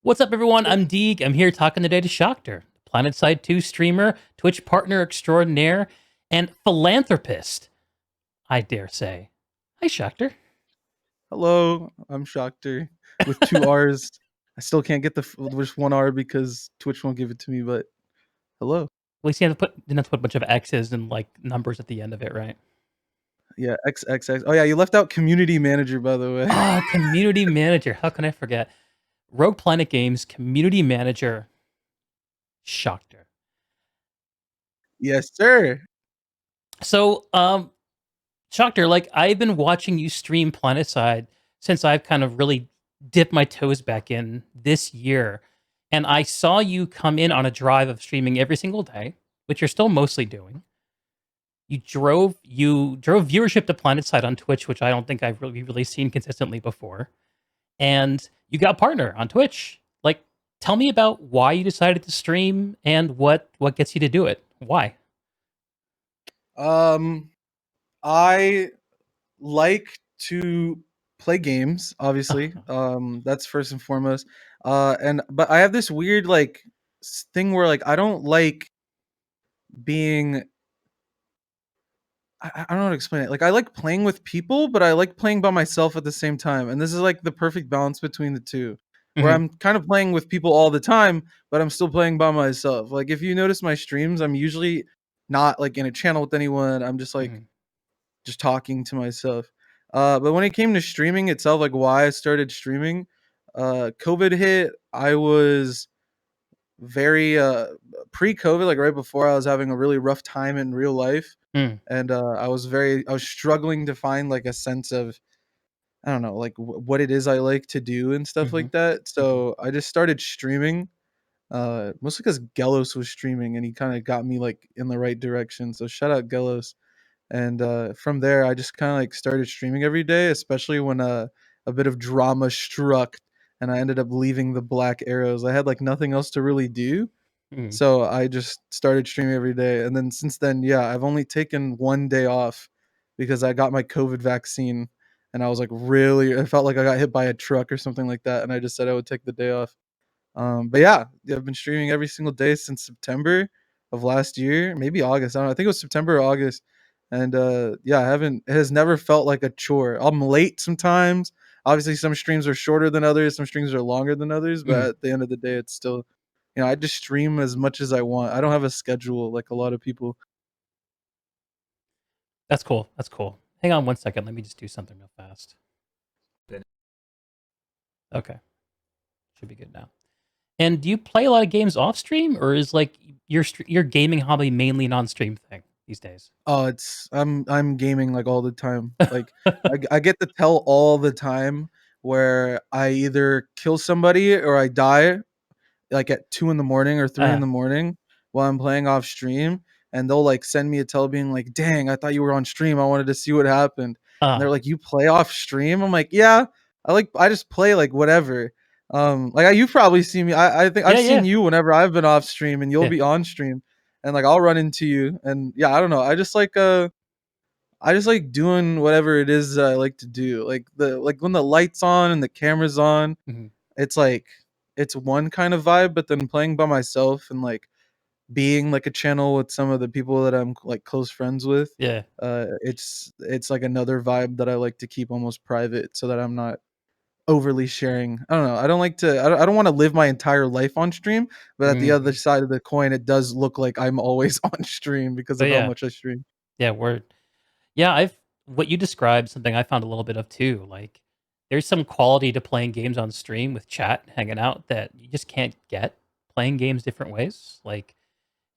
What's up, everyone? I'm Deeg. I'm here talking today to Shoctorr, Planetside 2 streamer, Twitch partner extraordinaire, and philanthropist, I dare say. Hi, Shoctorr. Hello, I'm Shoctorr with two R's. I still can't get just one R because Twitch won't give it to me. But hello, At least you didn't have to put a bunch of X's and like numbers at the end of it, right? yeah, XXX. Oh yeah, you left out community manager, by the way. Oh, community manager. How can I forget? Rogue Planet Games community manager, Shoctorr. Yes, sir. So, Shoctorr, like I've been watching you stream Planetside since I've kind of really dipped my toes back in this year. And I saw you come in on a drive of streaming every single day, which you're still mostly doing. You drove viewership to Planetside on Twitch, which I don't think I've really seen consistently before. And you got a partner on Twitch. Like, tell me about why you decided to stream and what gets you to do it. Why? Um, I like to play games, obviously. That's first and foremost. But I have this weird thing where I don't like being I don't know how to explain it. Like I like playing with people, but I like playing by myself at the same time. And this is like the perfect balance between the two. Where Hmm. I'm kind of playing with people all the time, but I'm still playing by myself. Like if you notice my streams, I'm usually not like in a channel with anyone. I'm just like Hmm. just talking to myself. But when it came to streaming itself, like why I started streaming, COVID hit. I was very pre-COVID, like right before I was having a really rough time in real life, Hmm. and I was struggling to find like a sense of I don't know like what it is I like to do and stuff Hmm. like that. Hmm. So I just started streaming, mostly because Gelos was streaming and he kind of got me like in the right direction. So shout out Gelos. And from there I just kind of like started streaming every day, especially when a bit of drama struck and I ended up leaving the Black Arrows. I had like nothing else to really do, Hmm. so I just started streaming every day. And then since then, yeah, I've only taken one day off because I got my COVID vaccine and I was like really I felt like I got hit by a truck or something like that. And I just said I would take the day off. But yeah, I've been streaming every single day since September of last year, maybe August. I don't know. I think it was September or August. And yeah, I haven't it has never felt like a chore. I'm late sometimes. Obviously some streams are shorter than others, some streams are longer than others, but Hmm. at the end of the day it's still I just stream as much as I want. I don't have a schedule like a lot of people. That's cool. That's cool. Hang on one second. Let me just do something real fast. Okay. Should be good now. And do you play a lot of games off stream, or is like your gaming hobby mainly an on stream thing these days? Oh, it's I'm gaming like all the time. Like I get to tell all the time where I either kill somebody or I die like at 2 in the morning or 3 in Uh, the morning while I'm playing off stream, and they'll like send me a tell being like, "Dang, I thought you were on stream. I wanted to see what happened." And uh, they're like, "You play off stream?" I'm like, "Yeah, I just play like whatever." You've probably seen me. I think yeah, I've seen yeah, you whenever I've been off stream, and you'll yeah. be on stream, and like I'll run into you, and yeah, I don't know. I just like doing whatever it is that I like to do. Like when the lights on and the camera's on, Hmm. it's like it's one kind of vibe, but then playing by myself and like being like a channel with some of the people that I'm like close friends with, Yeah. it's like another vibe that I like to keep almost private so that I'm not overly sharing. I don't know. I don't like to. I don't want to live my entire life on stream, but at the other Hmm. side of the coin, it does look like I'm always on stream because So of how yeah, much I stream. yeah. Word. Yeah, I've what you described something I found a little bit of too. Like, there's some quality to playing games on stream with chat, hanging out that you just can't get playing games different ways. Like,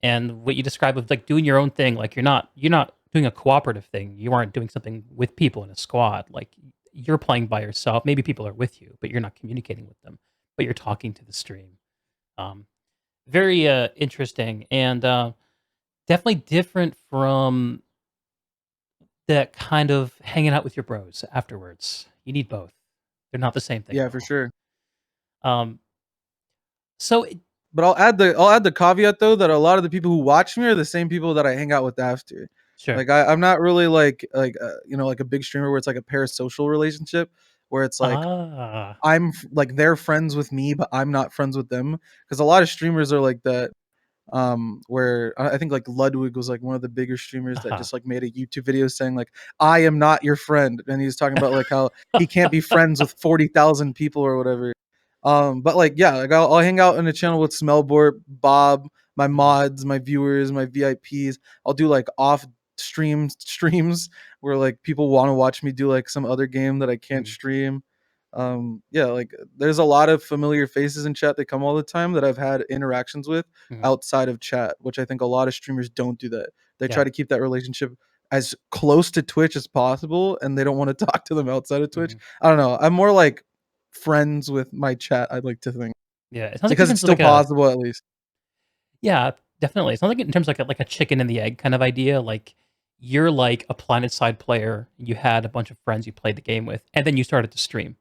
and what you described with like doing your own thing, like you're not doing a cooperative thing. You aren't doing something with people in a squad. Like you're playing by yourself. Maybe people are with you, but you're not communicating with them. But you're talking to the stream. Um, very interesting and definitely different from that kind of hanging out with your bros afterwards. You need both. They're not the same thing Yeah, at for all. sure. Um, so it, But I'll add the caveat though that a lot of the people who watch me are the same people that I hang out with after. sure. Like I'm not really like like a big streamer where it's like a parasocial relationship. where it's like Ah. like they're friends with me, but I'm not friends with them. Because a lot of streamers are like that. Where I think like Ludwig was like one of the bigger streamers that Uh-huh. just like made a YouTube video saying like I am not your friend, and he was talking about like how he can't be friends with 40,000 people or whatever. But like yeah, like I'll hang out in a channel with Smellbort, Bob, my Mhm, mods, my viewers, my VIPs. I'll do like off streams where like people want to watch me do like some other game that I can't mhm, stream. Yeah, like there's a lot of familiar faces in chat that come all the time that I've had interactions with mhm. outside of chat, which I think a lot of streamers don't do that. They try Yeah. to keep that relationship as close to Twitch as possible, and they don't want to talk to them outside of Twitch. Mhm. I don't know. I'm more like friends with my chat, I'd like to think, Yeah, it sounds like in because it's terms of still like a possible at least. yeah, definitely. It sounds like in terms of like a chicken and the egg kind of idea, like, you're like a Planetside player, you had a bunch of friends you played the game with, and then you started to stream,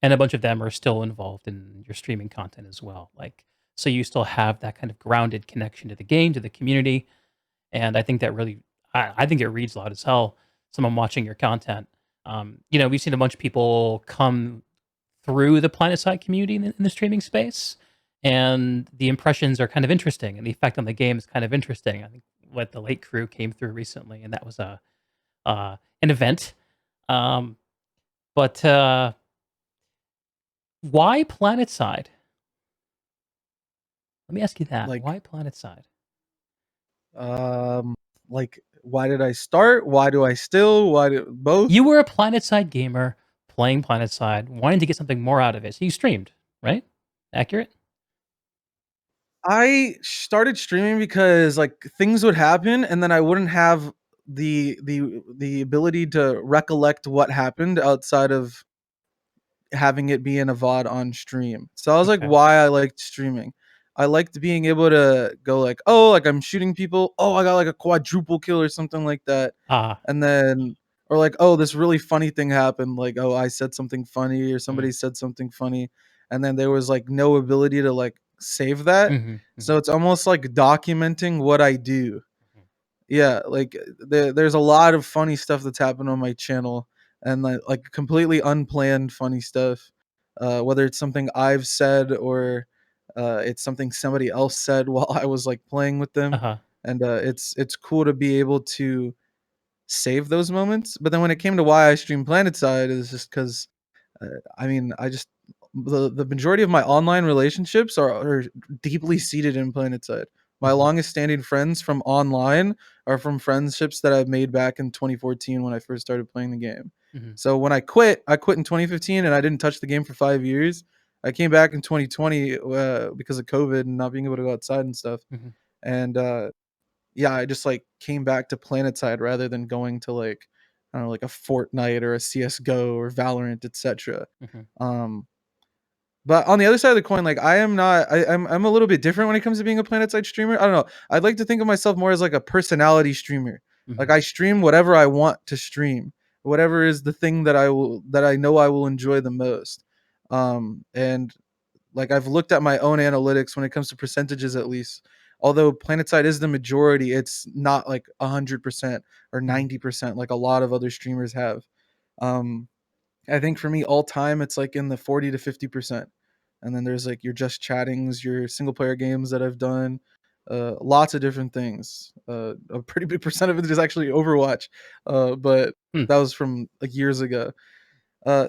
and a bunch of them are still involved in your streaming content as well, like, so you still have that kind of grounded connection to the game, to the community, and I think that really I think it reads loud as hell, someone watching your content. We've seen a bunch of people come through the Planetside community in the streaming space, and the impressions are kind of interesting, and the effect on the game is kind of interesting. I think what the late crew came through recently, and that was an event. Um, but why Planetside? Let me ask you that. Like, Why Planetside? um, like why did I start? Why do I still? Why do both? You were a Planetside gamer playing Planetside, wanting to get something more out of it, so you streamed, right? Accurate? I started streaming because like things would happen and then I wouldn't have the ability to recollect what happened outside of having it be in a VOD on stream. So I was like, Okay. why I liked streaming. I liked being able to go like, oh, like I'm shooting people. Oh, I got like a quadruple kill or something like that. Ah. And then, or like, oh, this really funny thing happened. Like, oh, I said something funny or somebody Mhm, said something funny. And then there was like no ability to like save that. mhm, So mhm, it's almost like documenting what I do. mhm, Yeah, like there's a lot of funny stuff that's happened on my channel, and like completely unplanned funny stuff. Whether it's something I've said or it's something somebody else said while I was like playing with them, uh-huh, and it's cool to be able to save those moments. But then when it came to why I stream Planetside, is just because I mean, I just the majority of my online relationships are deeply seated in Planetside. My mhm, longest standing friends from online are from friendships that I've made back in 2014 when I first started playing the game. mhm, So when I quit in 2015 and I didn't touch the game for 5 years. I came back in 2020 because of COVID and not being able to go outside and stuff. mhm, And yeah, I just like came back to Planetside rather than going to like I don't know, like a Fortnite or a CS:GO or Valorant, etc. mhm, Um, but on the other side of the coin, like I am not, I'm a little bit different when it comes to being a Planetside streamer. I don't know. I'd like to think of myself more as like a personality streamer. Like mhm, I stream whatever I want to stream, whatever is the thing that I know I will enjoy the most. And like I've looked at my own analytics when it comes to percentages at least. Although Planetside is the majority, it's not like 100% or mhm, 90% like a lot of other streamers have. Um, I think for me, all time, it's like in the 40 to 50%. And then there's like your just chattings, your single player games that I've done, lots of different things. A pretty big percent of it is actually Overwatch, but hmm, that was from like years ago.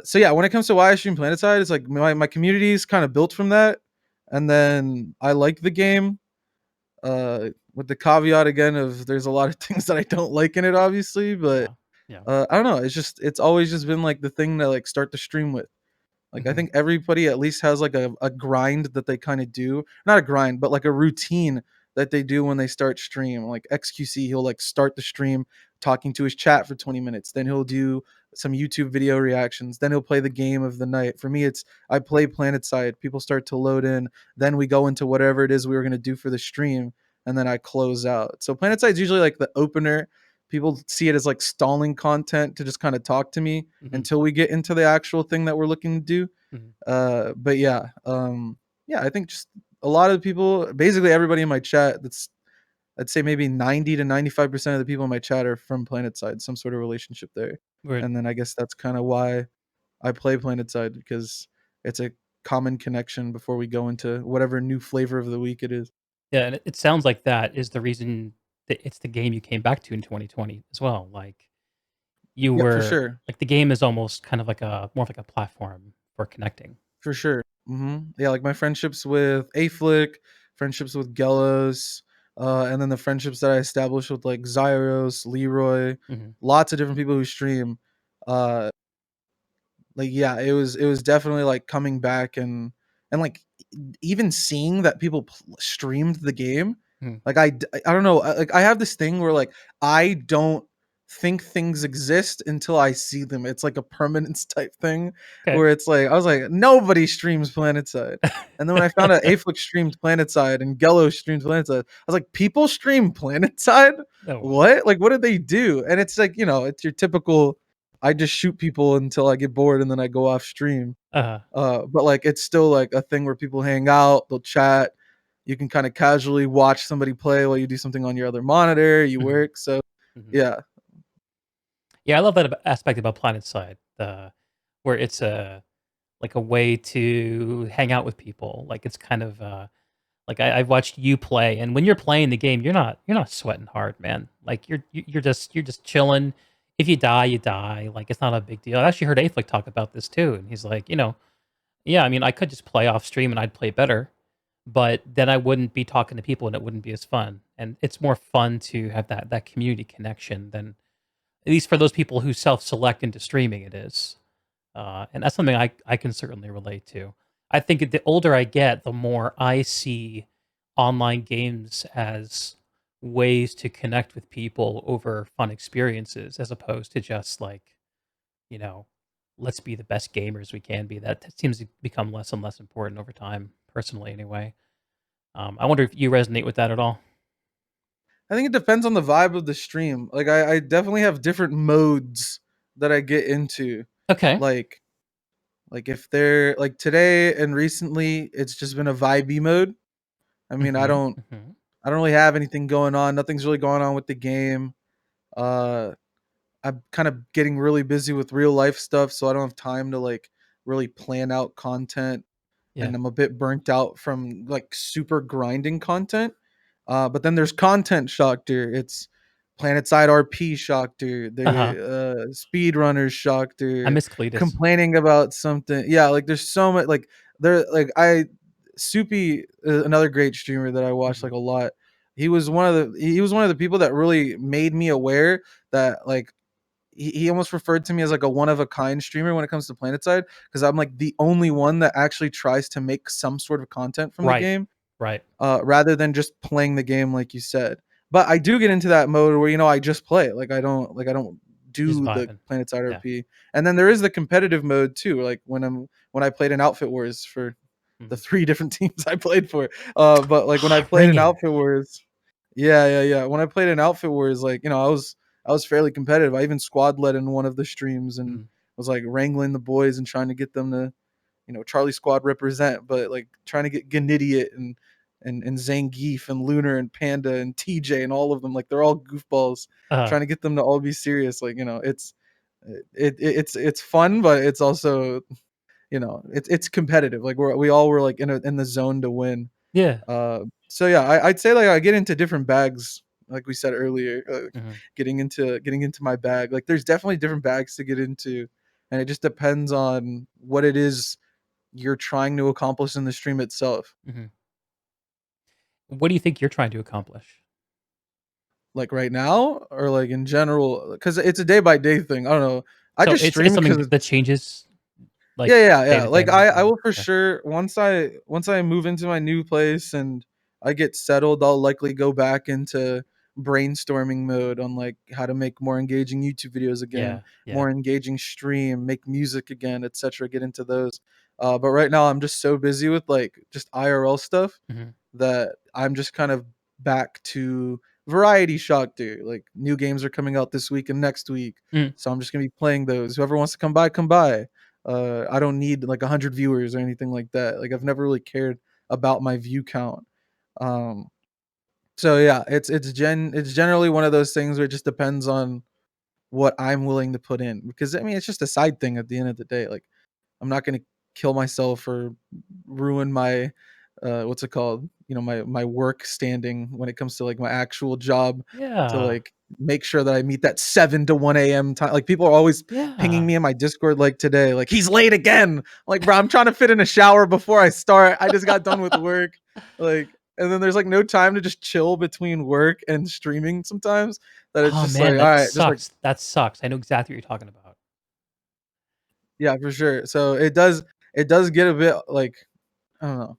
So yeah, when it comes to why I stream Planetside, it's like my community is kind of built from that. And then I like the game, with the caveat again of there's a lot of things that I don't like in it, obviously, but yeah, yeah, I don't know. It's always just been like the thing to like start the stream with. Like I mhm, think everybody at least has like a grind that they kind of do. Not a grind, but like a routine that they do when they start stream. Like XQC, he'll like start the stream talking to his chat for 20 minutes. Then he'll do some YouTube video reactions. Then he'll play the game of the night. For me, it's I play Planetside. People start to load in. Then we go into whatever it is we were gonna do for the stream, and then I close out. So Planetside is usually like the opener. People see it as like stalling content to just kind of talk to me mhm, until we get into the actual thing that we're looking to do. mhm, But yeah, yeah, I think just a lot of the people, basically everybody in my chat, that's I'd say maybe 90 to 95% of the people in my chat are from Planetside, some sort of relationship there. word. And then I guess that's kind of why. I play Planetside because it's a common connection before we go into whatever new flavor of the week it is. Yeah, and it sounds like that is the reason that it's the game you came back to in 2020 as well. Like you Yep, for were sure. like the game is almost kind of like a more of like a platform for connecting. For sure. Yeah, like my friendships with Aflick, friendships with Gelos, and then the friendships that I established with like Zyros, Leroy, Mhm. lots of different people who stream. Uh, like yeah, it was definitely like coming back and like even seeing that people streamed the game. Mhm. Like I don't know, like I have this thing where like I don't think things exist until I see them. It's like a permanence type thing Okay. where it's like I was like nobody streams Planetside. And then when I found out Aflick streamed Planetside and Gello streamed Planetside, I was like, people stream Planetside? Oh, wow. What? Like, what did they do? And it's like, it's your typical I just shoot people until I get bored and then I go off stream. Uh-huh. But like it's still like a thing where people hang out, they'll chat. You can kind of casually watch somebody play while you do something on your other monitor, you Mhm. work. So Mhm. yeah, Yeah, I love that aspect about Planetside, the where it's a like a way to hang out with people. Like it's kind of like I've watched you play, and when you're playing the game, you're not sweating hard, man. Like you're just chilling. If you die, you die. Like it's not a big deal. I actually heard Afflick talk about this too, and he's like, yeah, I mean, I could just play off stream and I'd play better, but then I wouldn't be talking to people and it wouldn't be as fun. And it's more fun to have that community connection than at least for those people who self-select into streaming. It is. And that's something I can certainly relate to. I think the older I get, the more I see online games as ways to connect with people over fun experiences, as opposed to just like, you know, let's be the best gamers we can be. That seems to become less and less important over time, personally, anyway. I wonder if you resonate with that at all. I think it depends on the vibe of the stream. Like I definitely have different modes that I get into. Okay. Like like if they're like today and recently, it's just been a vibey mode. I mean, I Hmm. don't Hmm. I don't really have anything going on. Nothing's really going on with the game. Uh I'm kind of getting really busy with real life stuff, so I don't have time to like really plan out content, Yeah. and I'm a bit burnt out from like super grinding content. But then there's content Shoctorr. It's Planetside RP Shoctorr. Uh huh. The Speedrunners I Shoctorr. miss Cletus. Complaining about something. Yeah, like there's so much like there like I Soupy, another great streamer that I watch Hmm. like a lot. He was one of the people that really made me aware that like he almost referred to me as like a one of a kind streamer when it comes to Planetside because I'm like the only one that actually tries to make some sort of content from the Right. game, Right. rather than just playing the game like you said. But I do get into that mode where I just play. Like I don't Just do the vibing. Planetside Yeah. RP. And then there is the competitive mode too. Like when I played in Outfit Wars for the Hmm. 3 different teams I played for. But like when I played in Ringing. Outfit Wars, yeah, yeah, yeah. When I played in Outfit Wars, like I was fairly competitive. I even squad led in one of the streams and Mm. was like wrangling the boys and trying to get them to Charlie Squad represent, but like trying to get Gnidiot and Zangief and Lunar and Panda and TJ and all of them, like they're all goofballs, Uh, trying to get them to all be serious. Like it's fun, but it's also it's competitive. Like we all were like in the zone to win. yeah. So yeah, I'd say like I get into different bags, like we said earlier, Hmm. getting into my bag. Like there's definitely different bags to get into, and it just depends on what it is you're trying to accomplish in the stream itself. Hmm. What do you think you're trying to accomplish? Like right now, or like in general, because it's a day by day thing. I don't know. I So just it's stream something because that changes like yeah, yeah, day yeah. to day Like when you I go. will for Okay. sure once I move into my new place and I get settled, I'll likely go back into brainstorming mode on like how to make more engaging YouTube videos again, Yeah. Yeah. more engaging stream, make music again, etc. Get into those. But right now I'm just so busy with like just IRL stuff Hmm. that I'm just kind of back to variety shock dude. Like new games are coming out this week and next week. Mm. So I'm just gonna be playing those. Whoever wants to come by, come by. I don't need like 100 viewers or anything like that. Like I've never really cared about my view count. So yeah, it's generally one of those things where it just depends on what I'm willing to put in, because I mean it's just a side thing at the end of the day. Like I'm not gonna kill myself or ruin my what's it called? You know, my work standing when it comes to like my actual job, to Yeah. like make sure that I meet that 7 to 1 a.m. time. Like people are always pinging Yeah. me in my Discord like today, like he's late again. Like, bro, I'm trying to fit in a shower before I start. I just got done with work. Like, and then there's like no time to just chill between work and streaming sometimes, that it's Oh, just man, like, all that right, just like, sucks. That sucks. I know exactly what you're talking about. yeah, for sure. So it does get a bit like, I don't know,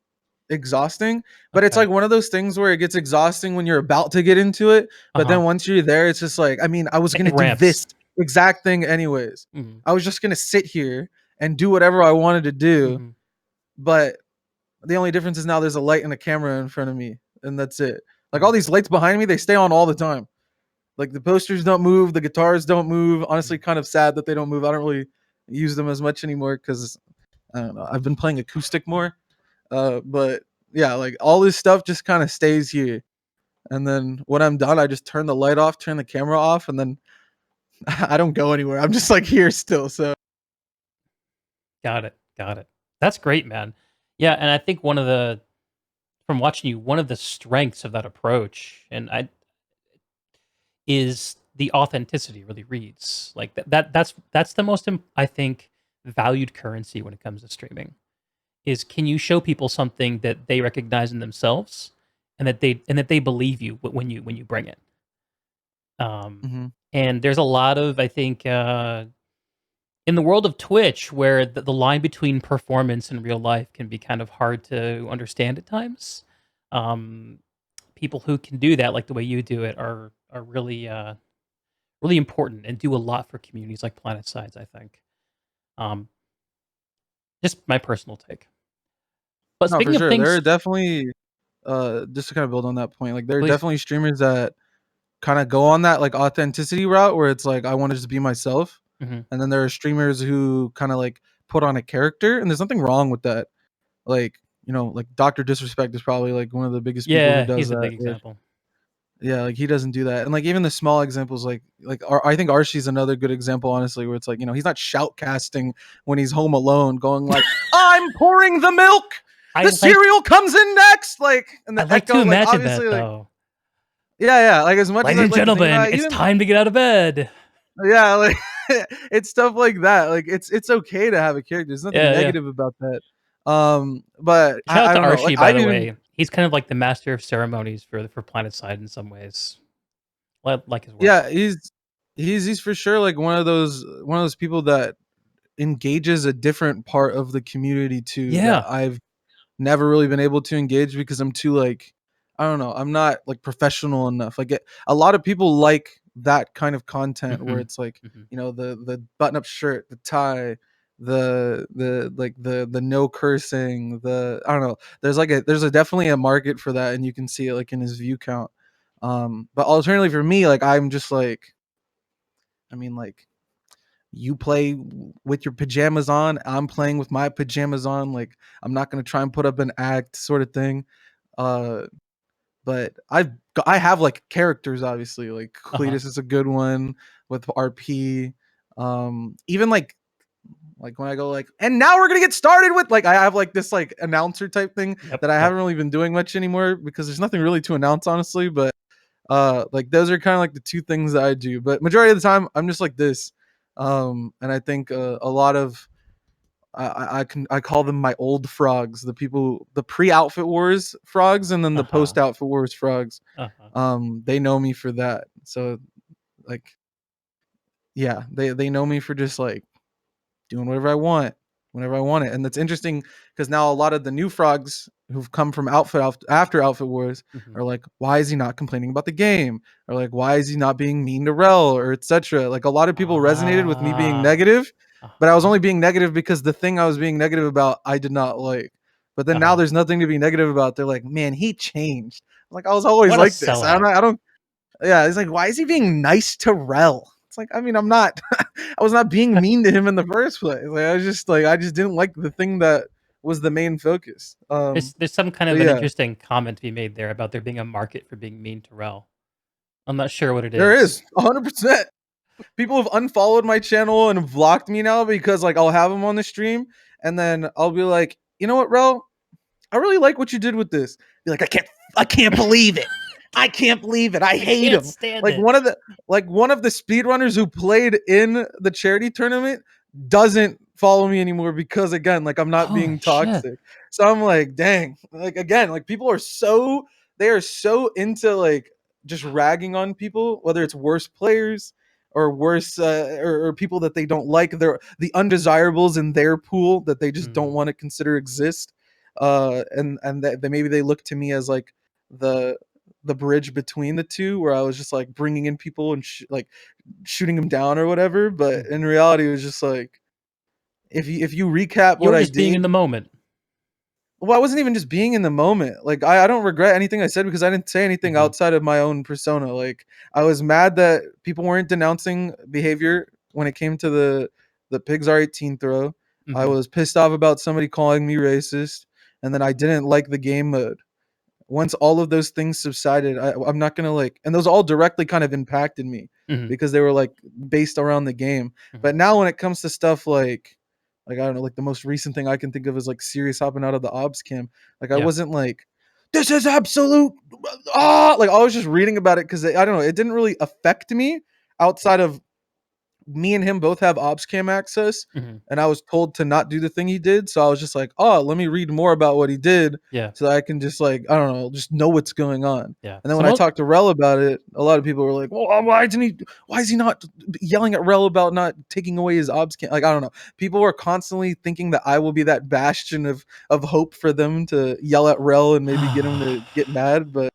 exhausting, but it's Okay. like one of those things where it gets exhausting when you're about to get into it, but Uh-huh. then once you're there, it's just like, I mean, I was It gonna do ramps. this exact thing anyways. Mhm. I was just gonna sit here and do whatever I wanted to do, Mhm. but the only difference is now there's a light and a camera in front of me, and that's it. Like all Mhm. these lights behind me, they stay on all the time. Like the posters don't move, the guitars don't move. Honestly, Mhm. kind of sad that they don't move. I don't really use them as much anymore because I don't know. I've been playing acoustic more. But yeah, like all this stuff just kind of stays here. And then when I'm done, I just turn the light off, turn the camera off, and then I don't go anywhere. I'm just like here still. So Got it. Got it. That's great, man. Yeah, and I think from watching you, one of the strengths of that approach, is the authenticity really reads. Like that's the most I think valued currency when it comes to streaming. Is can you show people something that they recognize in themselves and that they believe you when you bring it. Um mhm. and there's a lot of I think in the world of Twitch where the line between performance and real life can be kind of hard to understand at times. Um People who can do that like the way you do it are really really important and do a lot for communities like Planetside, I think. Um, just my personal take. But No, for speaking of sure. There things are definitely just to kind of build on that point, like there are please. definitely streamers that kind of go on that like authenticity route where it's like I want to just be myself. Mhm. And then there are streamers who kind of like put on a character, and there's nothing wrong with that. Like, you know, like Dr. Disrespect is probably like one of the biggest people who Yeah, does he's a that. big Yeah. example. Yeah, like he doesn't do that. And like even the small examples I think Arshy's another good example, honestly, where it's like, you know, he's not shoutcasting when he's home alone going like, "I'm pouring the milk. I The like cereal comes in next." Like, and I the like to echo, like imagine obviously that like, though. yeah, yeah, like as much as Ladies I'd and like to think gentlemen, about it, it's even time to get out of bed. yeah, like it's stuff like that. Like it's okay to have a character. There's nothing Yeah, yeah. negative about that. But Shout out I to don't know. Like Archie, by I've the even way. He's kind of like the master of ceremonies for Planetside in some ways. Like his work. yeah, he's for sure like one of those people that engages a different part of the community too that Yeah. I've never really been able to engage because I'm too like, I don't know, I'm not like professional enough. Like a lot of people like that kind of content where Mhm. it's like, Mhm. you know, the button up shirt, the tie, the like the no cursing, the I don't know. There's a definitely a market for that, and you can see it like in his view count. But alternatively for me, like I'm just like, I mean like you play with your pajamas on, I'm playing with my pajamas on. Like I'm not gonna try and put up an act sort of thing. Uh, but I have like characters, obviously. Like Uh-huh. Cletus is a good one with RP. Even like when I go like, and now we're gonna get started with like I have like this like announcer type thing Yep, that I yep. haven't really been doing much anymore because there's nothing really to announce, honestly. But like those are kind of like the two things that I do, but majority of the time I'm just like this. And I think a lot of I call them my old frogs, the people, the pre-outfit wars frogs, and then the Uh-huh. post-outfit wars frogs. Uh-huh. They know me for that. So like yeah, they know me for just like doing whatever I want whenever I want it. And that's interesting because now a lot of the new frogs who've come from after Outfit Wars Mhm. are like, why is he not complaining about the game? Or like, why is he not being mean to Rel or etc. Like a lot of people resonated with me being Ah. negative, but I was Uh-huh. only being negative because the thing I was being negative about I did not like. But then now Uh-huh. there's nothing to be negative about. They're like, man, he changed. I'm like, I was always What a like this. I don't sellout. know. I don't yeah, he's like, why is he being nice to Rel? It's like, I mean, I'm not. I was not being mean to him in the first place. Like, I was just like, I just didn't like the thing that was the main focus. There's some kind But of an yeah, interesting comment to be made there about there being a market for being mean to Rel. I'm not sure what it there is. is 100%. people have unfollowed my channel and blocked me now because like I'll have them on the stream and then I'll be like, you know what, Rel? I really like what you did with this. Be like, I can't believe it. I can't believe it. I I hate can't him. stand Like it. one of the speedrunners who played in the charity tournament doesn't follow me anymore because again, like I'm not being Holy shit. toxic. So I'm like, dang. Like again, like people are so they are so into like just ragging on people, whether it's worse players or worse or people that they don't like. They're the undesirables in their pool that they just don't Mm, want to consider exist and that maybe they look to me as like the the bridge between the two where I was just like bringing in people and like shooting them down or whatever, but mhm. in reality it was just like if you recap You what were I just being in did. the moment. Well, I wasn't even just being in the moment. Like I don't regret anything I said because I didn't say anything Mhm, outside of my own persona. Like I was mad that people weren't denouncing behavior when it came to the pigs are 18 throw. I mhm, was pissed off about somebody calling me racist, and then I didn't like the game mode. Once all of those things subsided, I'm not gonna like, and those all directly kind of impacted me mhm, because they were like based around the game. mhm. But now when it comes to stuff like I don't know, like the most recent thing I can think of is like Sirius hopping out of the obs cam. Like I Yeah. wasn't like, this is absolute like I was just reading about it because I don't know, it didn't really affect me outside of me and him both have ops cam access Mhm. and I was told to not do the thing he did, so I was just like, oh, let me read more about what he did Yeah. so that I can just like I don't know, just know what's going on. Yeah. And then So when I most talked to Rel about it, a lot of people were like, well, why is he not yelling at Rel about not taking away his ops cam? Like I don't know, people were constantly thinking that I will be that bastion of hope for them to yell at Rel and maybe get him to get mad, but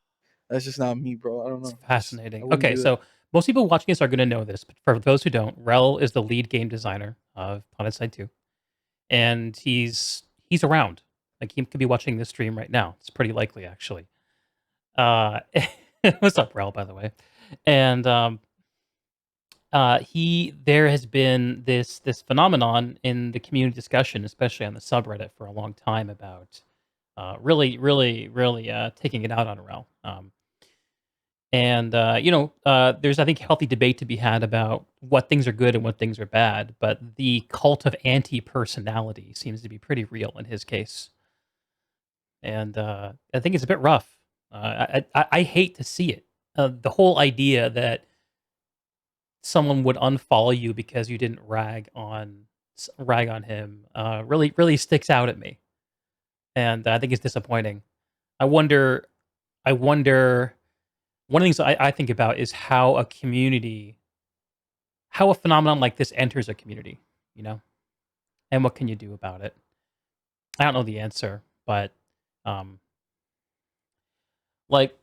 that's just not me, bro. I don't It's know, just I fascinating. wouldn't Okay, do that. so most people watching this are gonna know this, but for those who don't, Rel is the lead game designer of Planetside 2, and he's around. Like, he could be watching this stream right now. It's pretty likely, actually. Uh, what's up, Rel, by the way? And, he there has been this phenomenon in the community discussion, especially on the subreddit for a long time about, really, taking it out on Rel. And, there's, I think, healthy debate to be had about what things are good and what things are bad, but the cult of anti-personality seems to be pretty real in his case. And, I think it's a bit rough. I hate to see it. The whole idea that someone would unfollow you because you didn't rag on him, really sticks out at me, and I think it's disappointing. I wonder I wonder one of the things I think about is how a phenomenon like this enters a community, you know? And what can you do about it? I don't know the answer, but, um, like,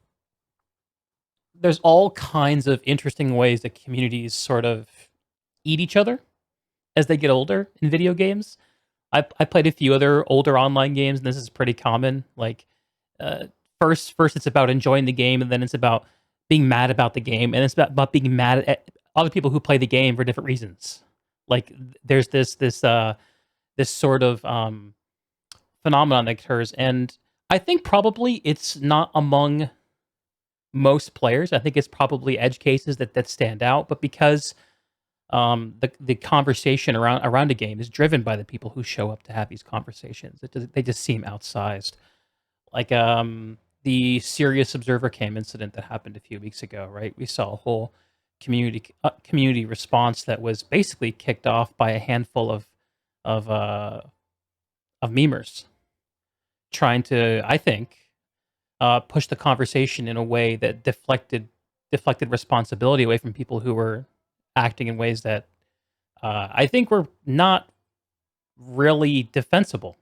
there's all kinds of interesting ways that communities sort of eat each other as they get older in video games. I played a few other older online games, and this is pretty common. Like, uh, first it's about enjoying the game, and then it's about being mad about the game, and it's about being mad at other people who play the game for different reasons. Like, there's this sort of phenomenon that occurs, and I think probably it's not among most players. I think it's probably edge cases that stand out, but because the conversation around a game is driven by the people who show up to have these conversations. They just seem outsized. Like the Serious Observer Cam incident that happened a few weeks ago, right? We saw a whole community response that was basically kicked off by a handful of uh, of memers trying to, I think, push the conversation in a way that deflected responsibility away from people who were acting in ways that I think were not really defensible,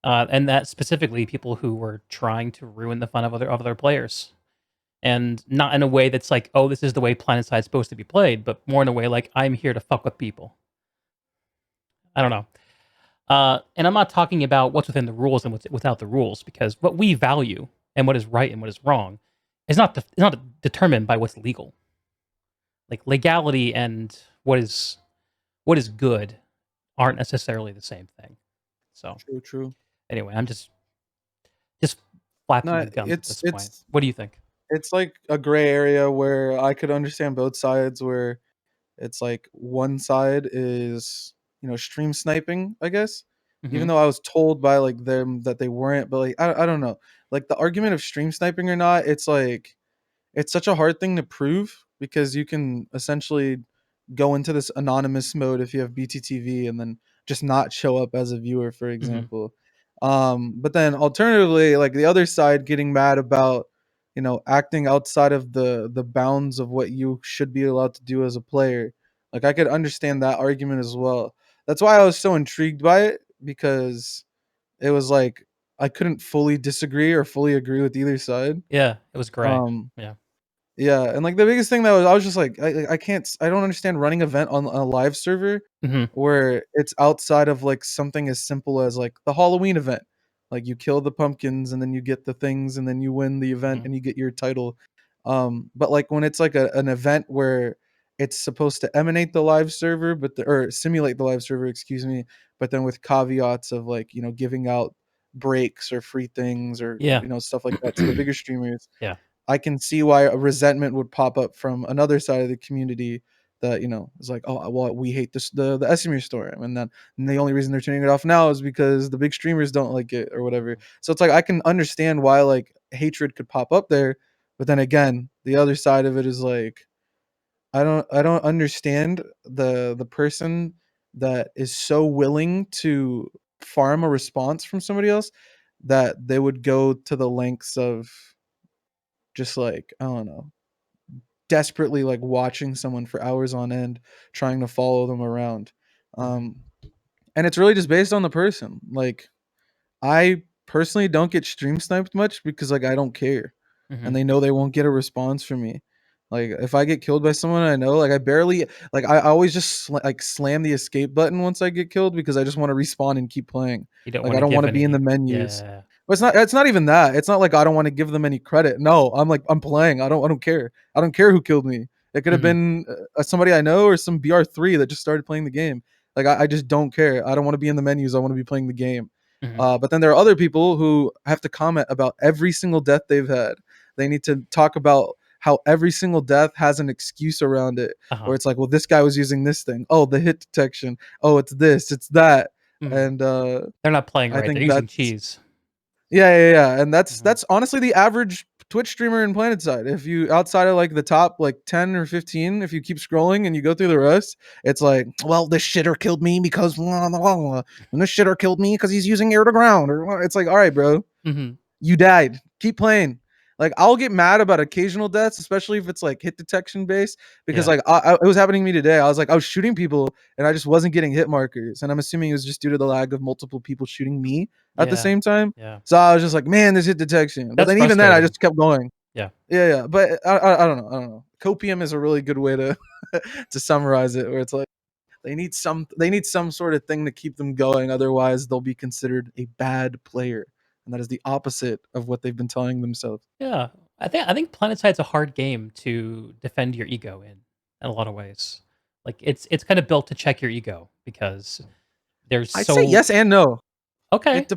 and that specifically people who were trying to ruin the fun of other players, and not in a way that's like, oh, this is the way Planetside supposed to be played, but more in a way like I'm here to fuck with people. I don't know. And I'm not talking about what's within the rules and what's without the rules, because what we value and what is right and what is wrong is not determined by what's legal. Like, legality and what is good aren't necessarily the same thing. So True, true. anyway, I'm just flapping No, my gums at this point. What do you think? it's like a gray area where I could understand both sides where It's like one side is, stream sniping, I guess. Even Mhm. though I was told by like them that they weren't, but like I don't know. Like the argument of stream sniping or not, it's like it's such a hard thing to prove because you can essentially go into this anonymous mode if you have BTTV and then just not show up as a viewer, for Mhm. example. But then alternatively, like the other side getting mad about, acting outside of the bounds of what you should be allowed to do as a player. Like I could understand that argument as well. That's why I was so intrigued by it because it was like I couldn't fully disagree or fully agree with either side. Yeah, it was gray. Um, Yeah. yeah, and, like, the biggest thing that was I was just like, I can't I don't understand running event on a live server Mhm. where it's outside of, like, something as simple as, like, the Halloween event. Like, you kill the pumpkins, and then you get the things, and then you win the event, Mhm. and you get your title. But, like, when it's, like, an event where it's supposed to emanate the live server, or simulate the live server, excuse me, but then with caveats of, like, giving out breaks or free things or, Yeah. stuff like that to the bigger streamers. Yeah. I can see why a resentment would pop up from another side of the community that, is like, "Oh, well, we hate this the Esimir store," and the only reason they're turning it off now is because the big streamers don't like it or whatever. So it's like I can understand why like hatred could pop up there, but then again, the other side of it is like I don't understand the person that is so willing to farm a response from somebody else that they would go to the lengths of just like, I don't know, desperately like watching someone for hours on end, trying to follow them around. Mhm. Um, and it's really just based on the person. Like, I personally don't get stream sniped much because like I don't care, and Mhm. they know they won't get a response from me. Like if I get killed by someone I know, like I barely like I always just like slam the escape button once I get killed because I just want to respawn and keep playing. You don't Like I wanna don't want give to be in the any. menus. Yeah. But it's not even that. It's not like I don't want to give them any credit. No, I'm like I'm playing. I don't care. I don't care who killed me. It could have Mhm. been somebody I know or some BR3 that just started playing the game. Like I just don't care. I don't want to be in the menus. I want to be playing the game. Mhm. But then there are other people who have to comment about every single death they've had. They need to talk about how every single death has an excuse around it, Uh-huh. where it's like, well, this guy was using this thing. Oh, the hit detection. Oh, it's this, it's that. Mhm. And They're not playing I right, they're think using that's cheese. yeah, yeah, yeah, and that's Mhm. that's honestly the average Twitch streamer in Planetside. If you outside of like the top like 10 or 15, if you keep scrolling and you go through the rest, it's like, well, this shitter killed me because blah, blah, blah, blah, and this shitter killed me because he's using air to ground. Or it's like, all right, bro, Mhm. you died. Keep playing. Like I'll get mad about occasional deaths, especially if it's like hit detection based, because Yeah. like it was happening to me today. I was shooting people and I just wasn't getting hit markers, and I'm assuming it was just due to the lag of multiple people shooting me at the Yeah. same time. Yeah. So I was just like, man, this hit detection. But That's then even then, I frustrating. just kept going. Yeah. Yeah, yeah. But I don't know. I don't know. Copium is a really good way to to summarize it, where it's like they need some sort of thing to keep them going. Otherwise, they'll be considered a bad player, and that is the opposite of what they've been telling themselves. Yeah. I think Planetside a hard game to defend your ego in a lot of ways. Like, it's kinda built to check your ego because there's I'd say so. yes and no. Okay. It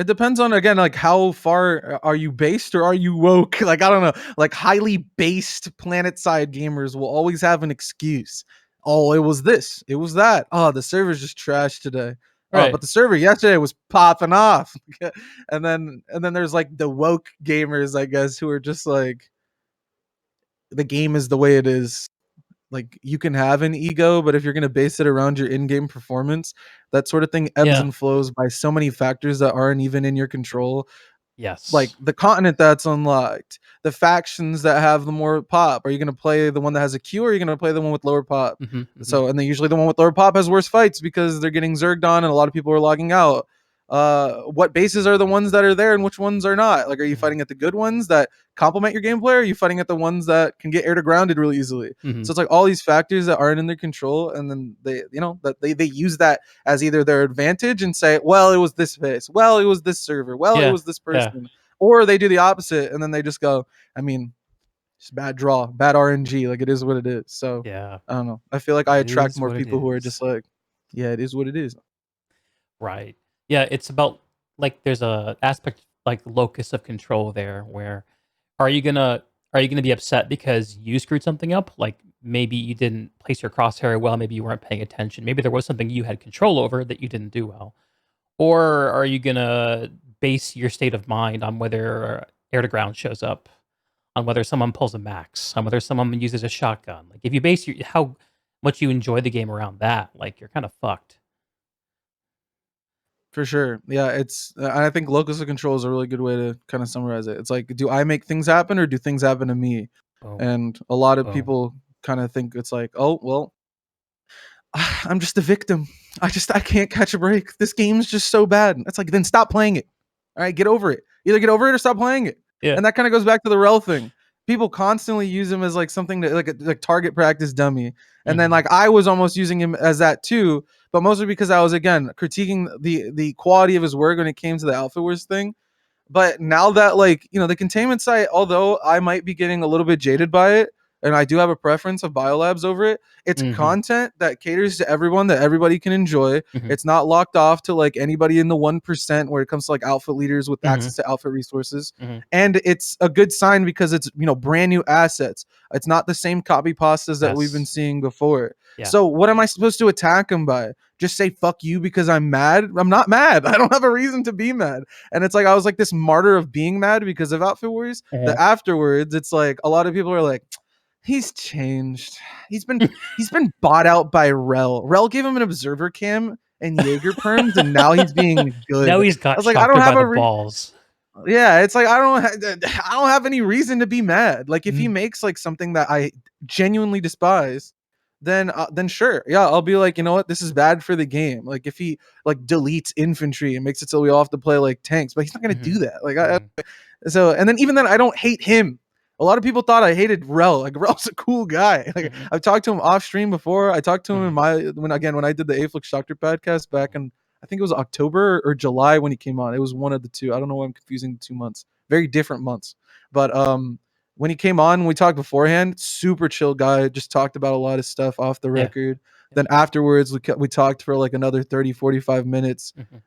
depends on again, like how far are you based or are you woke? Like I don't know. Like highly based planet side gamers will always have an excuse. Oh, it was this, it was that. Oh, the server's just trash today. Oh, Right. but the server yesterday was popping off. And then there's like the woke gamers, I guess, who are just like the game is the way it is. Like you can have an ego, but if you're going to base it around your in-game performance, that sort of thing ebbs Yeah. and flows by so many factors that aren't even in your control. Like Yes. the continent that's unlocked, the factions that have the more pop. Are you going to play the one that has a Q, or are you going to play the one with lower pop? Mhm. Mhm. So, and then usually the one with lower pop has worse fights because they're getting zerged on, and a lot of people are logging out. What bases are the ones that are there, and which ones are not? Like, are you Mhm. fighting at the good ones that complement your gameplay, or are you fighting at the ones that can get air to grounded really easily? So Mhm. it's like all these factors that aren't in their control, and then they use that as either their advantage and say, well, it was this face, well, it was this server, well, it Yeah. was this Yeah. person, or they do the opposite and then they just go, I mean, just bad draw, bad RNG. Like it is what it is. So Yeah. I don't know. I feel like I It attract is more what it people who are is. just like, yeah, it is what it is. Right. Yeah, it's about like, there's a aspect, like, locus of control there where are you gonna are you gonna be upset because you screwed something up? Like, maybe you didn't place your crosshair well, maybe you weren't paying attention, maybe there was something you had control over that you didn't do well? Or are you gonna base your state of mind on whether air to ground shows up, on whether someone pulls a max, on whether someone uses a shotgun? Like if you base how much you enjoy the game around that, like you're kind of fucked. For sure. Yeah, it's I think locus of control is a really good way to kind of summarize it. It's like, do I make things happen or do things happen to me? Boom, And a lot of boom. people kind of think it's like, oh, well, I'm just a victim. I can't catch a break. This game's just so bad. It's like, then stop playing it. All right, get over it. Either get over it or stop playing it. Yeah. And that kind of goes back to the Rel thing. People constantly use him as like something that like target practice dummy. And then Mhm, like I was almost using him as that too, but mostly because I was again critiquing the quality of his work when it came to the Alpha Wars thing. But now that like, the containment site, although I might be getting a little bit jaded by it, and I do have a preference of biolabs over it, it's mhm, content that caters to everyone that everybody can enjoy. mhm, It's not locked off to like anybody in the 1% where it comes to like alpha leaders with mhm, access to alpha resources. mhm. And it's a good sign because it's, brand new assets. It's not the same copy pastas that we've been Yes. seeing before. Yeah. So what am I supposed to attack him by? Just say fuck you because I'm mad? I'm not mad. I don't have a reason to be mad. And it's like I was like this martyr of being mad because of Outfit Wars. Mhm. That afterwards, it's like a lot of people are like, he's changed. He's been he's been bought out by Rel. Rel gave him an observer cam and Jaeger perms, and now he's being good. Now I he's got was like, I don't Shoctorr by have the a balls. yeah, it's like I don't have any reason to be mad. Like if he Mm, makes like something that I genuinely despise, then sure, yeah, I'll be like, you know what, this is bad for the game. Like if he like deletes infantry and makes it so we all have to play like tanks, but he's not gonna mhm, do that. Like mhm, so, and then even then, I don't hate him. A lot of people thought I hated Rel. Like Rel's a cool guy. Like mhm, I've talked to him off stream before. I talked to him in mhm, my when I did the Aflix Doctor podcast back in, I think it was October or July when he came on. It was one of the two. I don't know why I'm confusing the 2 months. Very different months. But when he came on, we talked beforehand. Super chill guy. Just talked about a lot of stuff off the yeah, record. yeah, Then afterwards, we talked for like another 30, 45 minutes. mhm,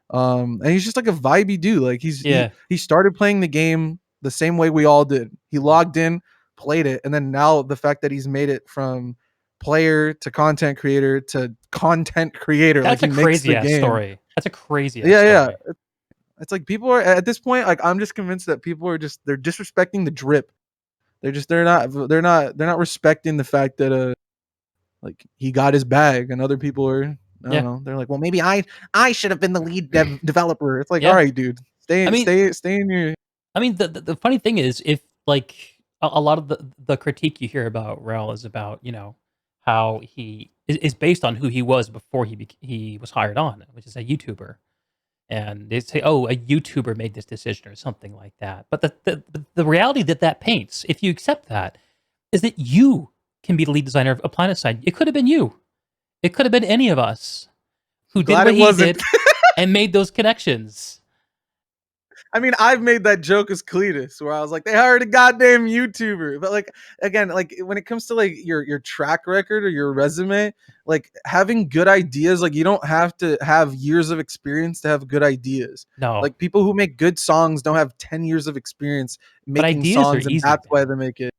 And he's just like a vibey dude. Like yeah, he started playing the game the same way we all did. He mhm. logged in, played it, and then now the fact that he's made it from player to content creator, like That's he a makes the crazy-ass game. story. That's a crazy-ass Yeah, yeah. story. It's like people are at this point, like I'm just convinced that people are just they're disrespecting the drip. They're not respecting the fact that like he got his bag and other people are I don't Yeah, know. They're like, well, maybe I should have been the lead developer. It's like, all yeah. right, dude, I mean stay in your. I mean, the funny thing is, if like a lot of the critique you hear about Rel is about how he is based on who he was before he was hired on, which is a YouTuber, and they say, oh, a YouTuber made this decision or something like that. But the reality that paints, if you accept that, is that you can be the lead designer of Planetside. It could have been you. It could have been any of us who did Glad what it he wasn't. did and made those connections. I mean, I've made that joke as Cletus, where I was like, they hired a goddamn YouTuber. But like, again, like when it comes to like your track record or your resume, like having good ideas, like you don't have to have years of experience to have good ideas. No, Like people who make good songs don't have 10 years of experience but making ideas are songs, and easy, that's why man. they make it.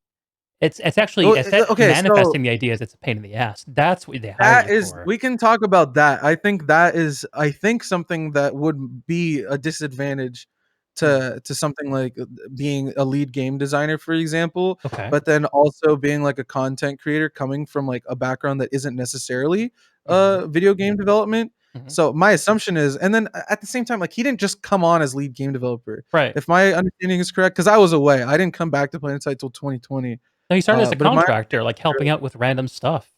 It's actually Well, it's that okay, so manifesting the ideas that's a pain in the ass. That's what they hire that you is, for. we can talk about that. I think something that would be a disadvantage Mhm. to something like being a lead game designer, for example, Okay. but then also being like a content creator coming from like a background that isn't necessarily Mhm. video game development. Mhm. So my assumption is, and then at the same time, like he didn't just come on as lead game developer. Right. If my understanding is correct, because I was away, I didn't come back to Planetside till 2020. No, he started as a But if my contractor, like helping out with random stuff.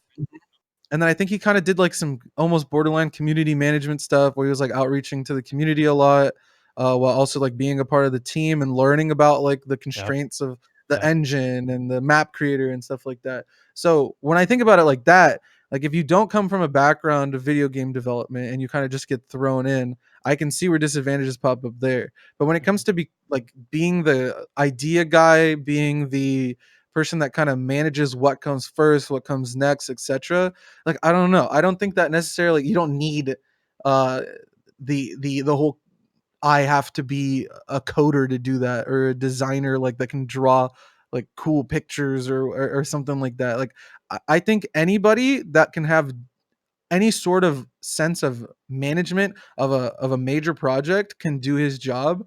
and then I think he kind of did like some almost borderline community management stuff where he was like outreaching to the community a lot, while also like being a part of the team and learning about like the Yep. constraints of the Yep. engine and the map creator and stuff like that. So when I think about it like that, like if you don't come from a background of video game development and you kind of just get thrown in, I can see where disadvantages pop up there. But when it comes Mhm. to be like being the idea guy, being the person that kind of manages what comes first, what comes next, etc, like I don't know, I don't think that necessarily you don't need uh the whole I have to be a coder to do that or a designer like that can draw like cool pictures or something like that. Like I think anybody that can have any sort of sense of management of a major project can do his job.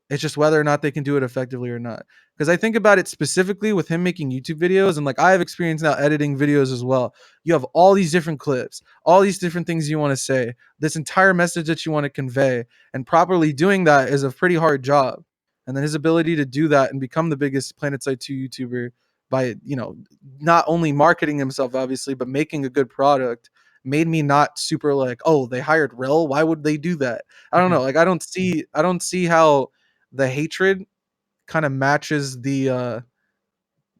It's just whether or not they can do it effectively or not. Because I think about it specifically with him making YouTube videos, and like I have experience now editing videos as well. You have all these different clips, all these different things you want to say, this entire message that you want to convey, and properly doing that is a pretty hard job. And then his ability to do that and become the biggest Planetside 2 YouTuber by, not only marketing himself, obviously, but making a good product made me not super like, oh, they hired Rel. Why would they do that? I don't Mhm. know. Like I don't see how the hatred kind of matches the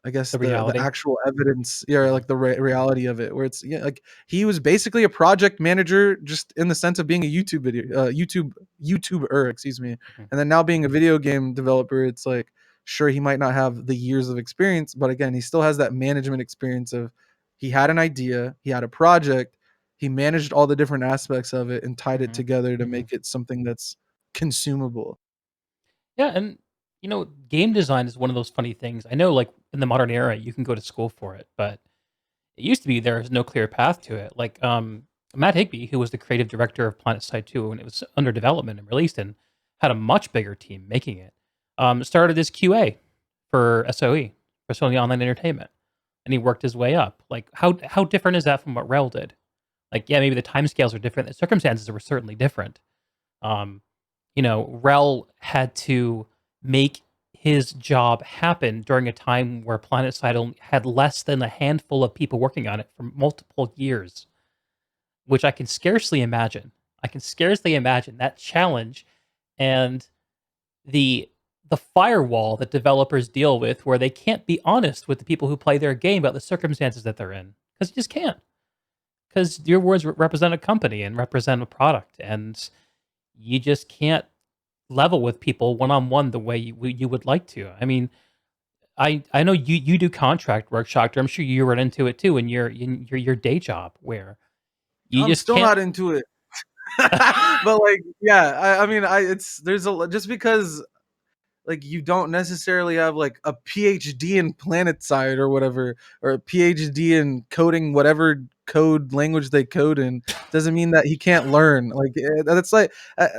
I guess The the reality. actual evidence, yeah, or Mhm. like the reality of it, where it's, yeah, like he was basically a project manager, just in the sense of being a YouTuber, excuse me, Mhm. and then now being a video game developer. It's like, sure, he might not have the years of experience, but again, he still has that management experience of, he had an idea, he had a project, he managed all the different aspects of it and tied it Mhm. together to Mhm. make it something that's consumable. Yeah, and game design is one of those funny things. I know, like in the modern era, you can go to school for it, but it used to be there was no clear path to it. Like Matt Higby, who was the creative director of Planetside 2 when it was under development and released, and had a much bigger team making it. Started as QA for SOE, for Sony Online Entertainment, and he worked his way up. Like how different is that from what Rel did? Like, yeah, maybe the timescales are different. The circumstances were certainly different. Um, Rel had to make his job happen during a time where PlanetSide only had less than a handful of people working on it for multiple years, which I can scarcely imagine. I can scarcely imagine that challenge and the the firewall that developers deal with where they can't be honest with the people who play their game about the circumstances that they're in, because you just can't, because your words represent a company and represent a product, and you just can't level with people one on one the way you would like to. I mean, I know you do contract work, Shoctorr. I'm sure you run into it too in your day job where you I'm just still can't. not into it. But like, yeah, I mean, it's there's a just because like you don't necessarily have like a PhD in Planetside or whatever, or a PhD in coding whatever code language they code in, doesn't mean that he can't learn. Like that's like,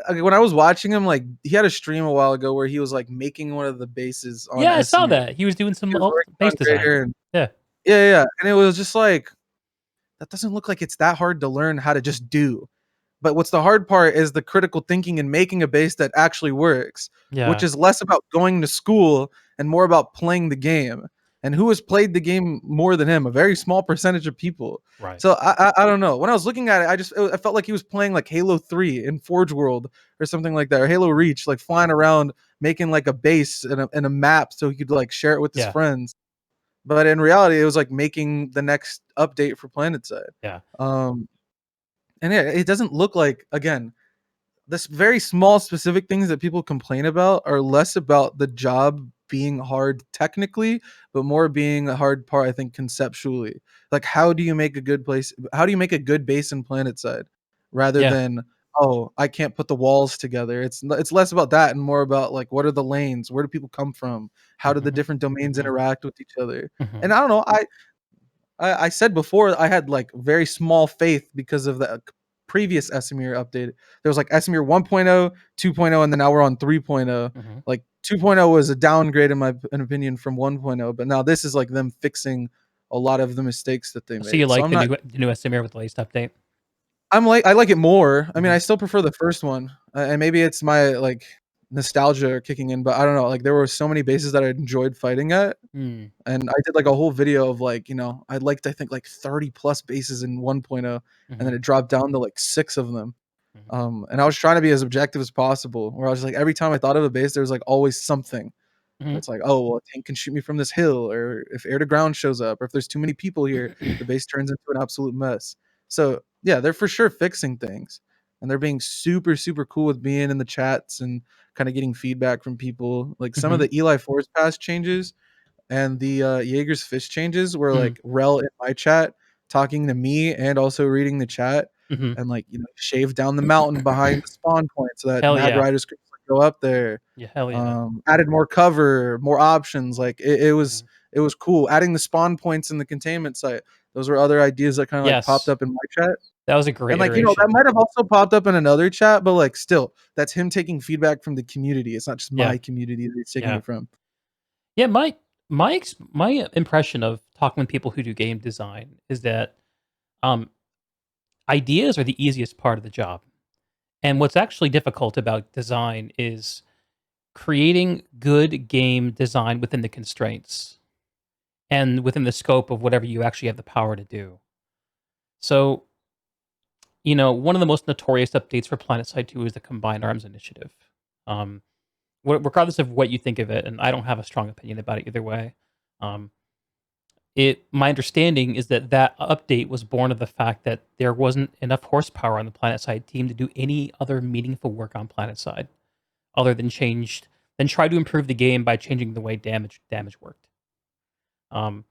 when I was watching him, like he had a stream a while ago where he was like making one of the bases on Yeah, I saw Esamir. that he was doing He some was working base on Gray design. Hair, and Yeah, yeah, yeah, yeah. And it was just like, that doesn't look like it's that hard to learn how to just do. But what's the hard part is the critical thinking and making a base that actually works, which yeah, is less about going to school and more about playing the game. And who has played the game more than him? A very small percentage of people. right. So I don't know. When I was looking at it, I felt like he was playing like Halo 3 in Forge World or something like that, or Halo Reach, like flying around making like a base and a map so he could like share it with his Yeah, friends. But in reality, it was like making the next update for PlanetSide. yeah. Um, and yeah, it doesn't look like, again, this very small specific things that people complain about are less about the job being hard technically, but more being a hard part, I think, conceptually. Like, how do you make a good place? How do you make a good base in Planetside, rather Yeah. than, oh, I can't put the walls together? It's less about that and more about like, what are the lanes? Where do people come from? How do the Mhm, different domains mhm, interact with each other? And mhm, I don't know. I said before I had like very small faith because of the previous Esamir update. There was like Esamir 1.0, 2.0, and then now we're on 3.0. mhm. Like 2.0 was a downgrade in my opinion from 1.0, but now this is like them fixing a lot of the mistakes that they So you made. So like I'm not. the new Esamir with the latest update? I like it more. I mean, Mhm. I still prefer the first one, and maybe it's my like nostalgia kicking in, but I don't know. Like there were so many bases that I enjoyed fighting at, Mm, and I did like a whole video of like, I liked, I think, like 30 plus bases in 1.0, and then mhm, it dropped down to like 6 of them. mhm, And I was trying to be as objective as possible, where I was like, every time I thought of a base, there was like always something where mhm. it's like, oh, well, a tank can shoot me from this hill, or if air to ground shows up, or if there's too many people here, the base turns into an absolute mess. So yeah, they're for sure fixing things, and they're being super, super cool with being in the chats and kind of getting feedback from people. Like some of Mhm, the Eli Force Pass changes and the Jaeger's fish changes were mm, like Rel in my chat talking to me and also reading the chat, mhm. and like, shaved down the mountain behind the spawn point so that Hell Mad yeah. Riders could go up there, Yeah, hell yeah. added more cover, more options. Like Mhm. it was cool. Adding the spawn points in the containment site. Those were other ideas that kind of like popped Yes, up in my chat. that was a great And like, you know, that iteration. might have also popped up in another chat, but like still, that's him taking feedback from the community. It's not just Yeah, my community that he's taking yeah. it from. Yeah, my impression of talking with people who do game design is that, um, ideas are the easiest part of the job, and what's actually difficult about design is creating good game design within the constraints and within the scope of whatever you actually have the power to do. So, one of the most notorious updates for PlanetSide 2 is the Combined Arms Initiative. Um, regardless of what you think of it, and I don't have a strong opinion about it either way. Um, my understanding is that that update was born of the fact that there wasn't enough horsepower on the PlanetSide team to do any other meaningful work on PlanetSide other than try to improve the game by changing the way damage worked. Um,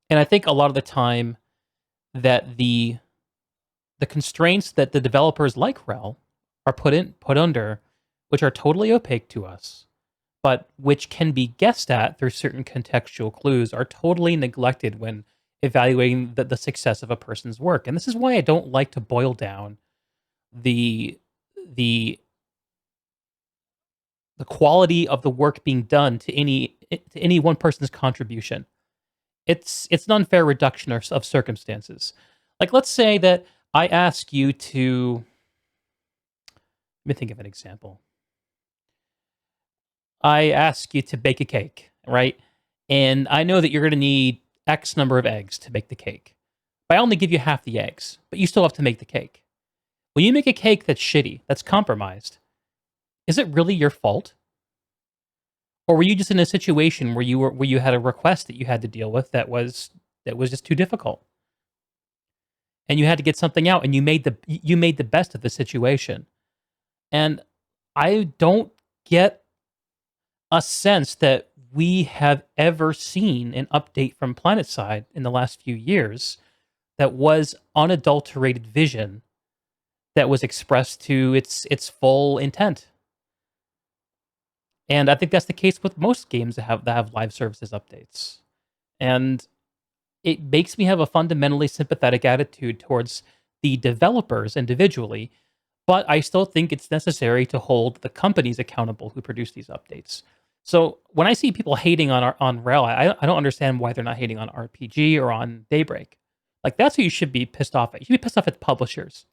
and I think a lot of the time that the constraints that the developers like Rel are put under, which are totally opaque to us, but which can be guessed at through certain contextual clues, are totally neglected when evaluating the success of a person's work. And this is why I don't like to boil down the the the quality of the work being done to any one person's contribution. It's an unfair reduction of circumstances. Like, let's say that I ask you to, let me think of an example. I ask you to bake a cake, right? And I know that you're going to need X number of eggs to make the cake. But I only give you half the eggs, but you still have to make the cake. When you make a cake that's shitty, that's compromised, is it really your fault? Or were you just in a situation where you had a request that you had to deal with that was just too difficult? And you had to get something out and you made the best of the situation. And I don't get a sense that we have ever seen an update from Planetside in the last few years that was unadulterated vision that was expressed to its full intent. And I think that's the case with most games that have live services updates. And it makes me have a fundamentally sympathetic attitude towards the developers individually, but I still think it's necessary to hold the companies accountable who produce these updates. So when I see people hating on Rail, I don't understand why they're not hating on RPG or on Daybreak. Like, that's who you should be pissed off at. You should be pissed off at the publishers,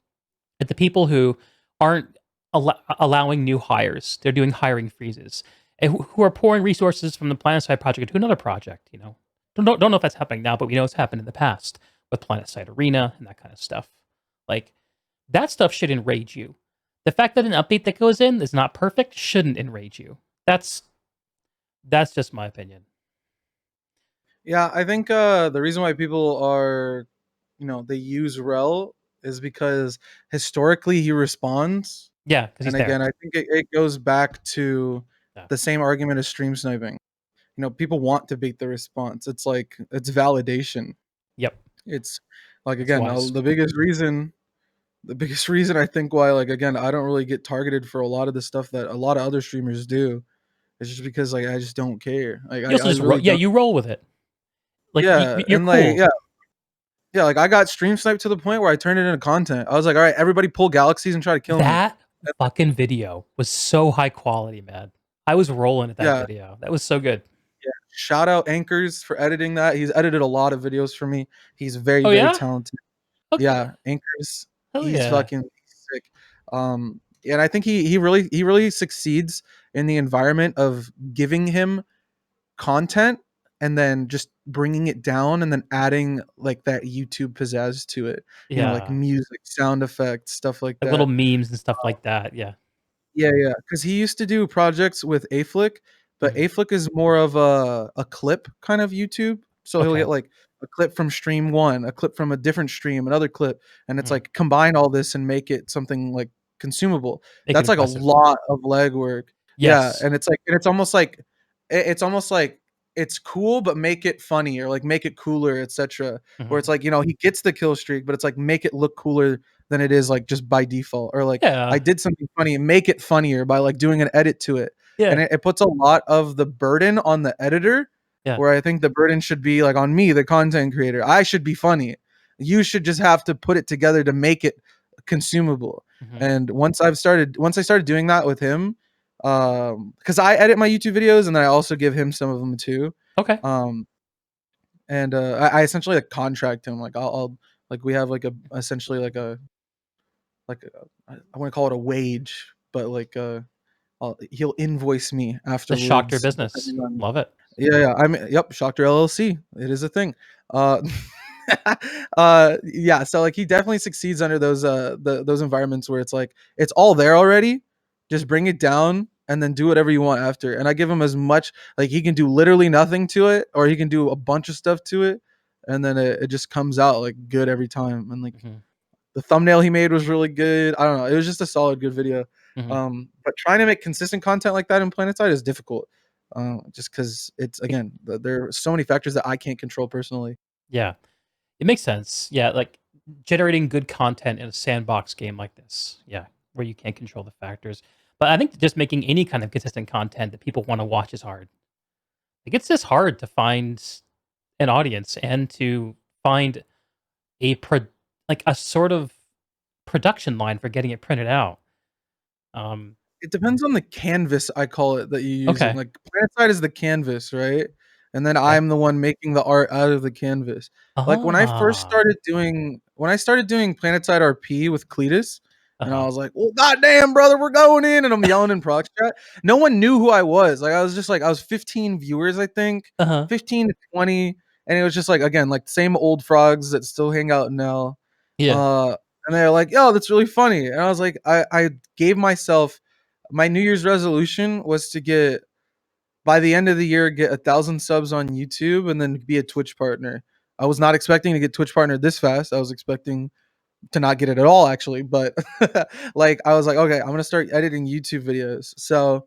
at the people who aren't allowing new hires. They're doing hiring freezes, and who are pouring resources from the PlanetSide project into another project. Don't know if that's happening now, but we know it's happened in the past with PlanetSide Arena and that kind of stuff. Like, that stuff should enrage you. The fact that an update that goes in is not perfect shouldn't enrage you. That's just my opinion. Yeah, I think the reason why people are, you know, they use Rel is because historically he responds. Yeah, because he's And there. again, I think it goes back to Yeah. the same argument as stream sniping. You know, people want to beat the response. It's like it's validation. Yep. It's like That's again, wise. the biggest reason I think why like again I don't really get targeted for a lot of the stuff that a lot of other streamers do is just because like I just don't care. Like You also I just roll. really Yeah, don't. you roll with it. Like, Yeah, you're and like cool. yeah, like I got stream sniped to the point where I turned it into content. I was like, all right, everybody pull galaxies and try to kill me. That fucking video was so high quality, man. I was rolling at that Yeah, video. That was so good. yeah. Shout out Anchors for editing that. He's edited a lot of videos for me. He's very, Oh very yeah. talented. Okay. Yeah, Anchors. Hell He's yeah. fucking sick. And I think he really succeeds in the environment of giving him content and then just bringing it down and then adding like that YouTube pizzazz to it. You know, like Yeah. music, sound effects, stuff like Like little that. memes and stuff like that. Yeah. Yeah, yeah, because he used to do projects with Aflick, but Mhm. Aflick is more of a clip kind of YouTube. So he'll Okay. get like a clip from stream one, a clip from a different stream, another clip, and it's Mhm. like combine all this and make it something like consumable. Make it That's like a impressive. lot of legwork. Yeah, Yes. and it's like and it's almost like it's almost like it's cool, but make it funny or like make it cooler, etc. Where it's Mhm. like, he gets the kill streak, but it's like make it look cooler than it is like just by default. Or like I Yeah. did something funny and make it funnier by like doing an edit to it. And Yeah. it puts a lot of the burden on the editor, Yeah. where I think the burden should be like on me, the content creator. I should be funny. You should just have to put it together to make it consumable. Mhm. And once I started doing that with him, because I edit my YouTube videos and then I also give him some of them too. Okay. Um, and I essentially like contract him. Like I'll like we have like a essentially like I want to call it a wage, but like he'll invoice me The Shoctorr afterwards business. depending on. Love it. Yeah, yeah. Yep, Shoctorr LLC. It is a thing. Uh, yeah. So like he definitely succeeds under those environments where it's like it's all there already. Just bring it down and then do whatever you want after. And I give him as much like he can do literally nothing to it, or he can do a bunch of stuff to it, and then it just comes out like good every time. And like Mhm. the thumbnail he made was really good. I don't know. It was just a solid, good video. Mhm. But trying to make consistent content like that in Planetside is difficult. Just because it's It again, there are so many factors that I can't control personally. Yeah. It makes sense. Yeah, like, generating good content in a sandbox game like this. Yeah, where you can't control the factors. But I think just making any kind of consistent content that people wanna watch is hard. Like, it's just hard to find an audience and to find a like, a sort of production line for getting it printed out. Um, It depends on the canvas, I call it, that you're using. okay. Like, Planetside is the canvas, right? And then Okay. I'm the one making the art out of the canvas. Like, Ah. when I started doing Planetside RP with Cletus, and I Uh-huh. was like, "Well, goddamn, brother, we're going in," and I'm yelling in proc chat. No one knew who I was. Like, I was just like I was 15 viewers, I think, Uh-huh. 15 to 20, and it was just like again, like same old frogs that still hang out now. Yeah. Uh, and they're like, "Yo, that's really funny," and I was like, I gave myself my New Year's resolution was to get by the end of the year get 1,000 subs on YouTube and then be a Twitch partner. I was not expecting to get Twitch partner this fast. I was expecting to not get it at all actually, but like I was like, okay, I'm gonna start editing YouTube videos. So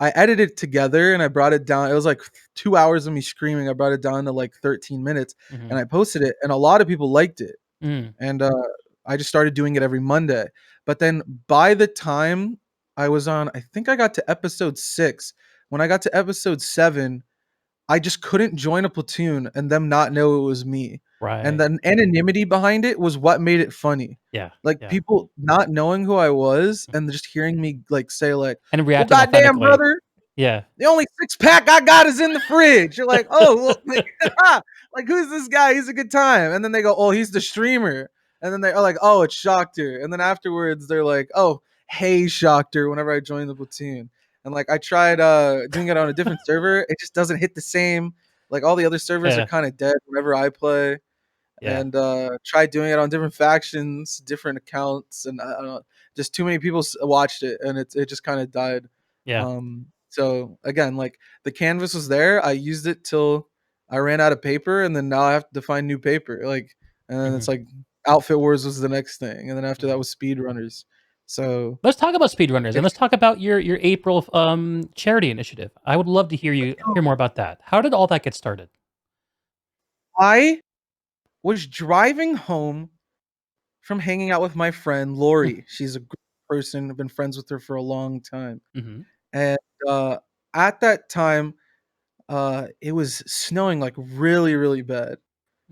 I edited together and I brought it down. It was like 2 hours of me screaming. I brought it down to like 13 minutes and Mhm. I posted it, and a lot of people liked it. Mm. And I just started doing it every Monday. But then by the time I was on, I think I got to episode 6. When I got to episode 7, I just couldn't join a platoon and them not know it was me. And Right. the anonymity behind it was what made it funny. Yeah. Like Yeah. people not knowing who I was Mhm. and just hearing me like say like, And "Well, reacting goddamn, authentically. brother, Yeah. the only six pack I got is in the fridge." You're like, "Oh, well, like who's this guy? He's a good time." And then they go, "Oh, he's the streamer." And then they are like, "Oh, it's Shoctorr." And then afterwards, they're like, "Oh, hey, Shoctorr." Whenever I join the platoon, and like I tried doing it on a different server, it just doesn't hit the same. Like all the other servers are Yeah. kind of dead whenever I play, Yeah. and tried doing it on different factions, different accounts, and I don't know, just too many people watched it, and it just kind of died. Yeah. So again, like the canvas was there, I used it till I ran out of paper, and then now I have to find new paper. Like, and then it's Mhm. like Outfit Wars was the next thing, and then after that Mhm. was Speedrunners. So Let's talk about speedrunners, and it's let's talk about your April, charity initiative. I would love to hear more about that. How did all that get started? I was driving home from hanging out with my friend Mm. Lori. She's a great person. I've been friends with her for a long time. Mhm. And at that time, it was snowing like really, really bad.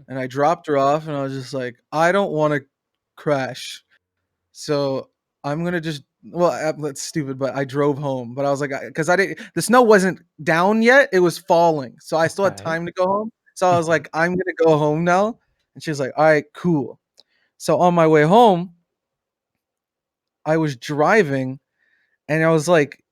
And I dropped her off and I was just like, I don't want to crash. So I'm gonna just well, that's stupid, but I drove home. But I was like, because I didn't, the snow wasn't down yet; it was falling, so I still had Okay. time to go home. So I was Mhm. like, I'm gonna go home now. And she was like, all right, cool. So on my way home, I was driving, and I was like,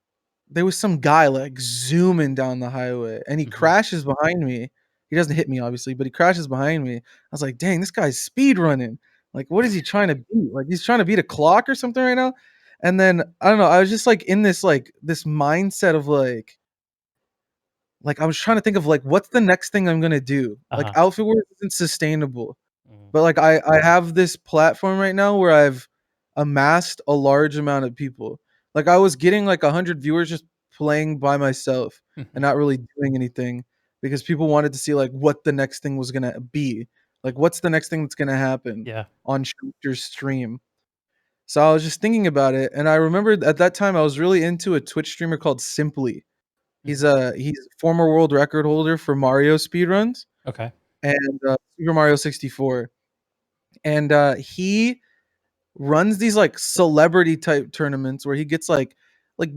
there was some guy like zooming down the highway, and he Mhm. crashes behind me. He doesn't hit me obviously, but he crashes behind me. I was like, "Dang, this guy's speed running. Like, what is he trying to beat? Like, he's trying to beat a clock or something right now." And then I don't know. I was just like in this mindset of like I was trying to think of like what's the next thing I'm gonna do. Like Uh-huh. Outfit Wars isn't sustainable. Mhm. But, like, I have this platform right now where I've amassed a large amount of people. Like, I was getting, like, 100 viewers just playing by myself and Mhm. not really doing anything. because people wanted to see like what the next thing was gonna be. Like, what's the next thing that's gonna happen Yeah. on Shoctorr's stream? So I was just thinking about it, and I remembered at that time I was really into a Twitch streamer called Simply. Mhm. He's a former world record holder for Mario speedruns Okay. and Super Mario 64. And he runs these like celebrity type tournaments where he gets like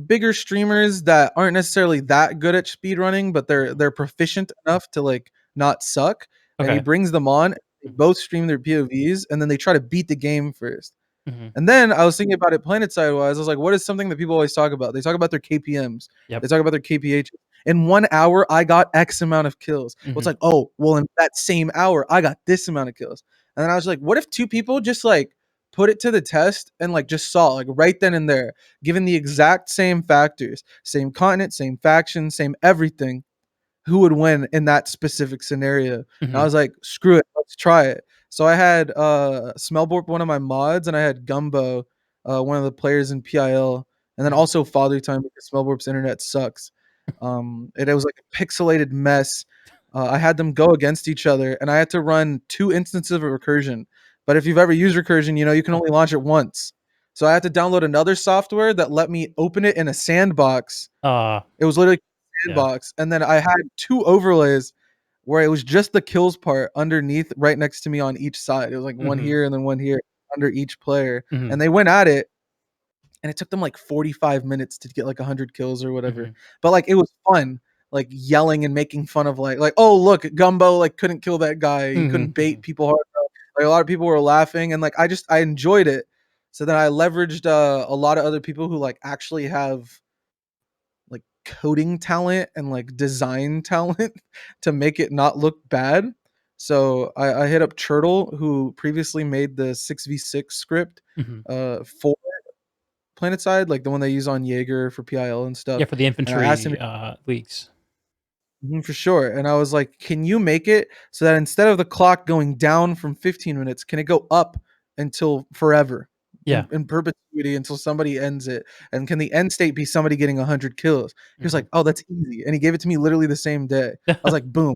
bigger streamers that aren't necessarily that good at speedrunning, but Mhm. they're proficient enough to like not suck. And he Okay. brings them on, they Mhm. both stream their POVs, and then they try to beat the game first. Mhm. And then I was thinking about it Planetside wise. I was like, what is something that people always talk about? They talk about their KPMs. Yep. They talk about their KPHs. In 1 hour, I got X amount of kills. Well, it's Mhm. like, oh, well, in that same hour, I got this amount of kills. And then I was like, what if two people just like put it to the test and like just saw like right then and there, given the exact same factors, same continent, same faction, same everything, who would win in that specific scenario. And I Mhm. was like, screw it, let's try it. So I had Smellborp, one of my mods, and I had Gumbo, one of the players in PIL, and then Mhm. also Father Time because Smellborp's internet sucks. It was like a pixelated mess. I had them go against each other, and I had to run 2 instances of recursion. But if you've ever used recursion, you know you can only launch it once. So I had to download another software that let me open it in a sandbox. Uh, It was literally yeah. sandbox, and then I had 2 overlays where it was just the kills part underneath right next to me on each side. It was like one Mhm. here and then one here under each player, Mhm. and they went at it, and it took them like 45 minutes to get like 100 kills or whatever. Mhm. But like it was fun, like yelling and making fun of like oh look, Gumbo like couldn't kill that guy. He Mhm. couldn't bait Mhm. people hard enough. Like a lot of people were laughing, and like I enjoyed it. So then I leveraged a lot of other people who like actually have like coding talent and like design talent to make it not look bad. So I hit up Churtle, who previously made the 6v6 script Mhm. for Planetside, like the one they use on Jaeger for PIL and Yeah, stuff. for the And I asked him infantry, leagues. for sure. And I was like, can you make it so that instead of the clock going down from 15 minutes, can it go up until forever? Yeah. In perpetuity until somebody ends it. And can the end state be somebody getting 100 kills? He was Mhm. like, oh, that's easy. And he gave it to me literally the same day. I was like, boom.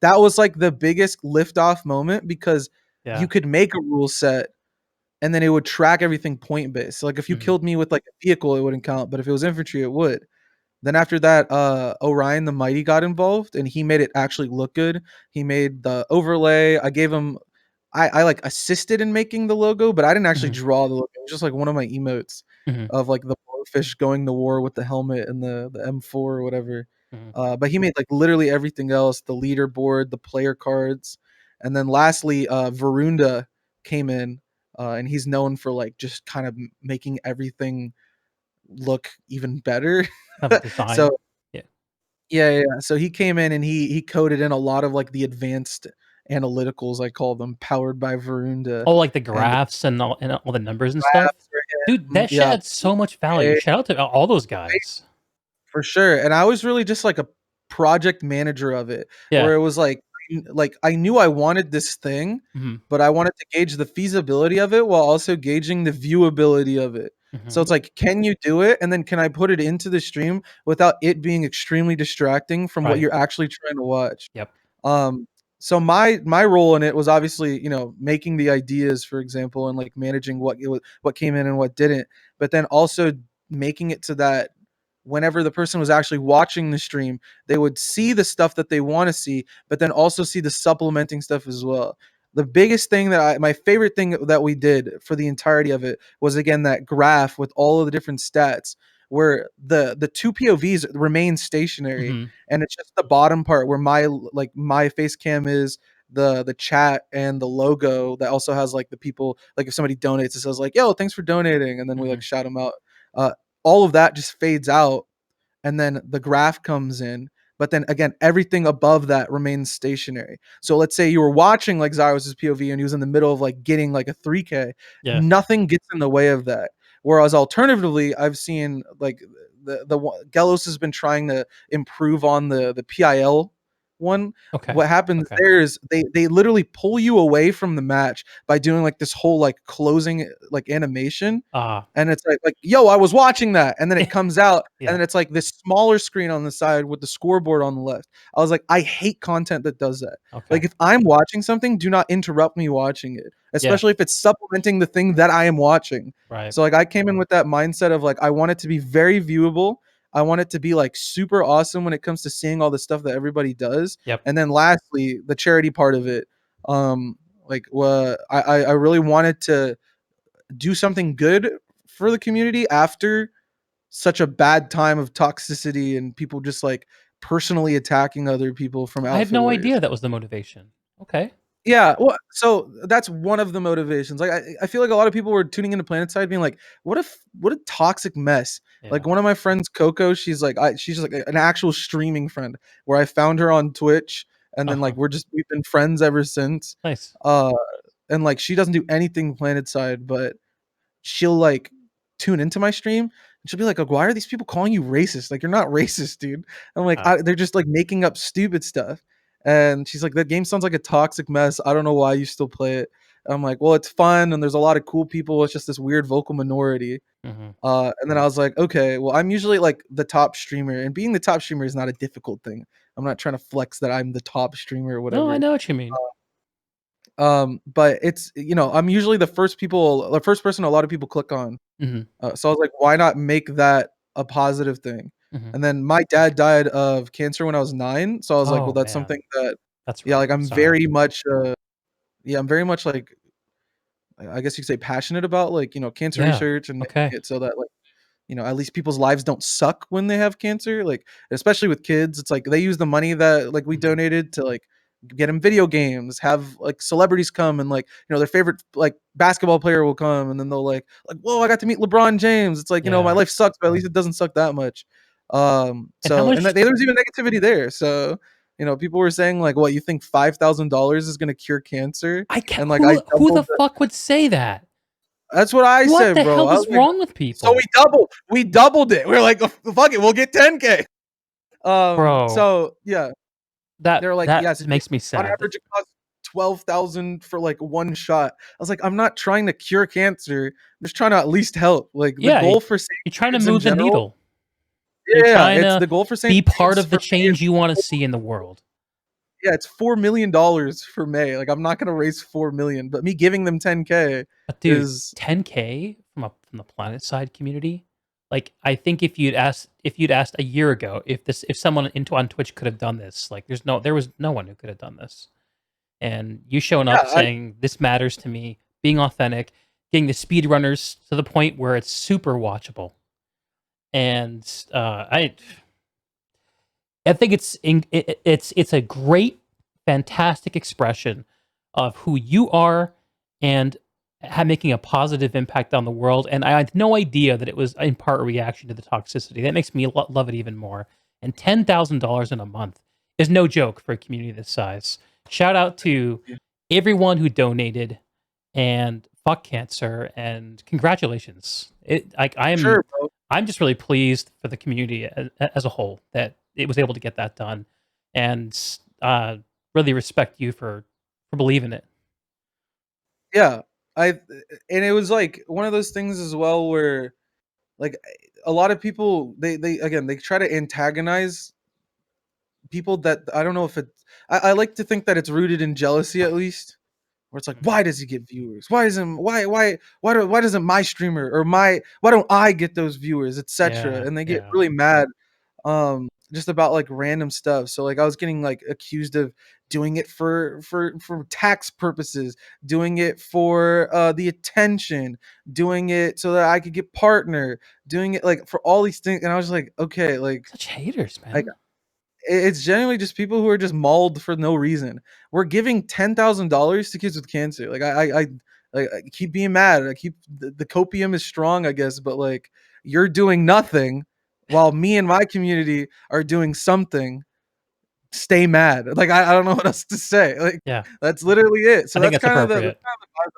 That was like the biggest liftoff moment because you Yeah. could make a rule set and then it would track everything point based. So like if you Mhm. killed me with like a vehicle, it wouldn't count. But if it was infantry, it would. Then after that, Orion the Mighty got involved and he made it actually look good. He made the overlay. I gave him I like assisted in making the logo, but I didn't actually Mhm. draw the logo. It was just like one of my emotes Mhm. of like the blowfish going to war with the helmet and the M4 or whatever. Mhm. But he made like literally everything else, the leaderboard, the player cards. And then lastly, Varunda came in, and he's known for like just kind of making everything look even better. Have a design. So Yeah. yeah. So he came in and he coded in a lot of like the advanced analyticals, I call them, powered by Varunda, Oh, like the and graphs and all the numbers and stuff? graphs for Dude, him. that shit Yeah, adds so much value. way, Shout out to all those guys. for sure. And I was really just like a project manager of it, Yeah. where it was like I knew I wanted this thing, Mhm. but I wanted to gauge the feasibility of it while also gauging the viewability of it. So Mhm. it's like, can you do it? And then can I put it into the stream without it being extremely distracting from what Right. you're actually trying to watch? Yep. Um, so my role in it was obviously, making the ideas, for example, and like managing what came in and what didn't, but then also making it so that whenever the person was actually watching the stream, they would see the stuff that they want to see, but then also see the supplementing stuff as well. The biggest thing my favorite thing that we did for the entirety of it was again that graph with all of the different stats where the two POVs remain stationary, Mhm. and it's just the bottom part where my face cam is, the chat and the logo that also has like the people, like if somebody donates, it says like, yo, thanks for donating, and then we like Mhm. shout them out. uh all of that just fades out, and then the graph comes in, but then again everything above that remains stationary. So let's say you were watching like Zyros's POV and he was in the middle of like getting like a 3K, Yeah. nothing gets in the way of that. Whereas alternatively, I've seen like Gelos has been trying to improve on the PIL one, Okay. what happens Okay. there is they literally pull you away from the match by doing like this whole like closing like animation, Ah. and it's like, "Yo, I was watching that," and then it comes out, and Yeah. then it's like this smaller screen on the side with the scoreboard on the left. I was like, "I hate content that does that." Okay. Like, if I'm watching something, do not interrupt me watching it, Yeah. especially if it's supplementing the thing that I am watching. Right. So, like, I came in with that mindset of, like, I want it to be very viewable. I want it to be, like, super awesome when it comes to seeing all the stuff that everybody does, Yep. and then lastly, the charity part of it, like, I really wanted to do something good for the community after such a bad time of toxicity and people just like personally attacking other people from I had outfit no wars. idea that was the motivation. Okay. Yeah, well, so that's one of the motivations. Like, I feel like a lot of people were tuning into Planetside being like, what a toxic mess. Like, Yeah. one of my friends, Coco, she's like an actual streaming friend where I found her on Twitch, and then like Uh-huh. we've been friends ever since. Nice. Uh, and like she doesn't do anything Planetside, but she'll like tune into my stream and she'll be like, "Why are these people calling you racist? Like, you're not racist, dude." I'm like, Wow. they're just like making up stupid stuff. And she's like, "That game sounds like a toxic mess. I don't know why you still play it." I'm like, "Well, it's fun and there's a lot of cool people. It's just this weird vocal minority." Mhm. And then I was like, "Okay, well, I'm usually like the top streamer, and being the top streamer is not a difficult thing. I'm not trying to flex that I'm the top streamer or No, I whatever." know what you mean. But it's, I'm usually the first person a lot of people click on. Mhm. So I was like, why not make that a positive thing? Mhm. And then my dad died of cancer when I was 9, so I was like, well, Oh, that's something man. that, That's yeah, rough. like I'm sorry. I'm very much like, I guess you could say passionate about like, cancer Yeah. research and Okay. making it so that like, at least people's lives don't suck when they have cancer. Like, especially with kids, it's like they use the money that like we Mhm. donated to like get them video games, have like celebrities come and like, their favorite like basketball player will come and then they'll like, whoa, I got to meet LeBron James. It's like, my Yeah. life sucks, but at least it doesn't suck that much. And how So and much there was even negativity there. So, people were saying like, what, you think $5,000 is gonna cure cancer? I can't And like I who the doubled fuck would say that? that's what I What said, the bro. hell I was is like, wrong with so people? we doubled it. We are like, fuck it, we'll get 10K. Bro, So yeah, that they're like, that yes, makes me on sad. average it costs 12,000 for like one shot. I was like, I'm not trying to cure cancer. I'm just trying to at least help. Like the Yeah, goal for saving you're trying to kids in move the general. needle. You're Yeah, trying it's to the goal for saving be part kids of the for me is change you wanna see in the world. yeah, it's $4 million for May. Like I'm not gonna raise 4 million, but me giving them 10K But dude, is 10K from the Planetside community? Like, I think if you'd asked a year ago if someone into on Twitch could have done this, like, there was no one who could have done this. And you showing yeah, up saying, "This matters to me," being authentic, getting the speedrunners to the point where it's super watchable. And, I think it's a great, fantastic expression of who you are and making a positive impact on the world. And I had no idea that it was in part a reaction to the toxicity. That makes me love it even more. And $10,000 in a month is no joke for a community this size. Shout out to yeah. everyone who donated and fuck cancer and congratulations. Sure, bro. I'm just really pleased for the community as a whole that it was able to get that done, and really respect you for believing it. Yeah. I and it was like one of those things as well where like a lot of people they again they try to antagonize people that I don't know if it I like to think that it's rooted in jealousy at least. Where it's like, Mhm. why does he get viewers? Why doesn't my streamer or why don't I get those viewers, etc. Yeah, And they get yeah. really mad just about like random stuff. So like I was getting like accused of doing it for tax purposes, doing it for the attention, doing it so that I could get partner, doing it like for all these things. And I was like, okay, Such haters, like man. it's generally just people who are just mauled for no reason. We're giving $10,000 to kids with cancer. Like I keep being mad. I keep the copium is strong, I guess, but like you're doing nothing while me and my community are doing something. Stay mad. Like I don't know what else to say. Like Yeah, that's literally it. So I think that's that's kind of the appropriate.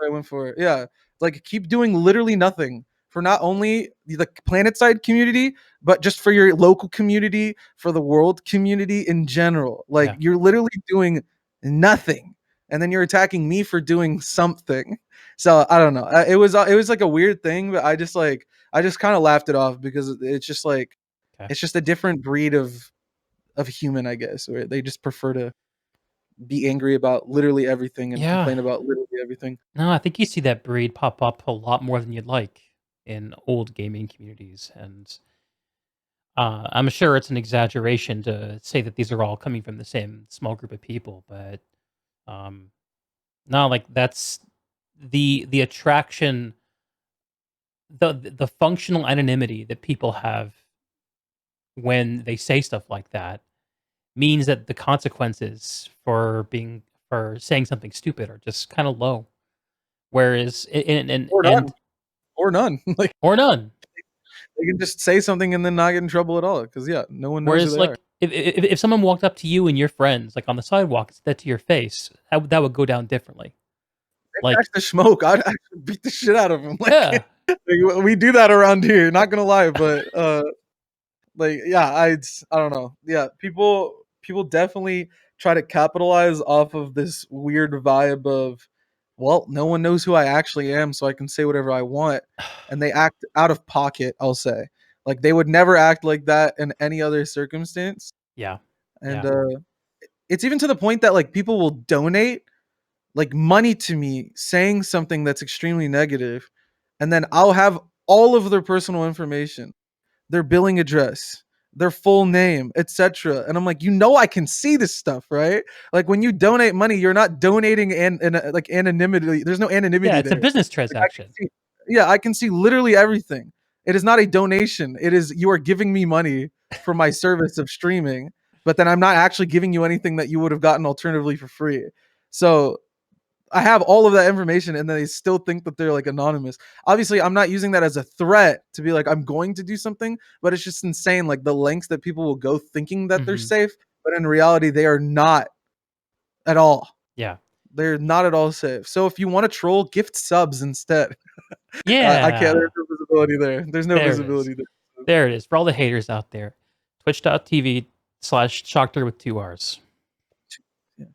vibe I went for. Yeah. Like keep doing literally nothing for not only the Planetside community, but just for your local community, for the world community in general. Like Yeah. you're literally doing nothing, and then you're attacking me for doing something. So I don't know. It was like a weird thing, but I just kind of laughed it off because it's just like Okay. it's just a different breed of human, I guess, where they just prefer to be angry about literally everything and Yeah. complain about literally everything. No, I think you see that breed pop up a lot more than you'd like in old gaming communities, and I'm sure it's an exaggeration to say that these are all coming from the same small group of people, but um, no, like that's the attraction, the functional anonymity that people have when they say stuff like that means that the consequences for saying something stupid are just kind of low. Whereas, Or none. and Or none. Like or none. they can just say something and then not get in trouble at all because yeah, no one knows who Whereas, they are. like, if someone walked up to you and your friends, like, on the sidewalk and said that to your face, that would go down differently. If Like, that's the smoke, I'd actually beat the shit out of him. yeah. Like we do that around here. Not gonna lie, but like yeah, I don't know. Yeah, people definitely try to capitalize off of this weird vibe of, well, no one knows who I actually am, so I can say whatever I want, and they act out of pocket. I'll say, like they would never act like that in any other circumstance, Yeah. and Yeah. it's even to the point that like people will donate like money to me saying something that's extremely negative, and then I'll have all of their personal information, their billing address, their full name, etc. And I'm like, you know, I can see this stuff, right? Like when you donate money, you're not donating like anonymity. There's no Yeah, anonymity it's a there. business Like I can transaction. see, yeah, I can see literally everything. It is not a donation. It is you are giving me money for my service of streaming, but then I'm not actually giving you anything that you would have gotten alternatively for free. So I have all of that information and they still think that they're like anonymous. Obviously, I'm not using that as a threat to be like I'm going to do something, but it's just insane like the lengths that people will go thinking that they're Mhm. safe, but in reality they are not at all. Yeah. They're not at all safe. So if you want to troll, gift subs instead. I can't. Yeah. There's no visibility there. There's no There it is. visibility there. There it is. For all the haters out there. Twitch.tv/Shoctorr with 2 R's. Yeah.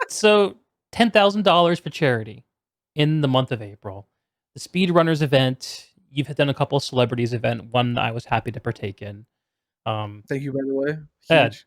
So $10,000 for charity in the month of April. The Speedrunners event, you've done a couple of celebrities event, one I was happy to partake in. Um, Thank you, by the way. yeah, Huge.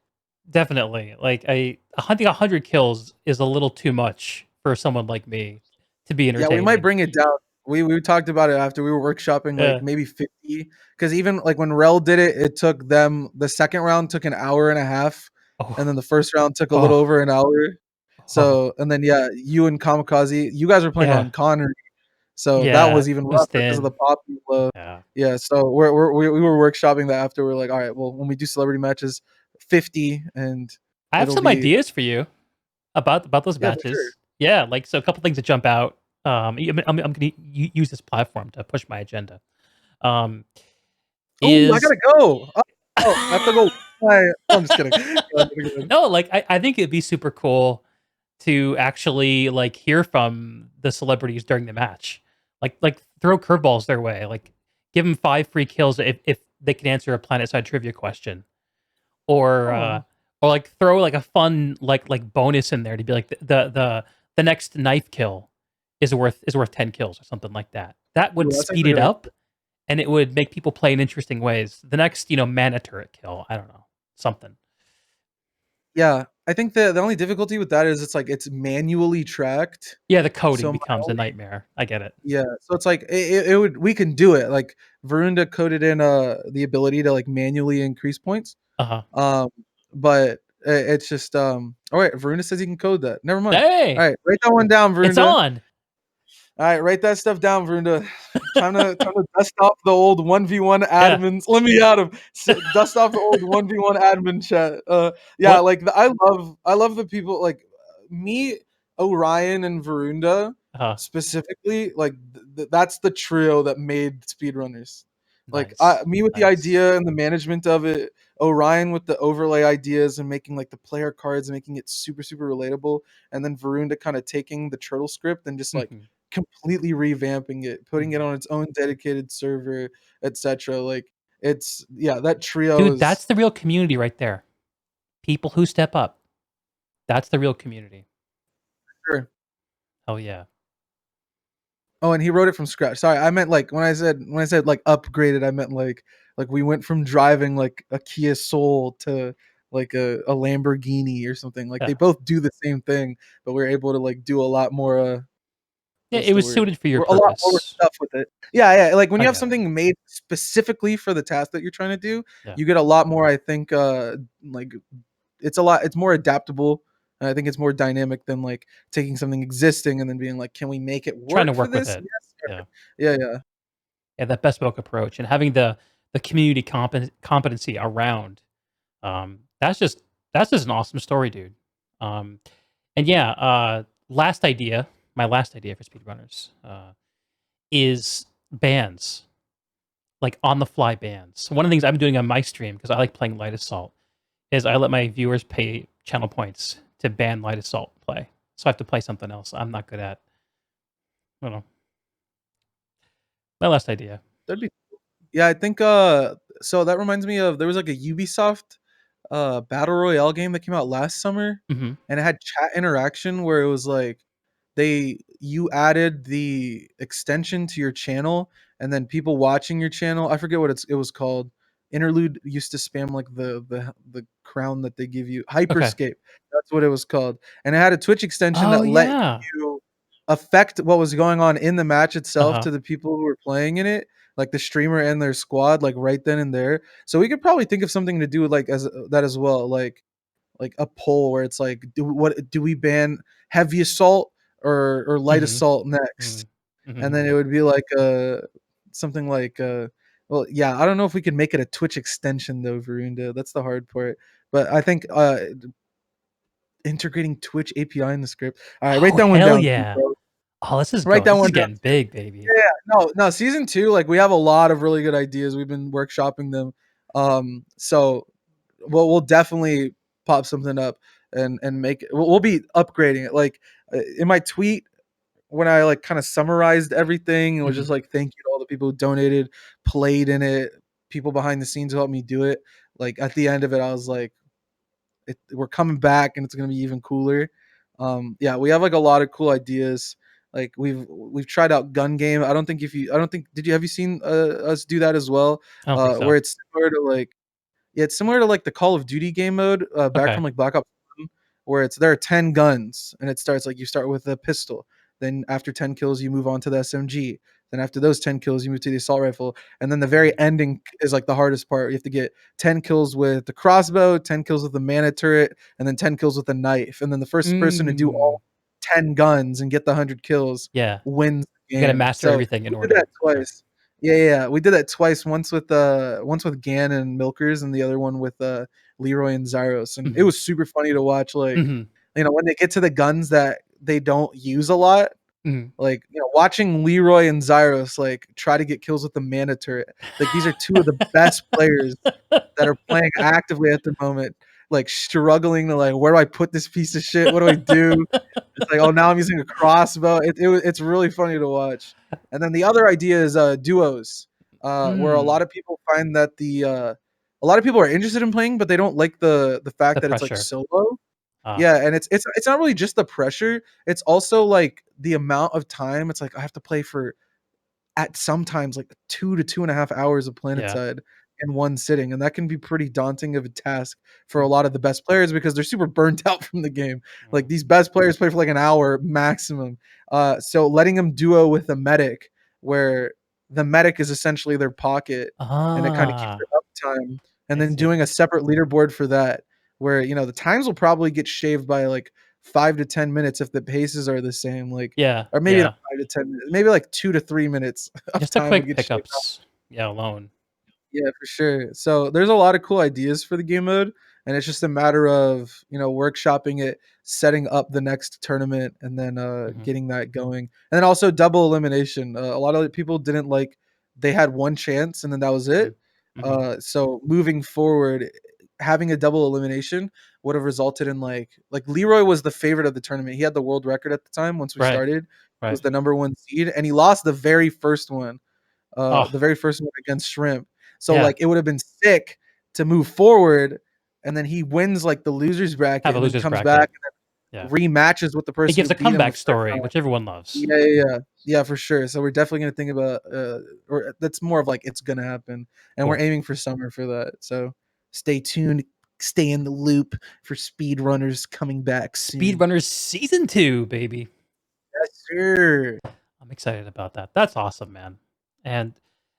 definitely. Like I think 100 kills is a little too much for someone like me to be Yeah, we might entertaining. bring it down. We talked about it after we were workshopping, like Yeah. maybe 50. Because even like when Rel did it, it took them the second round took an hour and a half, and Oh, then the first round took a little oh, over an hour. oh. So and then yeah, you and Kamikaze, you guys were playing Yeah. on Connor, so that Yeah. was even It was rougher because of the thin. poppy flow. Yeah. Yeah, so we were workshopping that after. We're like, all right, well, when we do celebrity matches, 50, and I have it'll some be ideas for you about those yeah for sure. matches. Yeah, like so a couple things that jump out. I'm gonna use this platform to push my agenda. Um, Oh, I is gotta go. Oh, I have to go. I'm just kidding. Go ahead, go ahead. no, like I think it'd be super cool to actually like hear from the celebrities during the match. Like throw curveballs their way. Like give them 5 free kills if they can answer a Planetside trivia question, or Oh. like throw like a fun like bonus in there to be like the next knife kill is worth 10 kills or something like that. That Ooh, would that's speed actually a it good up and it would make people play in interesting ways. The next, mana turret kill, I don't know, something. yeah, I think the only difficulty with that is it's like it's manually tracked. Yeah, the coding So my becomes a only nightmare. I get it. yeah, so it's like it would we can do it. Like Varunda coded in the ability to like manually increase points. Uh huh. Um, but it's just all right, Varunda says he can code that. Never mind. All Hey, right, write that one down, it's Varunda. on. All right, write that stuff down, Varunda. Time to dust off the old 1v1 Yeah. admins. Let me at him. Dust off the old 1v1 admin chat. Yeah, What? like I love the people like me, Orion, and Varunda Uh, specifically. Like that's the trio that made Speedrunners. Like nice, me with the nice. idea and the management of it, Orion with the overlay ideas and making like the player cards and making it super super relatable, and then Varunda kind of taking the turtle script and just like Mhm. completely revamping it, putting it Mhm. on its own dedicated server, etc. Like it's yeah, that trio Dude, is that's the real community right there. People who step up. That's the real community. sure. Oh yeah. Oh, and he wrote it from scratch. Sorry, I meant like when I said like upgraded, I meant like we went from driving like a Kia Soul to like a Lamborghini or something. Like they Yeah. both do the same thing, but we're able to like do a lot more Yeah, what's it the was word? suited for your We're a lot more purpose. stuff with it. Yeah, yeah. Like when I you have get it. something made specifically for the task that you're trying to do, Yeah. you get a lot more, I think, like it's more adaptable. And I think it's more dynamic than like taking something existing and then being like, can we make it Trying to work for work with this? it. Yes. Yeah. Sir. Yeah, yeah. Yeah, that bespoke approach and having the community competency around, that's just an awesome story, dude. Um, and yeah, last idea, my last idea for speedrunners, is bands, like on the fly bands. So one of the things I'm doing on my stream because I like playing Light Assault is I let my viewers pay channel points to ban Light Assault play. So I have to play something else I'm not good at. I don't know. My last idea. That'd be yeah, I think so that reminds me of there was like a Ubisoft battle royale game that came out last summer Mhm. and it had chat interaction where it was like you added the extension to your channel and then people watching your channel, I forget what it was called. Interlude used to spam like the crown that they give you. Okay. Hyperscape. That's what it was called. And it had a Twitch extension Oh, that let yeah. you affect what was going on in the match itself Uh-huh. to the people who were playing in it, like the streamer and their squad, like right then and there. So we could probably think of something to do with like as that as well, like a poll where it's like, do we ban heavy assault or light Mhm. assault next? Mhm. And Mhm. then it would be like something like well, yeah, I don't know if we could make it a Twitch extension though, Varunda. That's the hard part. But I think integrating Twitch API in the script. All right, write Oh, that one hell down, too, yeah. bro. Oh, Write that this is one down getting too. big, baby. Yeah, no, no, season two, like we have a lot of really good ideas. We've been workshopping them. So we'll definitely pop something up and make it. We'll be upgrading it. Like in my tweet when I like kind of summarized everything, it was Mhm. just like thank you to all the people who donated, played in it, people behind the scenes who helped me do it. Like at the end of it, I was like, we're coming back and it's gonna be even cooler. Yeah, we have like a lot of cool ideas. Like we've tried out gun game. I don't think did you have you seen us do that as well? I don't think Where so. it's similar to like yeah, it's similar to like the Call of Duty game mode back Okay. from like Black Ops 1, where it's there are 10 guns and it starts like you start with a pistol. Then after 10 kills, you move on to the SMG. Then after those 10 kills, you move to the assault rifle. And then the Mhm. very ending is like the hardest part. You have to get 10 kills with the crossbow, 10 kills with the mana turret, and then 10 kills with the knife. And then the first person to do Mm. all 10 guns and get the 100 kills Yeah. wins the You gotta game. master So everything in we did that order. Okay. twice. Yeah, yeah, yeah. We did that twice. Once with Gan and Milkers, and the other one with Leroy and Zyros. And it Mhm. was super funny to watch. Like, Mhm. when they get to the guns that they don't use a lot, Mhm. like watching Leroy and Zyros like try to get kills with the mana turret. Like these are two of the best players that are playing actively at the moment. Like struggling to like, where do I put this piece of shit? What do I do? It's like, oh, now I'm using a crossbow. It's really funny to watch. And then the other idea is duos, where a Mm. lot of people find that a lot of people are interested in playing, but they don't like the fact The that it's like pressure. solo. Ah, Yeah, and it's not really just the pressure. It's also like the amount of time. It's like I have to play for at sometimes like 2 to 2.5 hours of yeah. Planetside in one sitting, and that can be pretty daunting of a task for a Mm, lot of the best players because they're super burnt out from the game. Like mm. these best players play for like an hour maximum. So letting them duo with a medic, where the medic is essentially their pocket, and it kind of keeps Ah, their uptime, and I then see. doing a separate leaderboard for that, where the times will probably get shaved by like 5 to 10 minutes if the paces are the same. Like Yeah, or maybe not yeah. 5 to 10 minutes, maybe like 2 to 3 minutes of Just the time would quick get shaved off. pickups. Yeah, alone. Yeah, for sure. So there's a lot of cool ideas for the game mode, and it's just a matter of workshopping it, setting up the next tournament, and then Mhm. getting that going. And then also double elimination. A lot of people didn't like they had one chance and then that was it. Mhm. Mhm. So moving forward, having a double elimination would have resulted in like Leroy was the favorite of the tournament. He had the world record at the time once we Right. started. Right. was the number 1 seed, and he lost Oh, the very first one against Shrimp. So, yeah. like, it would have been sick to move forward, and then he wins, like, the losers bracket Have a and then losers comes back bracket. Yeah. and rematches with the It person gives who a beat him the comeback first story, time. which everyone loves. Yeah, yeah, yeah. Yeah, for sure. So we're definitely gonna think about, or that's more of like it's gonna happen, and we're Cool. aiming for summer for that. So stay tuned, stay in the loop for Speedrunners coming back soon. Speedrunners season 2, baby. Yes, sir. I'm excited about that. That's awesome, man. And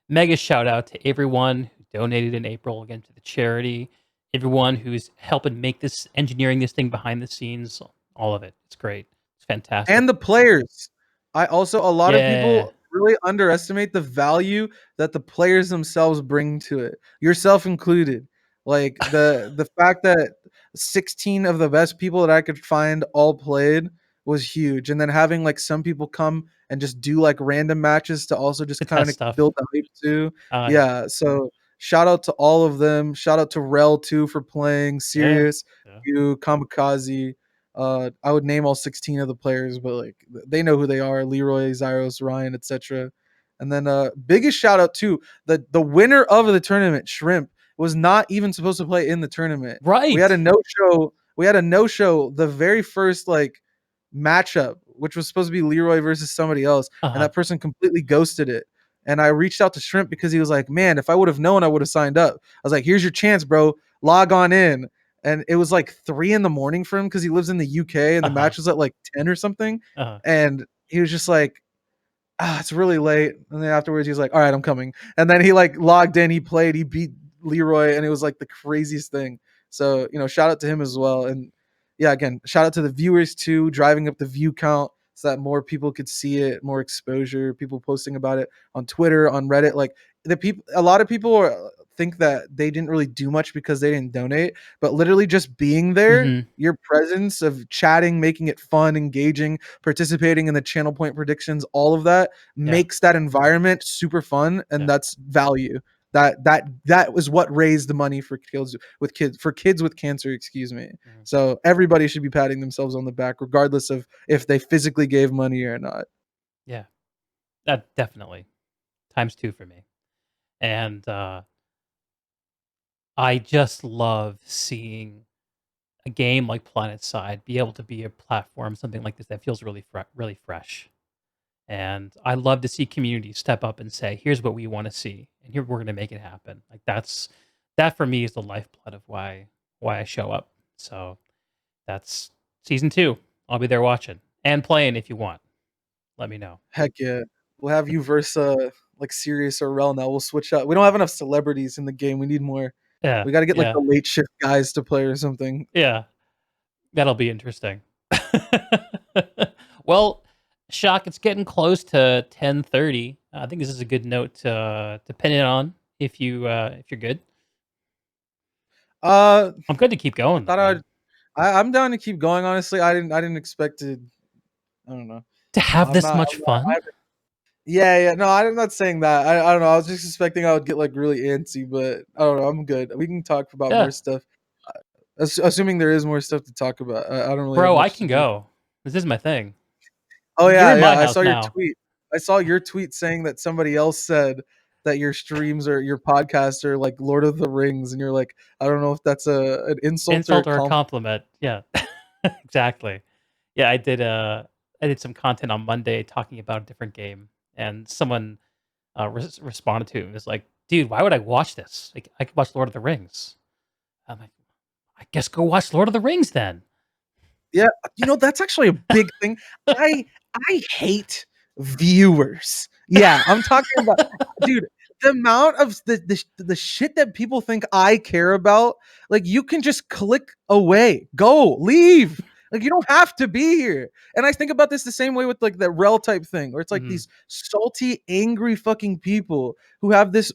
mega shout out to everyone who donated in April again to the charity, everyone who's helping make this engineering this thing behind the scenes, all of it. It's great. It's fantastic. And the players. I also a lot of Yeah. people really underestimate the value that the players themselves bring to it, yourself included. Like the fact that 16 of the best people that I could find all played was huge. And then having like some people come and just do like random matches to also just To kind test of stuff. build the hype too. Yeah. Yeah. So shout out to all of them. Shout out to Rel too for playing. Yeah. Serious, Yeah. you, Kamikaze. I would name all 16 of the players, but like they know who they are: Leroy, Zyros, Ryan, etc. And then biggest shout out to the winner of the tournament, Shrimp, was not even supposed to play in the tournament. We had a Right. no show. We had a no show the very first like matchup, which was supposed to be Leroy versus somebody else, and Uh-huh. that person completely ghosted it. And I reached out to Shrimp because he was like, "Man, if I would have known, I would have signed up." I was like, "Here's your chance, bro. Log on in." And it was like 3 in the morning for him because he lives in the UK and the Uh-huh. match was at like 10 or something. Uh-huh. And he was just like, it's really late. And then afterwards, he's like, all right, I'm coming. And then he like logged in, he played, he beat Leroy, and it was like the craziest thing. So, shout out to him as well. And yeah, again, shout out to the viewers too, driving up the view count so that more people could see it, more exposure, people posting about it on Twitter, on Reddit. Like a lot of people think that they didn't really do much because they didn't donate, but literally just being there, Mhm. your presence of chatting, making it fun, engaging, participating in the channel point predictions, all of that Yeah. makes that environment super fun, and Yeah. that's value. That was what raised the money for kids with cancer, excuse me. Mhm. So everybody should be patting themselves on the back regardless of if they physically gave money or not. Yeah. That definitely. Times 2 for me. And I just love seeing a game like Planetside be able to be a platform, something like this that feels really fresh. And I love to see communities step up and say, "Here's what we want to see, and here we're going to make it happen." Like that for me is the lifeblood of why I show up. So that's season 2. I'll be there watching and playing if you want. Let me know. Heck yeah. We'll have you versus like Sirius or Rel now. We'll switch up. We don't have enough celebrities in the game. We need more. Yeah, We got to get like yeah, the late shift guys to play or something. yeah. That'll be interesting. Well, Shock, it's getting close to 10:30. I think this is a good note to pin it on if you're good. Uh, I'm good to keep I going though, thought man. I'm down to keep going. Honestly, I didn't expect to. I don't know. To have I'm this not. much fun? Yeah, yeah. No, I'm not saying that. I don't know. I was just expecting I would get like really antsy, but I don't know. I'm good. We can talk about Yeah. more stuff. Assuming there is more stuff to talk about. I don't really have Bro, I much to can do. go. This is my thing. Oh You're yeah, in yeah. my I house saw your now. tweet. I saw your tweet saying that somebody else said that your streams or your podcast are like Lord of the Rings, and you're like, I don't know if that's an insult or a Insult or a compliment. compliment. Yeah. Exactly. Yeah, I did some content on Monday talking about a different game, and someone responded to it and was like, "Dude, why would I watch this? Like, I could watch Lord of the Rings." I'm like, "I guess go watch Lord of the Rings then." Yeah, that's actually a big thing. I I hate viewers. Yeah, I'm talking about dude, the amount of the shit that people think I care about, like you can just click away. Go, leave. Like you don't have to be here. And I think about this the same way with like the rel type thing, where it's like Mhm, these salty, angry fucking people who have this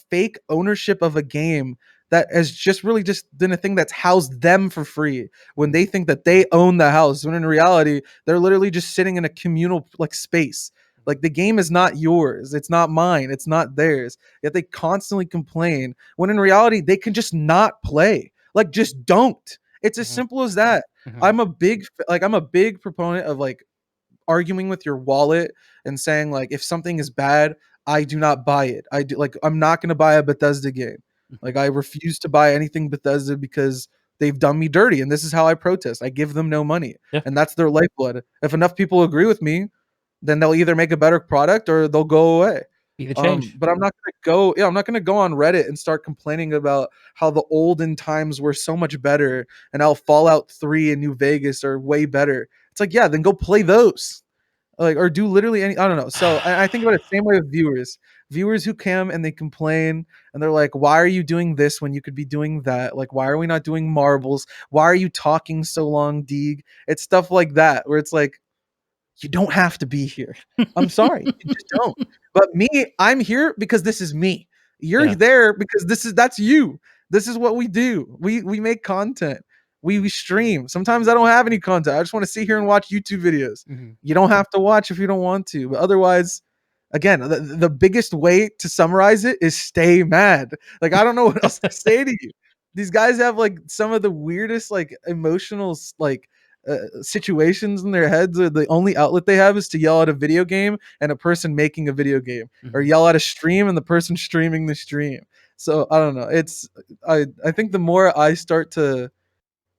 fake ownership of a game that has just really just been a thing that's housed them for free when mhm, they think that they own the house, when in reality they're literally just sitting in a communal like space. Like the game is not yours, it's not mine, it's not theirs, yet they constantly complain when in reality they can just not play. Like just don't. It's as mhm, simple as that. mhm, I'm a big proponent of like arguing with your wallet and saying like if something is bad, I do not buy it. I do like I'm not gonna buy a Bethesda game. Mhm. Like I refuse to buy anything Bethesda because they've done me dirty, and this is how I protest. I give them no money, Yeah, and that's their lifeblood. If enough people agree with me, then they'll either make a better product or they'll go away. be the change. But I'm not gonna go on Reddit and start complaining about how the olden times were so much better and how Fallout 3 and New Vegas are way better. It's like, yeah, then go play those. Like, or do literally any, I don't know. So I think about it the same way with viewers. Viewers who come and they complain and they're like, why are you doing this when you could be doing that? Like, why are we not doing marbles? Why are you talking so long, Deeg? It's stuff like that where it's like, you don't have to be here. I'm sorry, you just don't. But me, I'm here because this is me. You're Yeah. there because that's you. This is what we do. We make content. We stream. Sometimes I don't have any content. I just want to sit here and watch YouTube videos. Mhm. You don't have to watch if you don't want to. But otherwise, again, the biggest way to summarize it is stay mad. Like I don't know what else to say to you. These guys have like some of the weirdest like emotional like situations in their heads. The only outlet they have is to yell at a video game and a person making a video game, or Mhm. yell at a stream and the person streaming the stream. So I don't know. I think the more I start to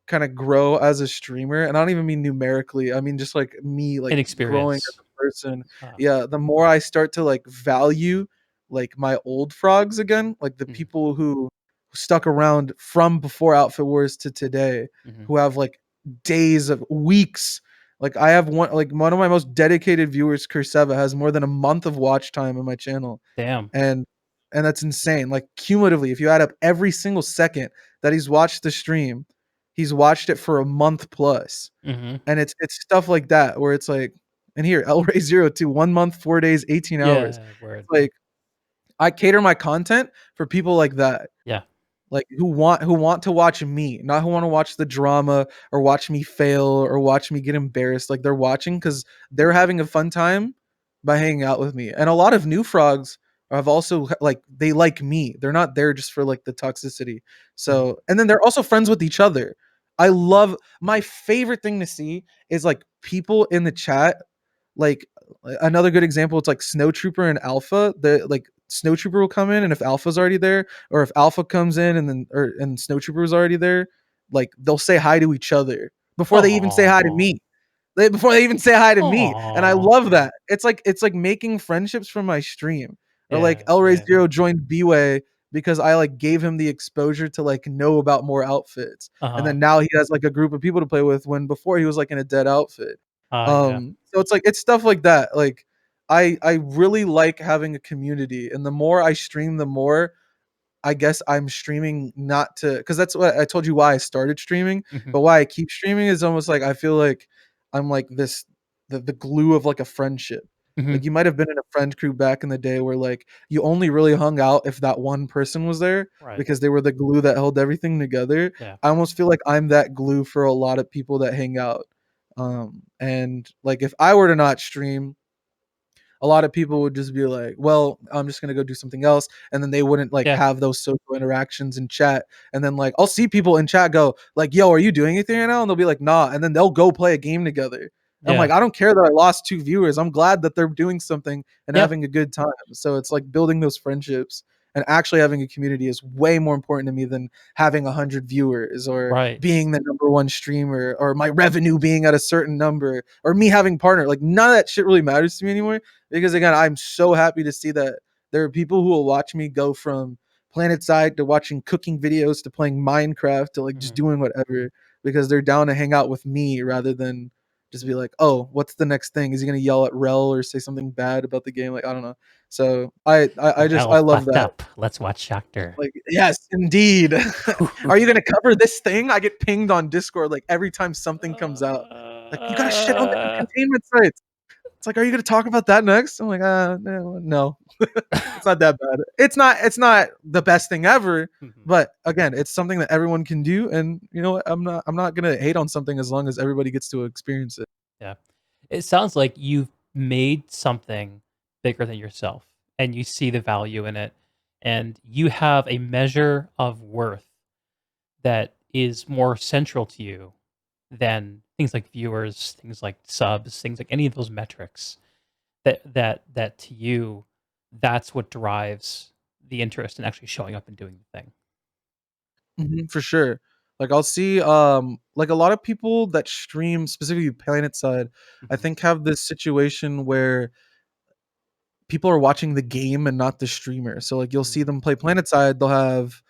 kind of grow as a streamer, and I don't even mean numerically, I mean just like me like growing as Inexperience. a person. Uh, Yeah, the more I start to like value like my old frogs again, like the mhm, people who stuck around from before Outfit Wars to today, mhm. who have like days of weeks. Like I have one of my most dedicated viewers, Kurseva, has more than a month of watch time on my channel, Damn. and that's insane. Like cumulatively, if you add up every single second that he's watched the stream, he's watched it for a month plus. Mhm. And it's stuff like that where it's like, and here, El Ray 02, 1 month, 4 days, 18 hours. Yeah, It's word. like I cater my content for people like that, Yeah. like who want to watch me, not who want to watch the drama or watch me fail or watch me get embarrassed. Like they're watching because they're having a fun time by hanging out with me. And a lot of new frogs have also like they like me. They're not there just for like the toxicity. Mhm. So and then they're also friends with each other. I love my favorite thing to see is like people in the chat like another good example, it's like Snow Trooper and Alpha. The like Snow Trooper will come in, and if Alpha's already there, or if Alpha comes in and then or and Snow Trooper is already there, like they'll say hi to each other before they even say hi to Aw. me. Before they even say hi to me, and I Aw. love that. It's like making friendships from my stream, or like Yeah, Elray yeah. Zero joined B-Way because I like gave him the exposure to like know about more outfits, and Uh-huh. then now he has like a group of people to play with when before he was like in a dead outfit. Yeah. So it's like it's stuff like that. Like I really like having a community, and the more I stream, the more I guess I'm streaming not to because that's what I told you why I started streaming, Mhm. but why I keep streaming is almost like I feel like I'm like this the glue of like a friendship. Mhm. Like you might have been in a friend crew back in the day where like you only really hung out if that one person was there Right. because they were the glue that held everything together. Yeah. I almost feel like I'm that glue for a lot of people that hang out. And like if I were to not stream, a lot of people would just be like, "Well, I'm just gonna go do something else," and then they wouldn't like Yeah. have those social interactions in chat. And then like I'll see people in chat go like, "Yo, are you doing anything right now?" And they'll be like, "Nah," and then they'll go play a game together. I'm Yeah. like, I don't care that I lost 2 viewers. I'm glad that they're doing something and Yeah. having a good time. So it's like building those friendships and actually having a community is way more important to me than having 100 viewers or Right. being the number one streamer or my revenue being at a certain number or me having partner. Like none of that shit really matters to me anymore because again, I'm so happy to see that there are people who will watch me go from Planetside to watching cooking videos to playing Minecraft to like just Mhm. doing whatever because they're down to hang out with me rather than just be like, oh, what's the next thing? Is he gonna yell at Rel or say something bad about the game? Like I don't know. So I Rel love fucked that. up. Let's watch Shoctorr. Like yes, indeed. Are you gonna cover this thing? I get pinged on Discord like every time something comes out. Like you gotta shit on the Uh, containment sites. It's like, are you gonna talk about that next? I'm like, no, it's not that bad. It's not the best thing ever, Mhm. but again, it's something that everyone can do. And you know what? I'm not gonna hate on something as long as everybody gets to experience it. Yeah. It sounds like you've made something bigger than yourself and you see the value in it and you have a measure of worth that is more central to you than things like viewers, things like subs, things like any of those metrics that to you, that's what drives the interest in actually showing up and doing the thing. For sure. Like I'll see like a lot of people that stream specifically Planetside, I Mhm. think have this situation where people are watching the game and not the streamer. So like you'll see Mm. them play Planetside, they'll have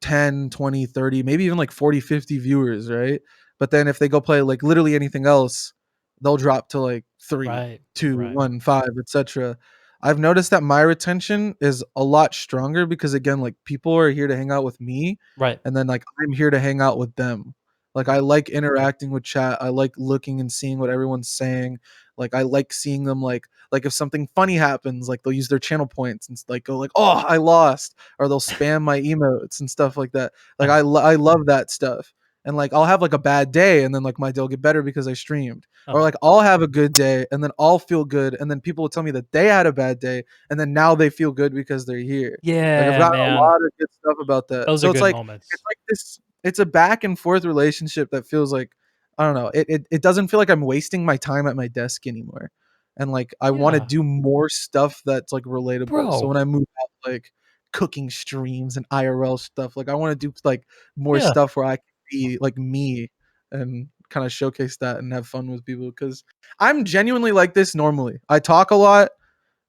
10, 20, 30, maybe even like 40, 50 viewers, right? But then if they go play like literally anything else, they'll drop to like three, Right, two, right, 1, 5, etc. I've noticed that my retention is a lot stronger because again, like people are here to hang out with me, right. and then like I'm here to hang out with them. Like I Mhm. like interacting with chat. I like looking and seeing what everyone's saying. Like I like seeing them like if something funny happens, like they'll use their channel points and like go like, "Oh, I lost," or they'll spam my emotes and stuff like that. Like Uh-huh, I love that stuff. And like I'll have like a bad day and then like my day will get better because I streamed. Or uh-huh. like I'll have a good day and then I'll feel good and then people will tell me that they had a bad day and then now they feel good because they're here. Like I've Yeah, gotten a man. lot of good stuff about that. Those So are it's good like it's moments. like this it's a back and forth relationship that feels like I don't know. It doesn't feel like I'm wasting my time at my desk anymore. And like I want to Yeah. do more stuff that's like relatable. So Bro. when I move out like cooking streams and IRL stuff, like I want to do like more Yeah. stuff where I can be like me and kind of showcase that and have fun with people because I'm genuinely like this normally. I talk a lot.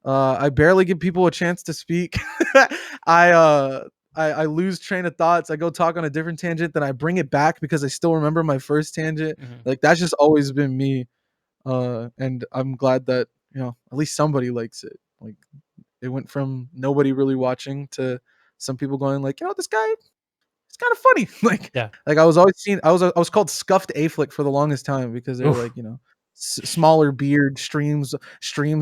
I barely give people a chance to speak. I uh I lose train of thoughts. I go talk on a different tangent, then I bring it back because I still remember my first tangent. Mhm. Like that's just always been me. And I'm glad that at least somebody likes it. Like it went from nobody really watching to some people going like, this guy it's kind of funny. Yeah. Like I was always seen. I was called Scuffed Afflick for the longest time because they were Oof. like smaller beard streams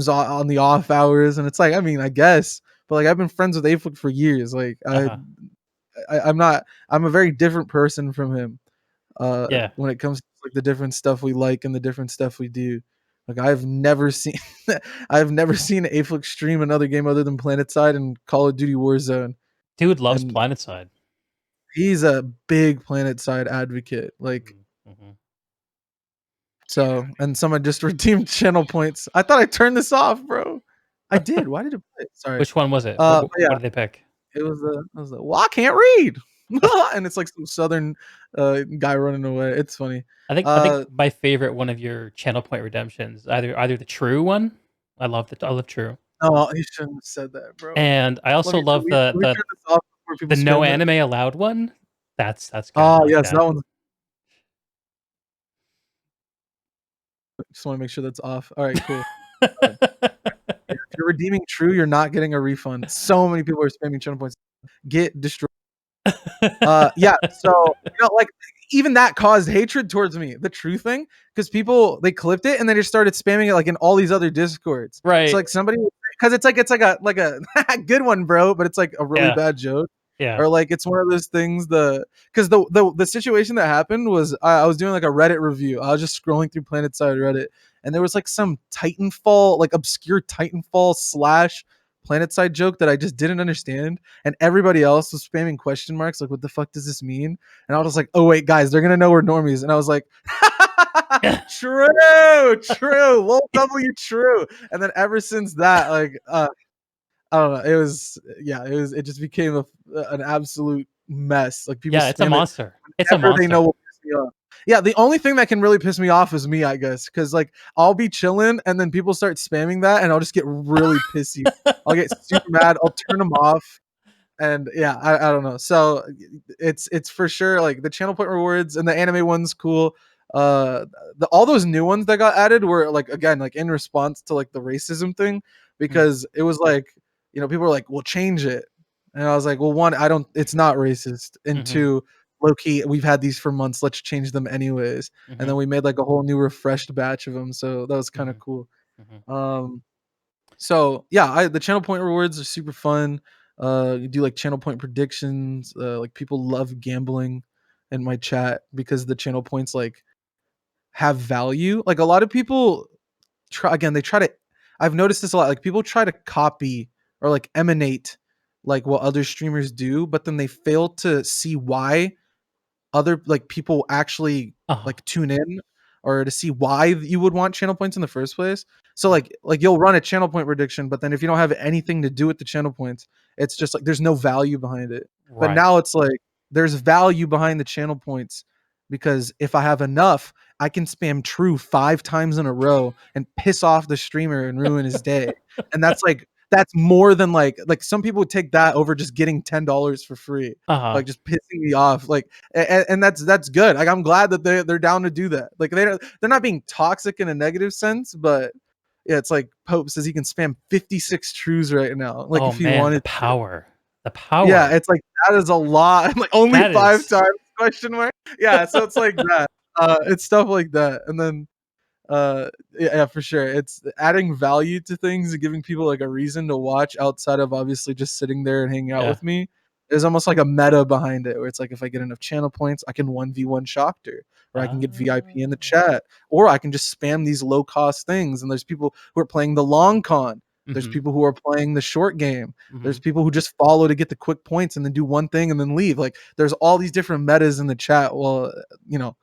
on the off hours, and it's like I mean I guess, but like I've been friends with Afflick for years. Like Uh-huh. I'm not. I'm a very different person from him. Yeah. When it comes to like the different stuff we like and the different stuff we do. Like I've never seen I've never seen Afflick stream another game other than Planetside and Call of Duty Warzone. Dude loves And Planetside. he's a big Planetside advocate. Like Mhm, mhm. so, and someone just redeemed channel points. I thought I turned this off, bro. I did. Why did it play? Sorry. Which one was it? What But yeah, what did they pick? it was the well, I can't read, and it's like some southern guy running away. It's funny. I think Uh, my favorite one of your channel point redemptions, either the true one, I love true, oh, he shouldn't have said that, bro. and I also love Let me turn this off before people the no spam it. anime allowed one. That's good, I Oh like yes, that. that one. Just want to make sure that's off. All right, cool. Uh, yeah, if you're redeeming true, you're not getting a refund. So many people are spamming channel points. Get destroyed. Yeah, so, like, even that caused hatred towards me, the true thing, because people, they clipped it and they just started spamming it, like, in all these other Discords. So, Right. like, somebody because it's like a good one, bro, but it's, like, a really Yeah, bad joke. yeah. Or, like, it's one of those things because the situation that happened was I was doing, like, a Reddit review. I was just scrolling through Planetside Reddit, and there was, like, some Titanfall, like, obscure Titanfall slash Planetside joke that I just didn't understand, and everybody else was spamming question marks like what the fuck does this mean, and I was like, oh wait guys, they're gonna know we're normies, and I was like true lol w true, and then ever since that like I don't know, it was yeah, it just became an absolute mess. Like people Yeah, it's a spam it monster. It's a whenever they know monster. will piss me off. Yeah, the only thing that can really piss me off is me, I guess, because like I'll be chilling and then people start spamming that, and I'll just get really pissy. I'll get super mad. I'll turn them off, and yeah, I don't know. So it's for sure like the channel point rewards and the anime one's cool. All those new ones that got added were like again like in response to like the racism thing Mm, because it was like people were like, "Well, change it," and I was like, "Well, one, I don't. It's not racist, and mhm, two, low key, we've had these for months. Let's change them anyways." And mhm, then we made like a whole new refreshed batch of them, so that was kind of mhm, cool. mhm, Um, so yeah, the channel point rewards are super fun. You do like channel point predictions. Like people love gambling in my chat because the channel points like have value. Like a lot of people they try to. I've noticed this a lot. Like people try to copy or like emanate like what other streamers do, but then they fail to see why other like people actually Uh-huh. like tune in or to see why you would want channel points in the first place. So Mhm. like you'll run a channel point prediction, but then if you don't have anything to do with the channel points, it's just like there's no value behind it. But Right. now it's like there's value behind the channel points because if I have enough, I can spam true 5 times in a row and piss off the streamer and ruin his day. And that's more than like some people would take that over just getting $10 for free, Uh-huh. like just pissing me off. Like and that's good. Like I'm glad that they're down to do that. Like they're not being toxic in a negative sense, but yeah, it's like Pope says he can spam 56 trues right now. Like Oh, if he man, the wanted to. power. The Yeah, power. it's like that is a lot. I'm like only That 5 times is question mark. Yeah, so it's like that. It's stuff like that. And then yeah, for sure. It's adding value to things and giving people like a reason to watch outside of obviously just sitting there and hanging out yeah. with me. There's almost like a meta behind it where it's like if I get enough channel points, I can 1v1 Shoctorr, or I can get VIP in the Ah. chat, or I can just spam these low cost things. And there's people who are playing the long con. There's Mhm. people who are playing the short game. There's Mhm. people who just follow to get the quick points and then do one thing and then leave. Like there's all these different metas in the chat. Well, you know,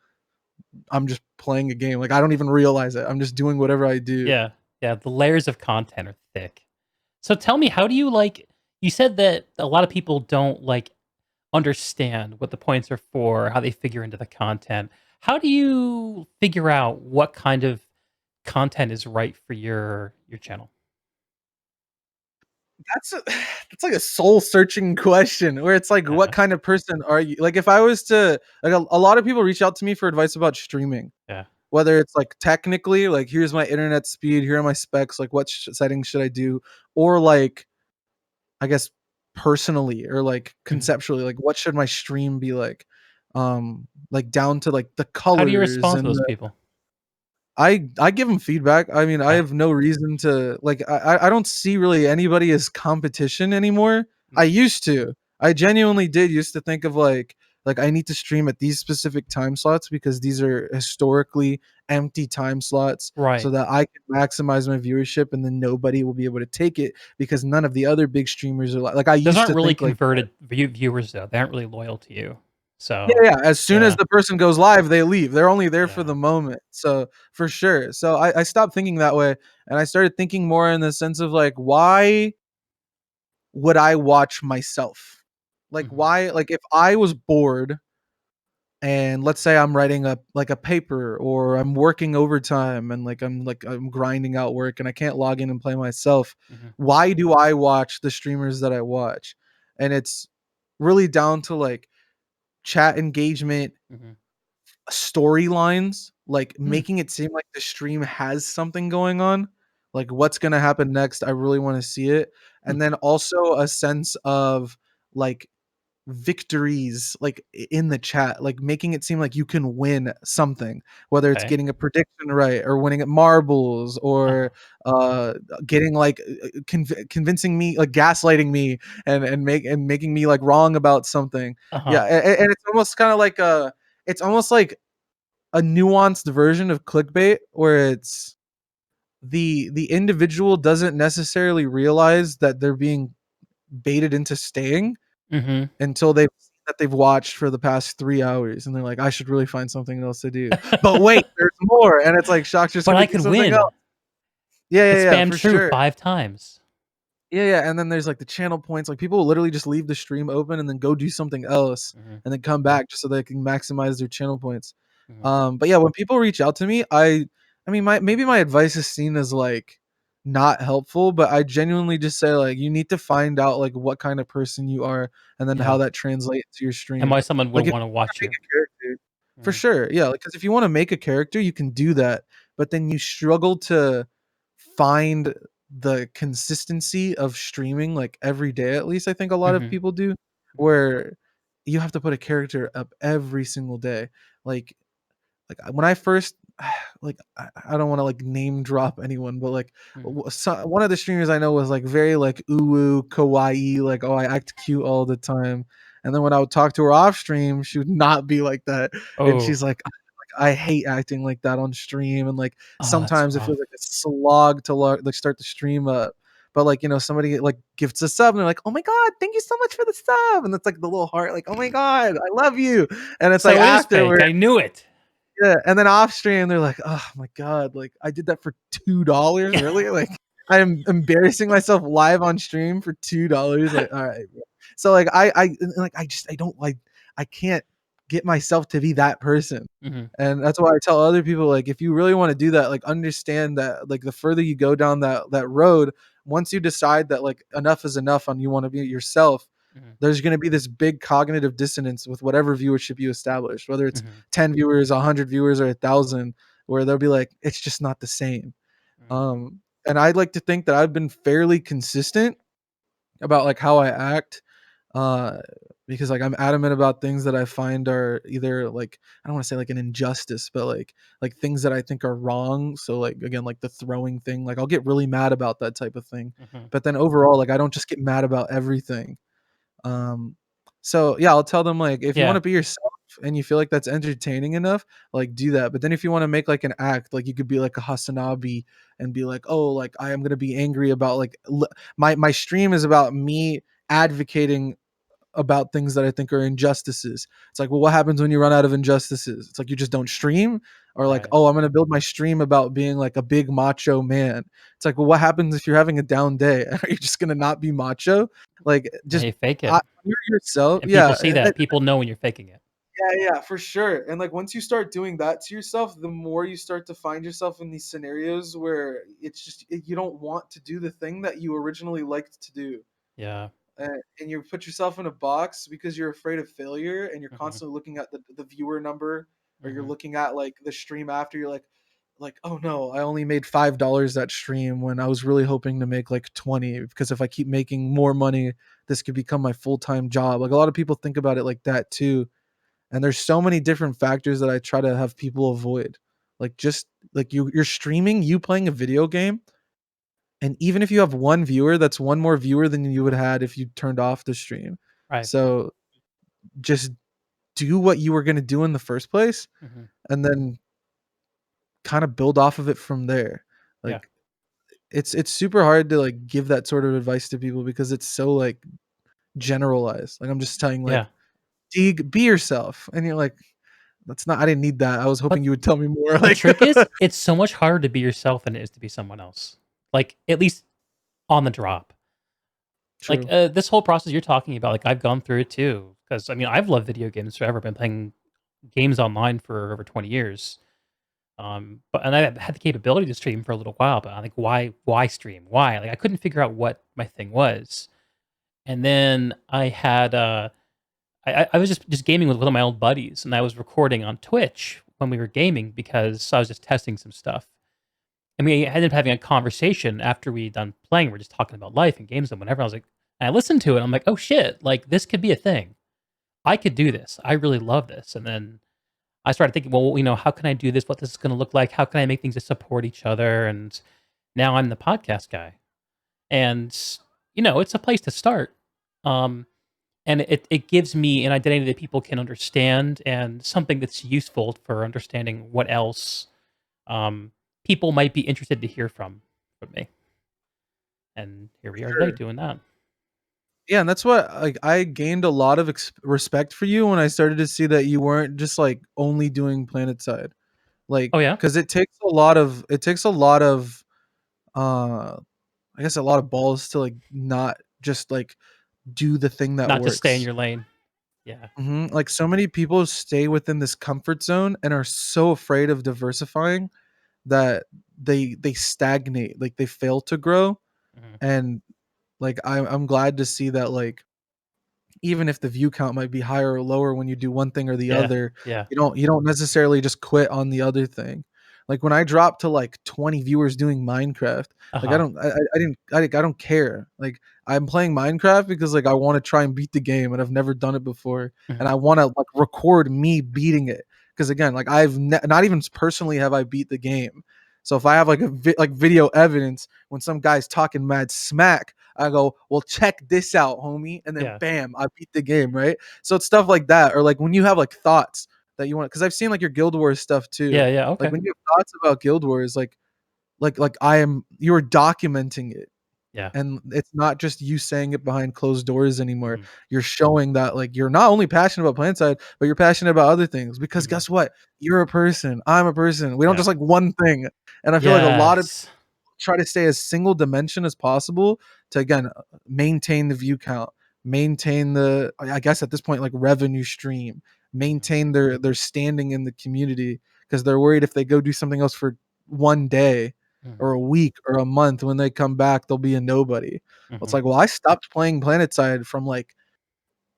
I'm just playing a game. Like I don't even realize it. I'm just doing whatever I do. Yeah. Yeah, the layers of content are thick. So tell me, how do you like you said that a lot of people don't like understand what the points are for, how they figure into the content. How do you figure out what kind of content is right for your channel? That's a that's like a soul searching question where it's like, what Yeah. kind of person are you? Like if I was to like a lot of people reach out to me for advice about streaming, Yeah. whether it's like technically, like here's my internet speed, here are my specs, like what settings should I do, or I guess personally or like Mhm. conceptually, like what should my stream be like down to like the How do you colors respond to and those the people? I give them feedback. I mean, I Yeah. have no reason to like I don't see really anybody as competition anymore. Mm. I used to. I genuinely did used to think of like I need to stream at these specific time slots because these are historically empty time slots so Right. that I can maximize my viewership and then nobody will be able to take it because none of the other big streamers are like I Those used aren't to really think like converted viewers though. They aren't really loyal to you. yeah, So, yeah. As soon as yeah. the person goes live, they leave. They're only there for Yeah. the moment. So for sure. So I stopped thinking that way and I started thinking more in the sense of like, why would I watch myself? Like Mhm. why like if I was bored and let's say I'm writing a paper or I'm working overtime and I'm grinding out work and I can't log in and play myself, Mhm. why do I watch the streamers that I watch? And it's really down to like chat engagement, Mhm. storylines, like Mm. making it seem like the stream has something going on, like what's gonna happen next. I really want to see it. And Mm. then also a sense of like victories like in the chat, like making it seem like you can win something, whether it's Okay. getting a prediction right or winning at marbles Uh-huh. or getting like convincing me, like gaslighting me and making me like wrong about something. Yeah, Uh-huh. and it's almost kind of like it's almost like a nuanced version of clickbait where it's the individual doesn't necessarily realize that they're being baited into staying Mhm. until they've seen that they've watched for the past 3 hours, and they're like, "I should really find something else to do." But wait, there's more, and it's like, Shock's just But gonna I do could something else. win. Yeah, I yeah, yeah, spammed for true sure. 5 times. Yeah, yeah, and then there's, like, the channel points, like, people will literally just leave the stream open and then go do something else, Mhm. and then come back just so they can maximize their channel points. Mhm. But yeah, when people reach out to me, I mean, my advice is seen as, like, not helpful, but I genuinely just say, like, you need to find out, like, what kind of person you are and then how Yeah. that translates to your And stream. why someone would Like, if wanna you wanna watch make you. a character for Mhm. sure, yeah, because if you wanna make a character, you can do that, but then you struggle to find the consistency of streaming, like, every day at least, I think a lot of Mhm. people do, Mhm. where you have to put a character up every single day. Like when I first like, I don't wanna, like, name drop anyone, but, like, Mhm. one of the streamers I know was, like, very, like, uwu, kawaii, like, "Oh, I act cute all the time," and then when I would talk to her off stream, she would not be like that, and Oh. she's like, "I hate acting like that on stream," and, like, Oh, that's sometimes it rough. feels like a slog to like, start the stream up. but like, somebody like gifts a sub and they're like, oh my god, thank you so much for the sub, and it's like the little heart, like, oh my god, I love you. And it's like So it is fake. afterward, I knew it. yeah, and then off stream they're like, oh my god, like I did that for $2, really? Like I am embarrassing myself live on stream for $2. Like, all right, bro. So like I don't like, I can't get myself to be that person. Hmm. And that's why I tell other people, like, if you really want to do that, like, understand that, like, the further you go down that road, once you decide that like enough is enough and you want to be yourself, Hmm. there's going to be this big cognitive dissonance with whatever viewership you establish, whether it's Hmm. 10 viewers, 100 viewers, or 1,000, where they'll be like, it's just not the same. Hmm. And I'd like to think that I've been fairly consistent about like how I act, uh because like I'm adamant about things that I find are either like, I don't want to say like an injustice, but like things that I think are wrong. So like, again, like the throwing thing, like I'll get really mad about that type of thing, Hmm. but then overall, like I don't just get mad about everything. um so yeah, I'll tell them, like, if you want Yeah. to be yourself and you feel like that's entertaining enough, like do that. But then if you want to make like an act, like you could be like a Hasanabi and be like, oh, like I am going to be angry about like my stream is about me advocating about things that I think are injustices. It's like, well, what happens when you run out of injustices? It's like you just don't stream. Or like, Right. oh, I'm gonna build my stream about being like a big macho man. It's like, well, what happens if you're having a down day? Are you just gonna not be macho? Like, just Hey, fake it. you're yourself. And people Yeah, see that. People know when you're faking it. yeah, for sure. And like once you start doing that to yourself, the more you start to find yourself in these scenarios where it's just you don't want to do the thing that you originally liked to do. Yeah. And you put yourself in a box because you're afraid of failure, and you're Hmm. constantly looking at the viewer number, or you're Hmm. looking at like the stream after, you're like, oh no, I only made $5 that stream when I was really hoping to make like 20, because if I keep making more money, this could become my full-time job. Like a lot of people think about it like that too. And there's so many different factors that I try to have people avoid. Like, just like you're streaming, you playing a video game, and even if you have one viewer, that's one more viewer than you would have had if you turned off the stream. Right. So just do what you were going to do in the first place, Hmm. and then kind of build off of it from there. Yeah. Like, it's super hard to like give that sort of advice to people because it's so like generalized. Like I'm just telling, like, Yeah. Deeg, be yourself, and you're like, that's not, I didn't need that. I was hoping But you would tell me more. the Like, trick is, it's so much harder to be yourself than it is to be someone else. Like, at least on the drop. Like, true. this whole process you're talking about, like, I've gone through it too. Because, I mean, I've loved video games forever. Been playing games online for over 20 years. But and I had the capability to stream for a little while, but I'm like, why stream? Why? Like, I couldn't figure out what my thing was. And then I had, I was just gaming with one of my old buddies, and I was recording on Twitch when we were gaming because I was just testing some stuff. And we ended up having a conversation after we done playing. We're just talking about life and games and whatever. I was like, and I listened to it. I'm like, oh shit, like this could be a thing. I could do this. I really love this. And then I started thinking, well, how can I do this? What this is going to look like? How can I make things to support each other? And now I'm the podcast guy. And it's a place to start. Um, and it gives me an identity that people can understand and something that's useful for understanding what else um, people might be interested to hear from me. And here we are today Sure. doing that. Yeah, and that's what, like, I gained a lot of respect for you when I started to see that you weren't just like only doing Planetside. Like, Oh yeah, because it takes a lot of uh I guess a lot of balls to like not just like do the thing that not just stay in works. your lane. Yeah, Like so many people stay within this comfort zone and are so afraid of diversifying that they stagnate, like they fail to grow. hmm, And like I'm glad to see that, like, even if the view count might be higher or lower when you do one thing or the yeah, other, yeah. you don't necessarily just quit on the other thing. Like when I dropped to like 20 viewers doing Minecraft, Uh like I huh. don't I didn't I don't care. Like I'm playing Minecraft because like I want to try and beat the game and I've never done it before, and Hmm. I want to like record me beating it, because again, like not even personally have I beat the game. So if I have like like video evidence when some guy's talking mad smack, I go, well, check this out, homie. And then Yeah, bam, I beat the game, right? So it's stuff like that. Or like when you have like thoughts that you want, because I've seen like your Guild Wars stuff too. yeah, yeah. Like Okay. when you have thoughts about Guild Wars, like I am, you are documenting it. Yeah. And it's not just you saying it behind closed doors anymore. Mhm. You're showing that, like, you're not only passionate about Planetside, but you're passionate about other things because Mhm. guess what? You're a person. I'm a person. We don't Yeah. just like one thing. And I feel like a lot of Yes. try to stay as single dimension as possible to again maintain the view count, maintain the I guess at this point like revenue stream, Mhm. maintain their standing in the community because they're worried if they go do something else for one day Mhm. or a week or a month when they come back they'll be a nobody. Well, it's Mhm. like, well, I stopped playing Planetside from like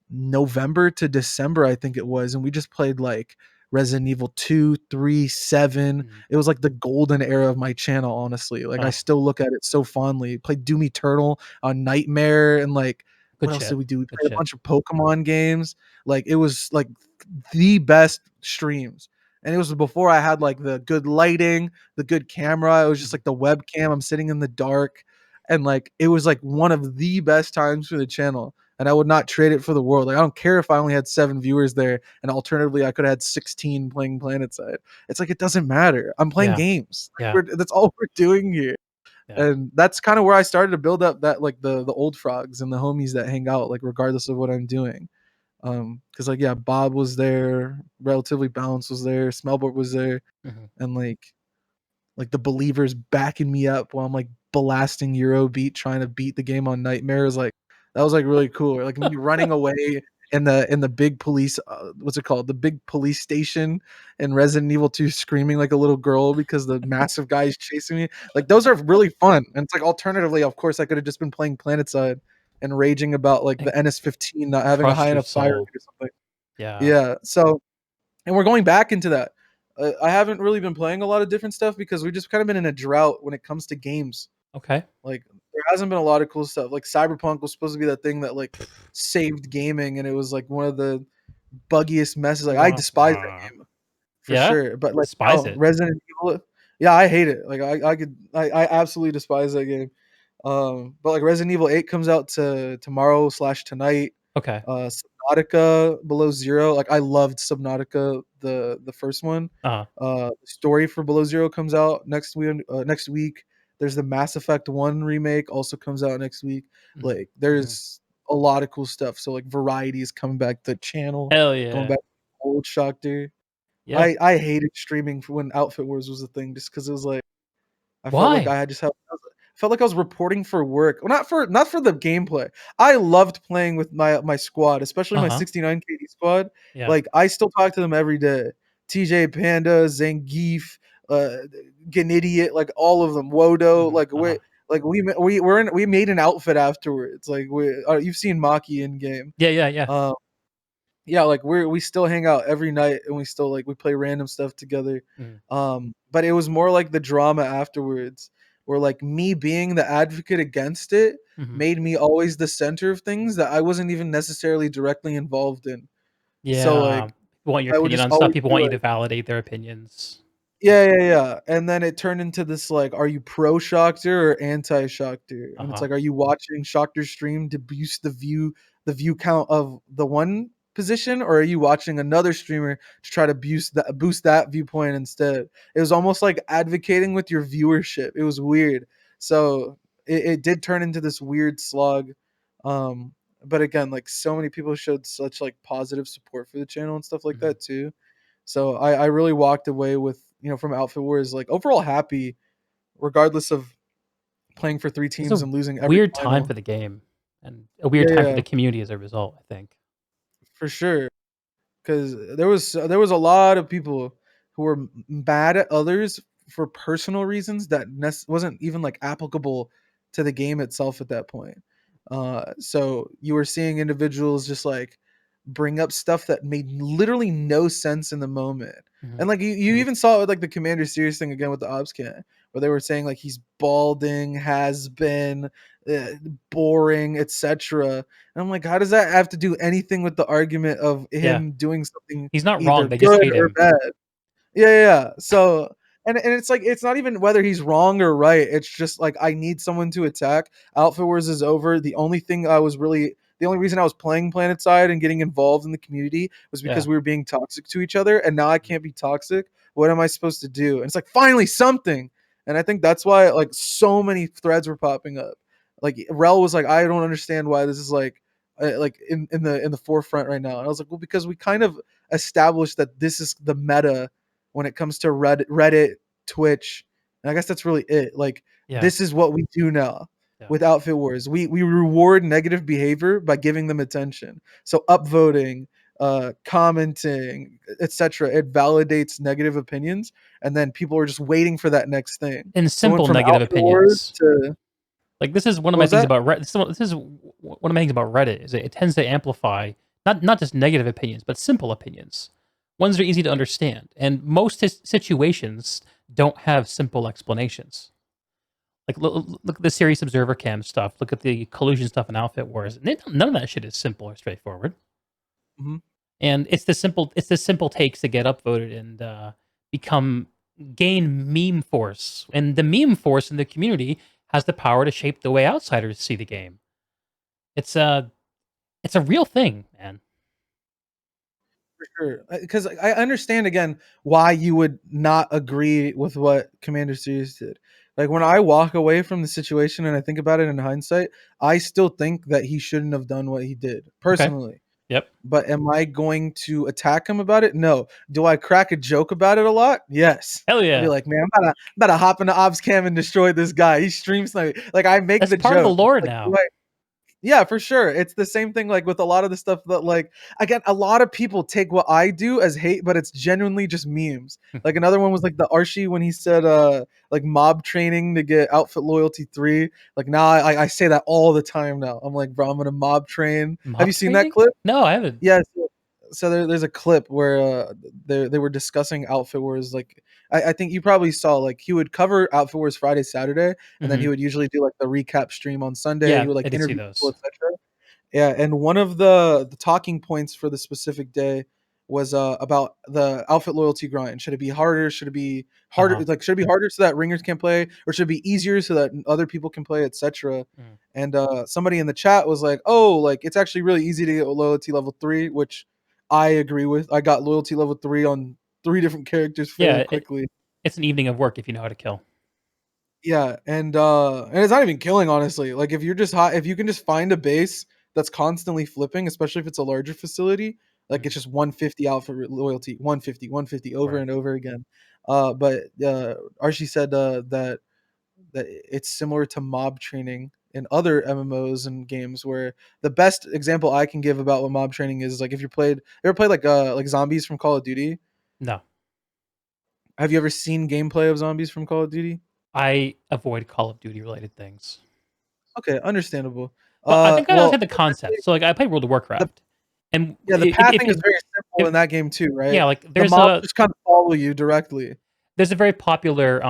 November to December, I think it was, and we just played like Resident Evil 2, 3, 7. Mhm. It was like the golden era of my channel, honestly. Like I Oh, still look at it so fondly. Played Doom Eternal on Nightmare and like what good else did shit. we do? We Good played a shit. bunch of Pokemon games. Like it was like the best streams. And it was before I had like the good lighting, the good camera. It was just Mhm. like the webcam. I'm sitting in the dark. And like it was like one of the best times for the channel and I would not trade it for the world. Like I don't care if I only had 7 viewers there, and alternatively I could have had 16 playing Planetside. It's like it doesn't matter. I'm playing Yeah. games. Yeah. Like that's all we're doing here, Yeah. and that's kind of where I started to build up that like the old frogs and the homies that hang out like regardless of what I'm doing. Because like yeah, Bob was there, relatively balanced was there, Smellboard was there, Mhm. and like the believers backing me up while I'm like blasting Eurobeat trying to beat the game on Nightmare is like that was like really cool. Like me running away in the big police what's it called? The big police station in Resident Evil 2 screaming like a little girl because the massive guy is chasing me. Like those are really fun. And it's like alternatively, of course, I could have just been playing Planetside and raging about like And the NS-15 not having a high crush your enough fire soul. rate or something. Yeah. Yeah. So and we're going back into that. I haven't really been playing a lot of different stuff because we've just kind of been in a drought when it comes to games. Okay. Like there hasn't been a lot of cool stuff. Like Cyberpunk was supposed to be that thing that like saved gaming, and it was like one of the buggiest messes. Like I Wah, despise wah. that game for Yeah? sure. But like Despise no, it. Resident Evil, yeah, I hate it. Like I absolutely despise that game. But like Resident Evil 8 comes out to tomorrow slash tonight. Okay. Subnautica Below Zero, like I loved Subnautica, the first one. Uh-huh. The story for Below Zero comes out next week. Next week, there's the Mass Effect One remake also comes out next week. Mhm. Like Mhm. there's a lot of cool stuff. So like Variety is coming back to the channel, Hell going yeah. back to old Shoctorr. Yeah. I hated streaming for when Outfit Wars was a thing, just because it was like I felt like Why? I had just had felt like I was reporting for work. Well, not for the gameplay. I loved playing with my squad, especially my Uh-huh. 69 KD squad. Yeah. Like I still talk to them every day. TJ Panda, Zangief, uh Gnidiot, like all of them. Wodo, Mhm. Uh-huh. like we made an outfit afterwards. Like you've seen Maki in game. Yeah, yeah, yeah. Um yeah, like we still hang out every night and we still like we play random stuff together. Mhm. But it was more like the drama afterwards, where like me being the advocate against it Mhm. made me always the center of things that I wasn't even necessarily directly involved in. So Yeah. like People want your I would opinion just on stuff. always People be want you to like, validate their opinions. yeah, yeah, yeah. And then it turned into this like, are you pro Shoctorr or anti Shoctorr? And it's Uh-huh. like, are you watching Shoctorr stream to boost the view count of the one position, or are you watching another streamer to try to boost that viewpoint instead? It was almost like advocating with your viewership. It was weird. So it did turn into this weird slog. Um, but again, like so many people showed such like positive support for the channel and stuff like Mhm. that too. So I really walked away with, from Outfit Wars like overall happy, regardless of playing for 3 It's teams a and losing every weird time final. for the game and a weird Yeah, time for yeah, the community as a result, I think. for sure. Because there was a lot of people who were mad at others for personal reasons that wasn't even like applicable to the game itself at that point. So you were seeing individuals just like bring up stuff that made literally no sense in the moment. Mhm. And like you even saw it with like the Commander Series thing again with the Obs can, where they were saying like he's balding, has been, uh, boring, etc. And I'm like, how does that have to do anything with the argument of Yeah. him doing something He's not either wrong. They just good hate or him. bad? Yeah, yeah, yeah. So and it's like it's not even whether he's wrong or right. It's just like I need someone to attack. Outfit Wars is over. The only reason I was playing Planetside and getting involved in the community was because Yeah. we were being toxic to each other, and now I Mhm. can't be toxic. What am I supposed to do? And it's like finally something. And I think that's why like so many threads were popping up. Like Rel was like, I don't understand why this is like in the forefront right now. And I was like, well, because we kind of established that this is the meta when it comes to Reddit, Twitch, and I guess that's really it. Like Yeah, this is what we do now yeah. with outfit wars. We reward negative behavior by giving them attention. So upvoting, commenting, etc. It validates negative opinions, and then people are just waiting for that next thing. And So it went simple from negative outfit wars opinions. to Like, this is one of what my was things that? about Reddit. This is one of my things about Reddit is it tends to amplify not just negative opinions, but simple opinions, ones that are easy to understand. And most situations don't have simple explanations. Like, look at the Serious Observer Cam stuff. Look at the collusion stuff in Outfit Wars. None of that shit is simple or straightforward. Mhm. And it's the simple takes that get upvoted and become gain meme force. And the meme force in the community has the power to shape the way outsiders see the game. It's a real thing, man. For sure, because I understand again why you would not agree with what Commander Series did. Like when I walk away from the situation and I think about it in hindsight, I still think that he shouldn't have done what he did Okay. personally. Yep. But am I going to attack him about it? No. Do I crack a joke about it a lot? Yes. Hell I'll be yeah. like, man, I'm about to hop into Ops Cam and destroy this guy. He streams like I make That's the part of the joke. lore Like, now. yeah, for sure. It's the same thing like with a lot of the stuff that like again, a lot of people take what I do as hate, but it's genuinely just memes. Like another one was like the Archie when he said like mob training to get outfit loyalty 3. Like now I say that all the time now. I'm like, bro, I'm gonna mob train. Have you Mob seen that training? clip? No, I haven't. Yeah, so there's a clip where they were discussing Outfit Wars. Like I think you probably saw like he would cover Outfit Wars Friday, Saturday, and then he Hmm. would usually do like the recap stream on Sunday. He Yeah, would like I did see interview people, those. etc. Yeah, and one of the talking points for the specific day was about the outfit loyalty grind. Should it be harder? Should it be Uh harder? huh. Like should it be harder so that ringers can play, or should it be easier so that other people can play, etc. Mm. And somebody in the chat was like, "Oh, like it's actually really easy to get loyalty level 3," which I agree with. I got loyalty level 3 on 3 different characters fairly Yeah, quickly. it's an evening of work if you know how to kill. Yeah, and it's not even killing honestly. Like if you're just hot, if you can just find a base that's constantly flipping, especially if it's a larger facility, like Mm. it's just 150 out for loyalty, 150, 150 over Right. and over again. But Archie said that it's similar to mob training in other MMOs and games where the best example I can give about what mob training is like if you ever played like zombies from Call of Duty? No, Have you ever seen gameplay of zombies from Call of Duty? I avoid Call of Duty related things. Okay, understandable. But I think I Well, understand the concept. So, like, I play World of the Warcraft, and yeah, the if pathing is you very simple if in that game too, right? yeah, like The mobs just kind of follow you directly. there's a very popular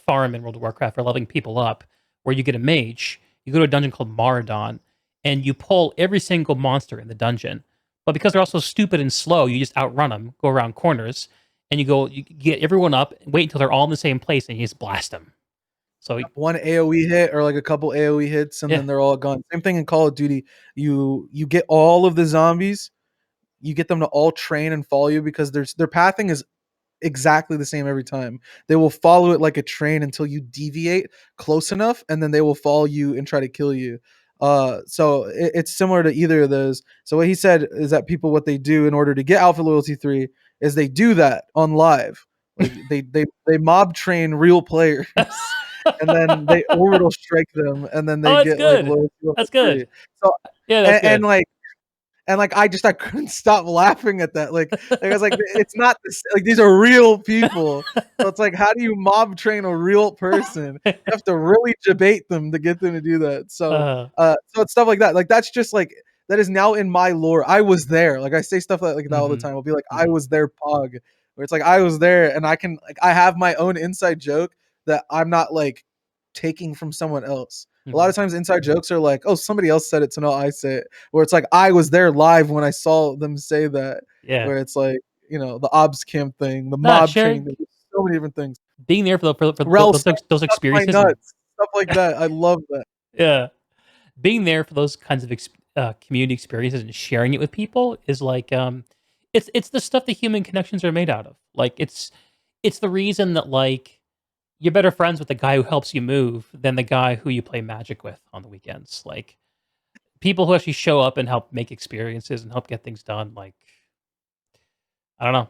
farm in World of Warcraft for leveling people up, where you get a mage, you go to a dungeon called Maradon, and you pull every single monster in the dungeon. But because they're also stupid and slow, you just outrun them, go around corners, and you get everyone up, wait until they're all in the same place, and you just blast them. So One AoE hit or like a couple AoE hits, and yeah, then they're all gone. Same thing in Call of Duty. You get all of the zombies, you get them to all train and follow you because their pathing is exactly the same every time. They will follow it like a train until you deviate close enough, and then they will follow you and try to kill you. So it's similar to either of those. So what he said is that people what they do in order to get Alpha Loyalty 3 is they do that on live. Like they mob train real players, and then they orbital strike them, and then oh, they that's get like good. loyalty That's level 3. good. So Yeah, that's and good. like I couldn't stop laughing at that. Like I was like, it's not this. Like these are real people. So it's like, how do you mob train a real person? You have to really debate them to get them to do that. uh, So it's stuff like that. Like that's just like that is now in my lore. I was there. Like I say stuff like that all the hmm time. I'll be like, I hmm was there, Pog. Where it's like I was there, and I can like I have my own inside joke that I'm not like taking from someone else. A lot hmm of times inside jokes are like, oh, somebody else said it, so now I say it. Where it's like I was there live when I saw them say that. Yeah. Where it's like, the obs camp thing, the Nah, mob training, sharing there's so many different things. being there for Rel stuff, those stuff my experiences and nuts, stuff like that. I love that. yeah, being there for those kinds of community experiences and sharing it with people is like it's the stuff that human connections are made out of. Like it's the reason that like you're better friends with the guy who helps you move than the guy who you play Magic with on the weekends. Like, people who actually show up and help make experiences and help get things done, like, I don't know,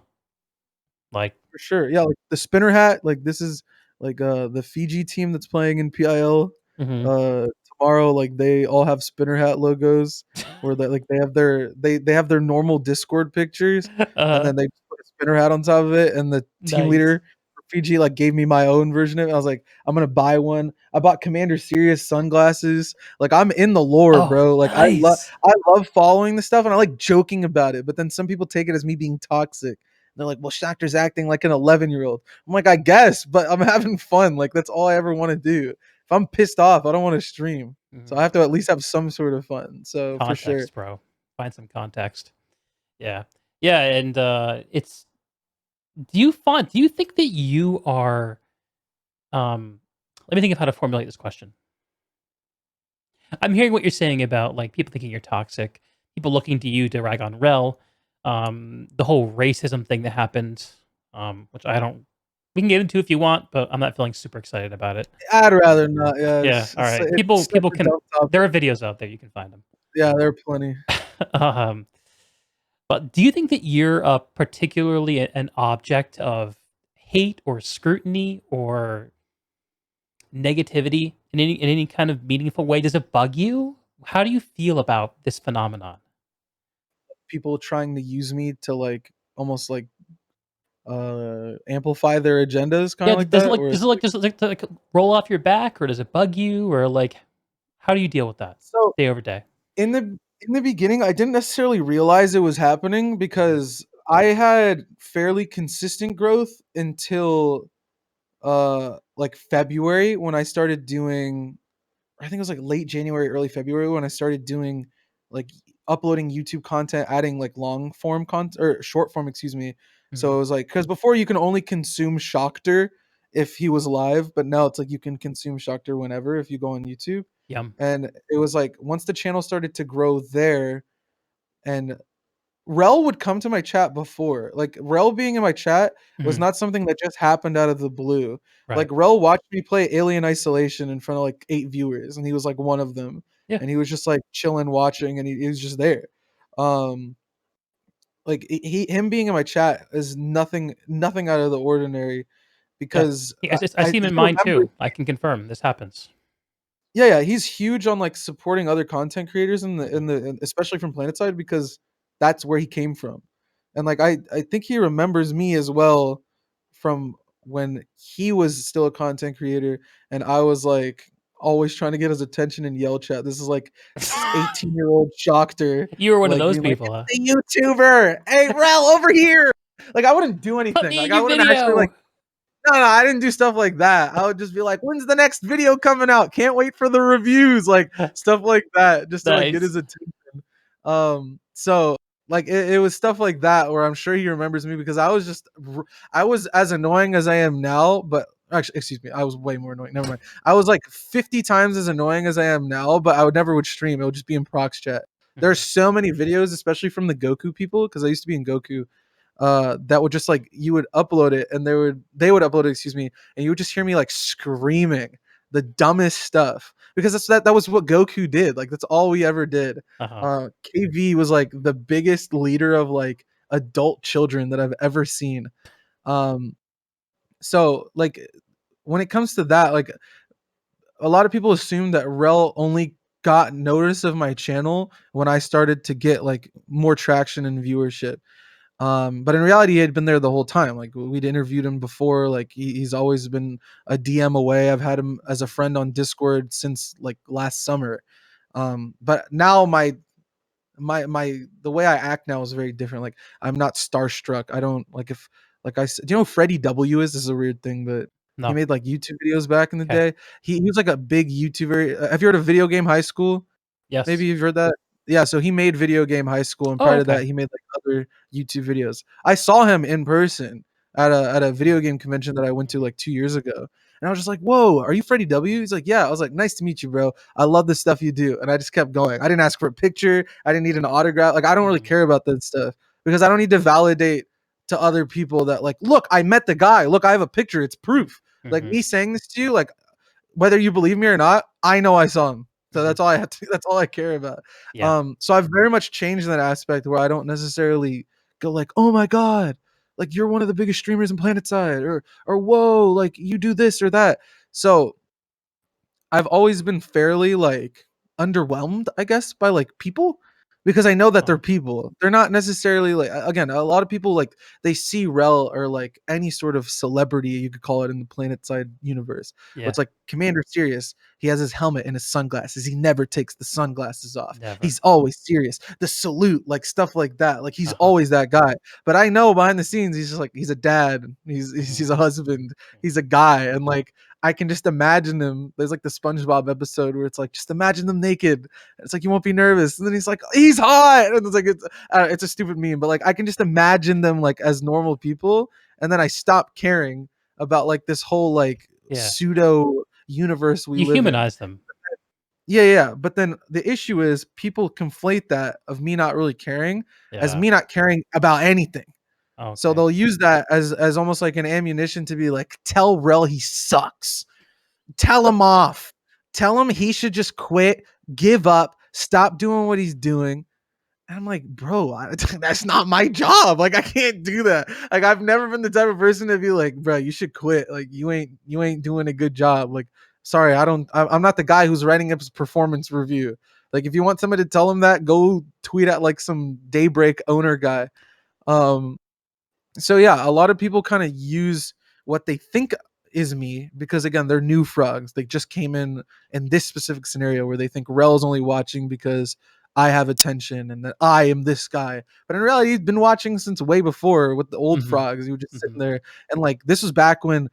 like For sure. Yeah, like the spinner hat, like this is like the Fiji team that's playing in PIL. mhm. Uh Tomorrow, like they all have spinner hat logos where they have they have their normal Discord pictures and Uh, then they put a spinner hat on top of it, and the team nice. leader for Fiji like gave me my own version of it. I was like, I'm gonna buy one. I bought Commander Sirius sunglasses. Like I'm in the lore, Oh, bro. Like nice. I love following the stuff and I like joking about it, but then some people take it as me being toxic. They're like, well, Shoctor's acting like an 11-year-old. I'm like, I guess, but I'm having fun. Like, that's all I ever want to do. If I'm pissed off, I don't want to stream. So I Mhm. have to at least have some sort of fun. So for sure. Context, bro. Find some context. Yeah. Yeah, and, it's do you think that you are, um let me think of how to formulate this question. I'm hearing what you're saying about, like, people thinking you're toxic, people looking to you to rag on Rel, the whole racism thing that happened, which I don't we can get into if you want, but I'm not feeling super excited about it. I'd rather not. Yeah, Yeah, alright. it's such People a can dumb topic. there are videos out there, you can find them. Yeah, there are plenty. Um, but do you think that you're, particularly an object of hate or scrutiny or negativity in any kind of meaningful way? Does it bug you? How do you feel about this phenomenon? People trying to use me to like almost like amplify their agendas, kind Yeah, of like that. Or it's like, does it like roll off your back, or does it bug you, or like how do you deal with that so day over day? in the beginning, I didn't necessarily realize it was happening Mhm, because I had fairly consistent growth until like February when I started doing, I think it was like late January, early February when I started doing like uploading YouTube content, adding like long form content or short form, excuse me. So mhm. it was like because before you can only consume Shoctorr if he was live, but now it's like you can consume Shoctorr whenever if you go on YouTube. Yum. And it was like once the channel started to grow there, and Rel would come to my chat before. Like Rel being in my chat was Mhm. not something that just happened out of the blue. Like Right. Rel watched me play Alien Isolation in front of like 8 viewers and he was like one of them. Yeah. And he was just like chilling watching and he was just there. Um like him being in my chat is nothing out of the ordinary Yeah. because I see him he in mine remembers. too. I can confirm this happens. Yeah, yeah, he's huge on, like, supporting other content creators Mhm. especially from Planetside because that's where he came from. And, like, I think he remembers me as well from when he was still a content creator and I was, like, always trying to get his attention in yell chat. This is, like, 18-year-old Shoctorr, You were one of like, those being like, people, huh? "It's a YouTuber! Hey, Rel, over here!" Like, I wouldn't do "Put anything. me Like, in I your wouldn't actually, like, video!" no, I didn't do stuff like that. I would just be like, "When's the next video coming out? Can't wait for the reviews," like, stuff like that, just to, like, get Nice. his attention. So, like, it was stuff like that where I'm sure he remembers me because I was as annoying as I am now, but actually, excuse me, I was way more annoying, never mind. I was, like, 50 times as annoying as I am now, but I would never would stream, it would just be in prox chat. There's Mhm. so many videos, especially from the Goku people, because I used to be in Goku, that would just like you would upload it and they would upload it, excuse me, and you would just hear me like screaming the dumbest stuff because that was what Goku did. Like that's all we ever did. Uh-huh. KV was like the biggest leader of like adult children that I've ever seen. Um, so like when it comes to that, like a lot of people assume that Rel only got notice of my channel when I started to get like more traction and viewership. But in reality, he had been there the whole time. Like we'd interviewed him before. Like he's always been a DM away. I've had him as a friend on Discord since like last summer. But now my the way I act now is very different. Like I'm not starstruck. I don't like if like do you know who Freddie W is? This is a weird thing, but he No. made like YouTube videos back in the Okay. day. He was like a big YouTuber. Have you heard of Video Game High School? Maybe Yes. you've heard that? Yeah, so he made Video Game High School, and Oh, prior to that, okay. he made, like, other YouTube videos. I saw him in person at a video game convention that I went to, like, 2 years ago, and I was just like, "Whoa, are you Freddie W?" He's like, "Yeah." I was like, "Nice to meet you, bro. I love the stuff you do," and I just kept going. I didn't ask for a picture. I didn't need an autograph. Like, I don't really Mhm. care about that stuff because I don't need to validate to other people that, like, "Look, I met the guy. Look, I have a picture. It's proof." Like, Mhm. me saying this to you, like, whether you believe me or not, I know I saw him. So Mhm. that's all I have to that's all I care about. Yeah. So I've very much changed in that aspect where I don't necessarily go like, "Oh my god, like you're one of the biggest streamers in Planetside," or "Whoa, like you do this or that." So I've always been fairly, like, underwhelmed, I guess, by, like, people because I know that they're Uh-huh. people. They're not necessarily, like, again, a lot of people, like, they see Rel or, like, any sort of celebrity, you could call it in the Planetside universe, where Yeah. it's like Commander Serious, he has his helmet and his sunglasses, he never takes the sunglasses off. Never. He's always serious. The salute, like, stuff like that, like, he's Uh-huh. always that guy. But I know behind the scenes, he's just, like, he's a dad, he's a Mhm. husband, he's Mhm. a guy, and, like, I can just imagine them. There's like the SpongeBob episode where it's like, just imagine them naked. It's like you won't be nervous, and then he's like, he's hot, and it's like it's a stupid meme, but like I can just imagine them like as normal people, and then I stop caring about like this whole like Yeah. pseudo universe we You live in. humanize them. Yeah, yeah. But then the issue is people conflate that of me not really caring as Yeah. me not caring about anything. So Okay. they'll use that as almost like an ammunition to be like, tell Rel he sucks. Tell him off. Tell him he should just quit, give up, stop doing what he's doing. And I'm like, bro, that's not my job. Like, I can't do that. Like, I've never been the type of person to be like, bro, you should quit. Like, you ain't doing a good job. Like, sorry, I'm not the guy who's writing up his performance review. Like, if you want somebody to tell him that, go tweet at like some Daybreak owner guy. Um, so yeah, a lot of people kind of use what they think is me because again, they're new frogs. They just came in this specific scenario where they think Rel is only watching because I have attention and that I am this guy. But in reality, he's been watching since way before with the old Mhm. frogs. He was just sitting Mhm. there and like this was back when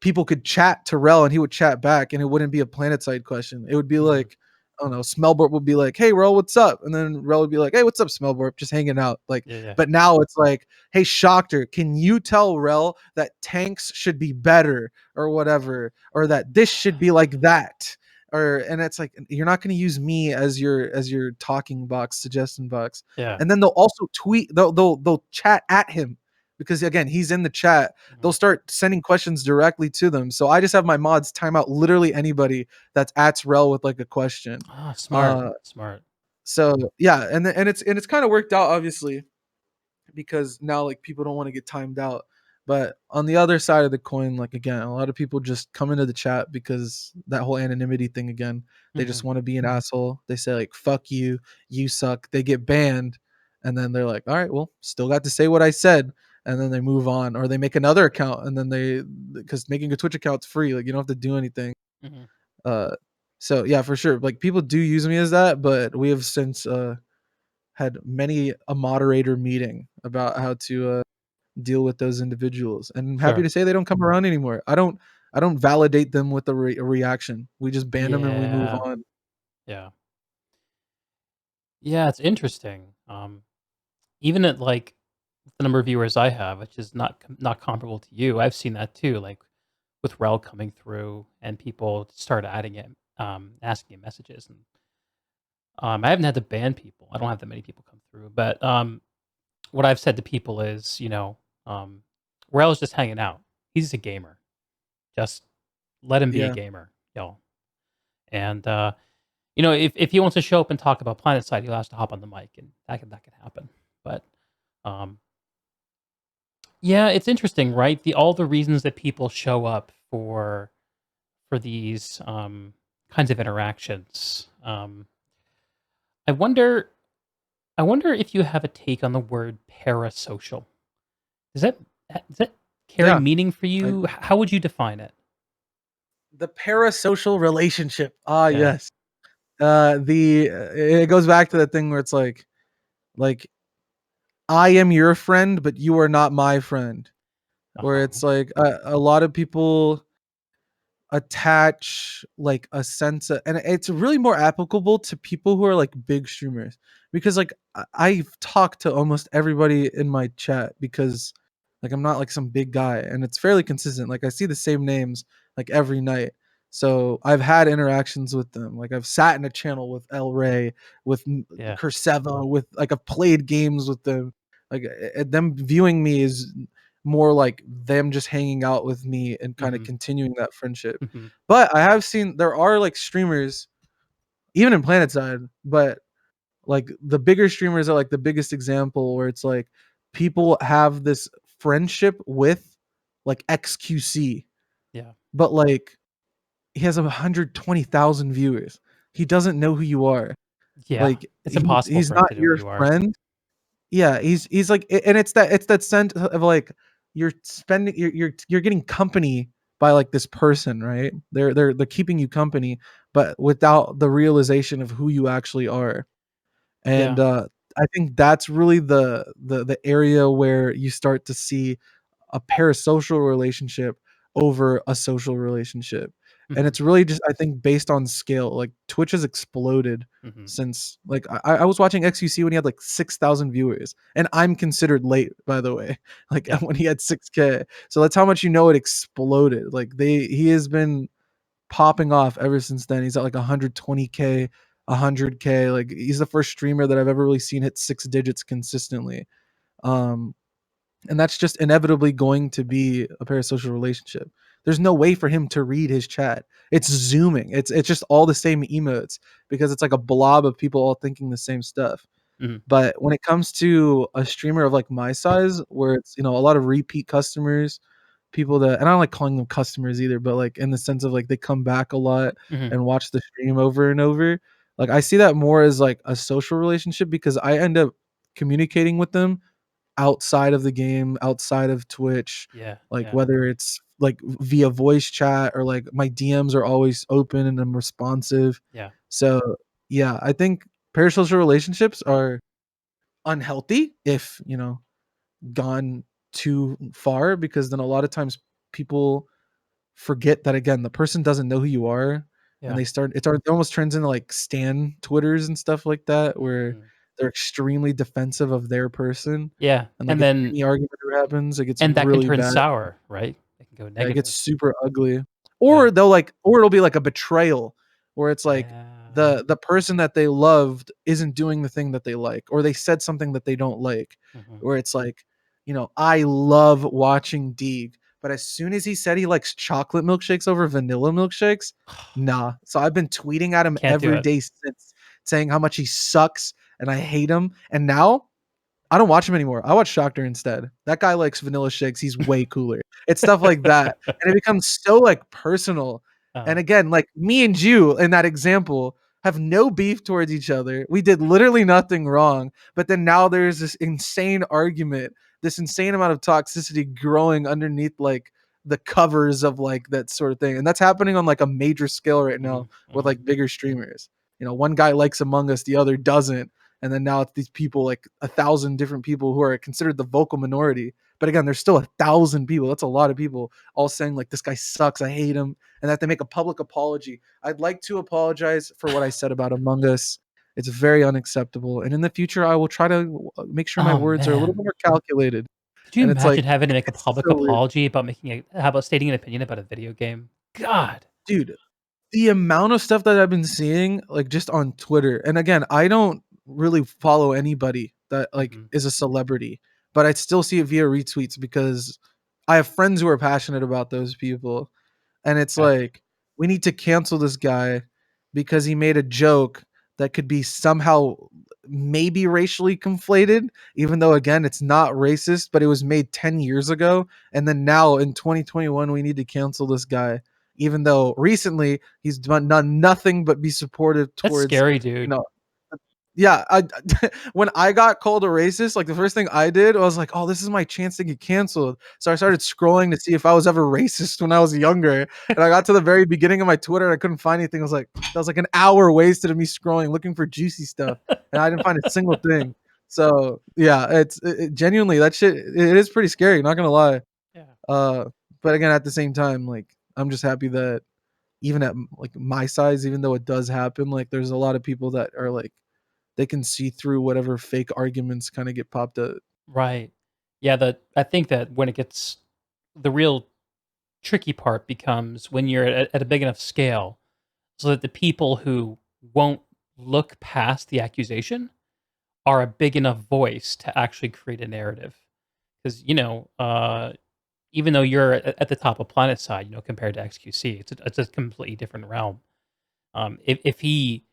people could chat to Rel and he would chat back and it wouldn't be a Planetside question. It would be Mhm. like, I don't know, Smellborp would be like, "Hey Rel, what's up?" And then Rel would be like, "Hey, what's up, Smellborp? Just hanging out." Like, Yeah, yeah. but now it's like, "Hey Shoctorr, can you tell Rel that tanks should be better or whatever, or that this should be like that?" Or and it's like you're not going to use me as your talking box, suggestion box. Yeah. And then they'll also tweet, they'll chat at him because again, he's in the chat. They'll Mhm. start sending questions directly to them. So I just have my mods time out literally anybody that's at Rel with like a question. Ah, smart. Uh, Smart. so yeah, and it's kind of worked out obviously because now like people don't want to get timed out. But on the other side of the coin, like again, a lot of people just come into the chat because that whole anonymity thing again. They just Mhm. want to be an asshole. They say like "fuck you," "you suck." They get banned, and then they're like, "All right, well, still got to say what I said." And then they move on, or they make another account, and then because making a Twitch account's free, like you don't have to do anything. Mhm. Uh, so yeah, for sure, like people do use me as that, but we have since had many a moderator meeting about how to deal with those individuals. And I'm happy Sure. to say they don't come around anymore. I don't validate them with a reaction. We just ban them and we move Yeah. on. Yeah. Yeah, it's interesting. Even at, like, the number of viewers I have, which is not comparable to you, I've seen that too, like, with Rel coming through and people start adding it, asking him messages, and, I haven't had to ban people. I don't have that many people come through, but, what I've said to people is, Rel's just hanging out. He's a gamer. Just let him be a Yeah. gamer, and, if he wants to show up and talk about PlanetSide, he'll have to hop on the mic, and that can happen, but, um yeah, it's interesting, right? All the reasons that people show up for these, kinds of interactions. I wonder I wonder if you have a take on the word parasocial. Does that does that carry Yeah. meaning for I, you? How would you define it? the parasocial relationship. Ah, Yeah. yes. The it goes back to that thing where it's like I am your friend, but you are not my friend. Where Uh-huh. it's like a lot of people attach like a sense of, and it's really more applicable to people who are like big streamers because like I've talked to almost everybody in my chat because like I'm not like some big guy and it's fairly consistent. Like I see the same names like every night. So I've had interactions with them. Like I've sat in a channel with El Rey, with Yeah. Kurseva, with like I've played games with them. Like them viewing me is more like them just hanging out with me and kind of Mhm. continuing that friendship. Mhm. But I have seen there are like streamers, even in Planetside, but like the bigger streamers are like the biggest example where it's like people have this friendship with like XQC, Yeah. but like he has 120,000 viewers. He doesn't know who you are. Yeah. Like It's impossible he's for him not to know who your you are. friend. Yeah, he's like, and it's that sense of like you're getting company by like this person, right? They're keeping you company, but without the realization of who you actually are. And Yeah. I think that's really the area where you start to see a parasocial relationship over a social relationship. And Mhm. it's really just, I think, based on scale. Like Twitch has exploded Mhm. since like I was watching XUC when he had like 6,000 viewers, and I'm considered late, by the way. Like Yeah. when he had 6K, so that's how much it exploded. Like he has been popping off ever since then. He's at like 120K, 100K. Like he's the first streamer that I've ever really seen hit 6 digits consistently. Um, and that's just inevitably going to be a parasocial relationship. There's no way for him to read his chat. It's zooming. It's just all the same emotes because it's like a blob of people all thinking the same stuff. Mhm. But when it comes to a streamer of like my size, where it's a lot of repeat customers, people that, and I don't like calling them customers either, but like in the sense of like they come back a lot Mhm. and watch the stream over and over. Like I see that more as like a social relationship because I end up communicating with them outside of the game, outside of Twitch, Yeah. like Yeah. whether it's like via voice chat or like my DMs are always open and I'm responsive. Yeah. So yeah, I think parasocial relationships are unhealthy if, gone too far because then a lot of times people forget that again, the person doesn't know who you are and Yeah. they start it almost turns into like stan Twitters and stuff like that where Mhm. they're extremely defensive of their person Yeah. and like And if then any argument that happens, it gets and that can really turn bad. sour, right? It can go Yeah, it gets negative. super ugly. Yeah. Or it'll be like a betrayal where it's like Yeah. the person that they loved isn't doing the thing that they like, or they said something that they don't like, Mhm. where it's like, I love watching Deeg, but as soon as he said he likes chocolate milkshakes over vanilla milkshakes, nah. So I've been tweeting at him Can't do every it. day since saying how much he sucks and I hate him. And now I don't watch him anymore. I watch Shoctorr instead. That guy likes vanilla shakes. He's way cooler. It's stuff like that. And it becomes so like personal. And Uh, again, like me and you in that example have no beef towards each other. We did literally nothing wrong. But then now there's this insane argument, this insane amount of toxicity growing underneath like the covers of like that sort of thing. And that's happening on like a major scale right now mhm. with Mhm. like bigger streamers. One guy likes Among Us, the other doesn't, and then now it's these people like 1,000 different people who are considered the vocal minority, but again there's still 1,000 people, that's a lot of people all saying like this guy sucks, I hate him, and that they make a public apology. I'd like to apologize for what I said about Among Us. It's very unacceptable, and in the future I will try to make sure my Oh, words are a little man. more calculated. Could you And it's imagine like having to make a it's public so weird, apology about making a how about stating an opinion about a video game? God. dude. The amount of stuff that I've been seeing, like, just on Twitter, and again, I don't really follow anybody that, like, Mhm. is a celebrity, but I still see it via retweets because I have friends who are passionate about those people, and it's Okay. like, we need to cancel this guy because he made a joke that could be somehow maybe racially conflated, even though, again, it's not racist, but it was made 10 years ago, and then now in 2021, we need to cancel this guy even though recently he's done nothing but be supportive That's towards, scary, you dude. know, yeah, when I got called a racist, like the first thing I did was like, "Oh, this is my chance to get canceled." So I started scrolling to see if I was ever racist when I was younger, and I got to the very beginning of my Twitter and I couldn't find anything. I was like, that was like an hour wasted of me scrolling looking for juicy stuff, and I didn't find a single thing. So yeah, genuinely that shit. It is pretty scary. Not gonna lie. Yeah. Uh, but again, at the same time, like I'm just happy that even at like my size, even though it does happen, like there's a lot of people that are like they can see through whatever fake arguments kind of get popped up. Right. Yeah, I think that when it gets the real tricky part becomes when you're at a big enough scale so that the people who won't look past the accusation are a big enough voice to actually create a narrative. because even though you're at the top of Planetside, compared to XQC, it's a completely different realm. If he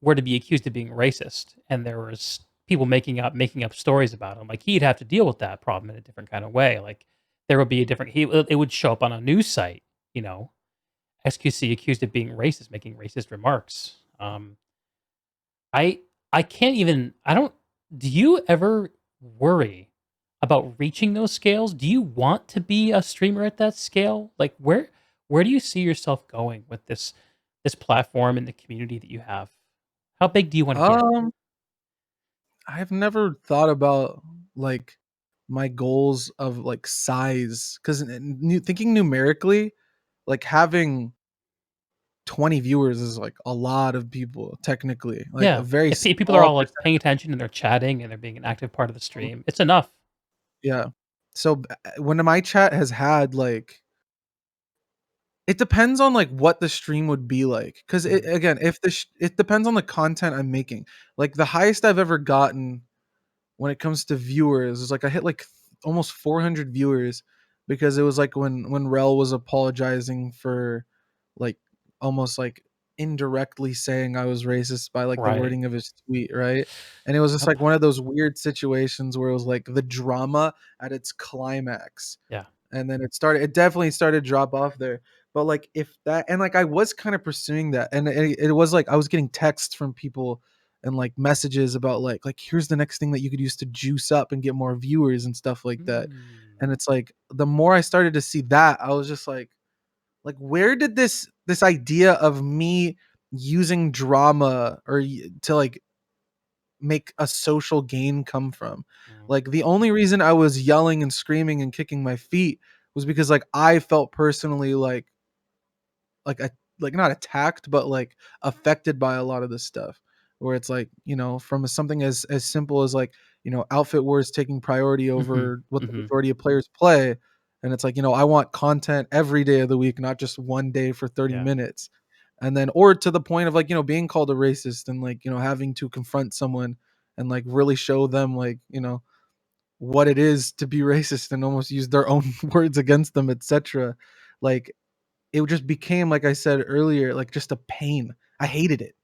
were to be accused of being racist, and there was people making up stories about him, like he'd have to deal with that problem in a different kind of way. Like there would be a different he it would show up on a news site, XQC accused of being racist, making racist remarks. I I can't even I don't do you ever worry about reaching those scales? Do you want to be a streamer at that scale? Like where do you see yourself going with this platform and the community that you have? How big do you want to get? Um, I've never thought about like my goals of like size because thinking numerically, like having 20 viewers is like a lot of people technically, like a Yeah. very If people are small all like percent. paying attention and they're chatting and they're being an active part of the stream, it's enough. Yeah. So when my chat has had like it depends on like what the stream would be like because it Mhm. again if it depends on the content I'm making. Like the highest I've ever gotten when it comes to viewers is like I hit like almost 400 viewers because it was like when Rel was apologizing for like almost like indirectly saying I was racist by like the Right. wording of his tweet, right? And it was just Yep. like one of those weird situations where it was like the drama at its climax, Yeah. and then it definitely started to drop off there. But like if that, and like I was kind of pursuing that, and it was like I was getting texts from people and like messages about like here's the next thing that you could use to juice up and get more viewers and stuff like that. Mm. And it's like the more I started to see that, I was just like where did this idea of me using drama to like make a social gain come from? Mm. Like the only reason I was yelling and screaming and kicking my feet was because like I felt personally like a like not attacked but like affected by a lot of this stuff, where it's like from something as simple as like outfit wars taking priority Mhm. over what the Mhm. majority of players play. And it's like I want content every day of the week, not just one day for 30 Yeah. minutes. And then or to the point of like being called a racist and like having to confront someone and like really show them like what it is to be racist and almost use their own words against them, etc. Like it just became, like I said earlier, like just a pain. I hated it.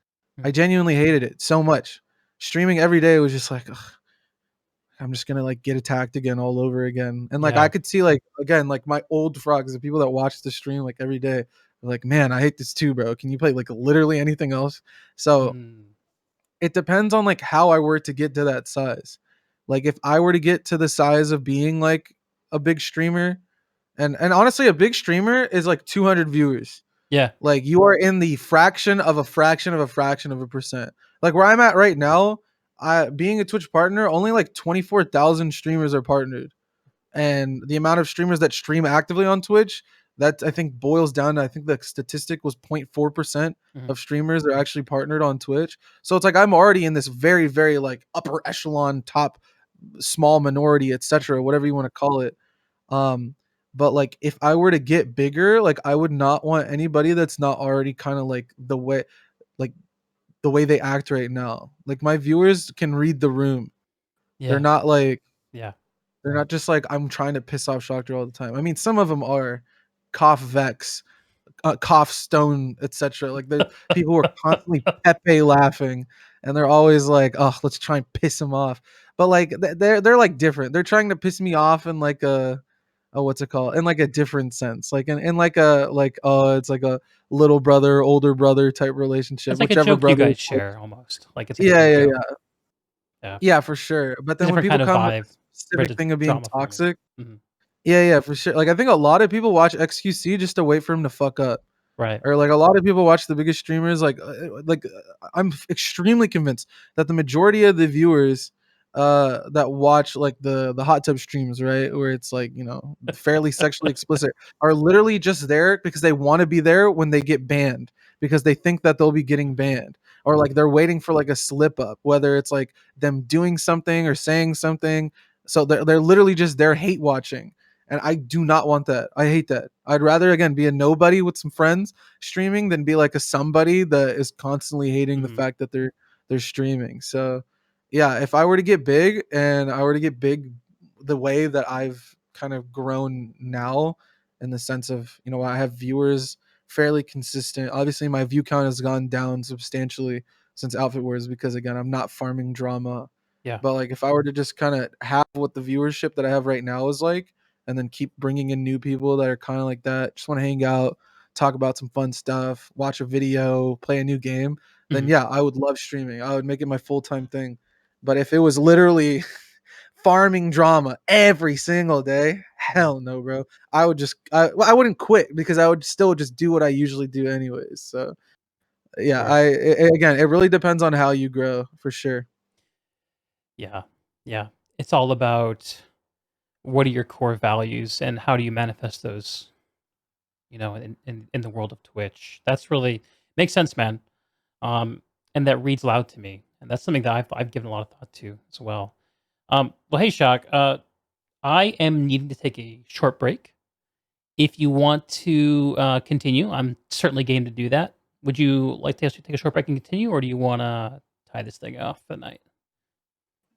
I Mhm. genuinely hated it so much. Streaming every day was just like, ugh, I'm just gonna like get attacked again all over again. And like I Yeah. could see like again like my old frogs, the people that watch the stream like every day, are like, man, I hate this too, bro. Can you play like literally anything else? So Mm. it depends on like how I were to get to that size. Like if I were to get to the size of being like a big streamer, and honestly, a big streamer is like 200 viewers. Yeah. Like you are in the fraction of a fraction of a fraction of a percent. Like where I'm at right now, I being a Twitch partner, only like 24,000 streamers are partnered. And the amount of streamers that stream actively on Twitch, that I think boils down to, I think the statistic was 0.4% Mhm. of streamers are actually partnered on Twitch. So it's like I'm already in this very, very like upper echelon, top small minority, etc., Mhm. whatever you want to call it. um, but like if I were to get bigger, like I would not want anybody that's not already kind of like the way they act right now. Like my viewers can read the room. They're Yeah. not like Yeah. they're not just like I'm trying to piss off Shoctorr all the time. I mean, some of them are cough vex, cough stone, etc. Like there's people who are constantly Pepe laughing, and they're always like, "Oh, let's try and piss him off." But like they're like different. They're trying to piss me off in like a what's it called? In like a different sense, like in like a like it's like a little brother, older brother type relationship, It's like a whichever joke you brother. guys share almost. Like it's like a Yeah, big yeah, joke. yeah, Yeah. yeah, for sure. But It's a then when different people kind of come with vibe the compared specific to thing of being drama farming. toxic, Mhm. yeah, yeah, for sure. Like I think a lot of people watch XQC just to wait for him to fuck up. Right. Or like a lot of people watch the biggest streamers I'm extremely convinced that the majority of the viewers that watch like the hot tub streams, right, where it's like fairly sexually explicit, are literally just there because they want to be there when they get banned, because they think that they'll be getting Mhm. banned, or like they're waiting for like a slip up, whether it's like them doing something or saying something. So they're literally just there hate watching, and I do not want that. I hate that. I'd rather again be a nobody with some friends streaming than be like a somebody that is constantly hating the Mhm. fact that they're streaming. So yeah, if I were to get big and I were to get big the way that I've kind of grown now, in the sense of, I have viewers fairly consistent. Obviously, my view count has gone down substantially since Outfit Wars because, again, I'm not farming drama. Yeah. But like, if I were to just kind of have what the viewership that I have right now is like, and then keep bringing in new people that are kind of like that, just want to hang out, talk about some fun stuff, watch a video, play a new game, then Mhm. yeah, I would love streaming. I would make it my full-time thing. But if it was literally farming drama every single day, Mhm. hell no, bro. I wouldn't quit because I would still just do what I usually do anyways. So yeah, Sure. again, it really depends on how you grow for sure. Yeah. Yeah. It's all about what are your core values and how do you manifest those, in the world of Twitch. That's really makes sense, man. Um, and that reads loud to me. And that's something that I've given a lot of thought to as well. Well, hey, Shock, I am needing to take a short break. If you want to continue, I'm certainly game to do that. Would you like to take a short break and continue, or do you want to tie this thing off the night?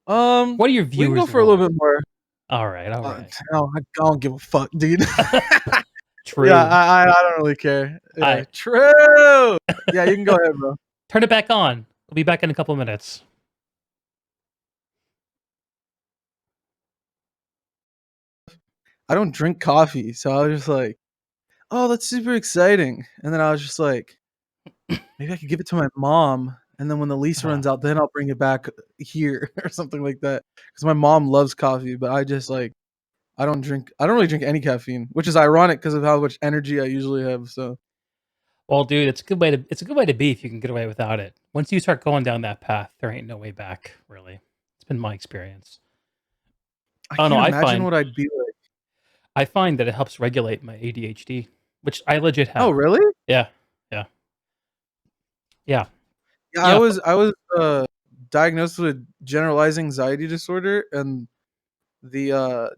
What do your We can go viewers for a want? little bit more. All right, all I right. don't give a fuck, dude. Yeah, True. I don't really care. Yeah, I true. Yeah, you can go ahead, bro. turn it back on. We'll be back in a couple of minutes. I don't drink coffee, so I was just like, "Oh, that's super exciting." And then I was just like, "Maybe I could give it to my mom, and then when the lease Uh, runs out, then I'll bring it back here or something like that." Because my mom loves coffee, but I just like I don't really drink any caffeine, which is ironic because of how much energy I usually have. So well, dude, it's a good way to be if you can get away without it. Once you start going down that path, there ain't no way back, really. It's been my experience. I Oh no, can't imagine what I'd be like. I find that it helps regulate my ADHD, which I legit Oh, have. really? Yeah, yeah, yeah, Yeah, yeah. I was diagnosed with generalized anxiety disorder, and the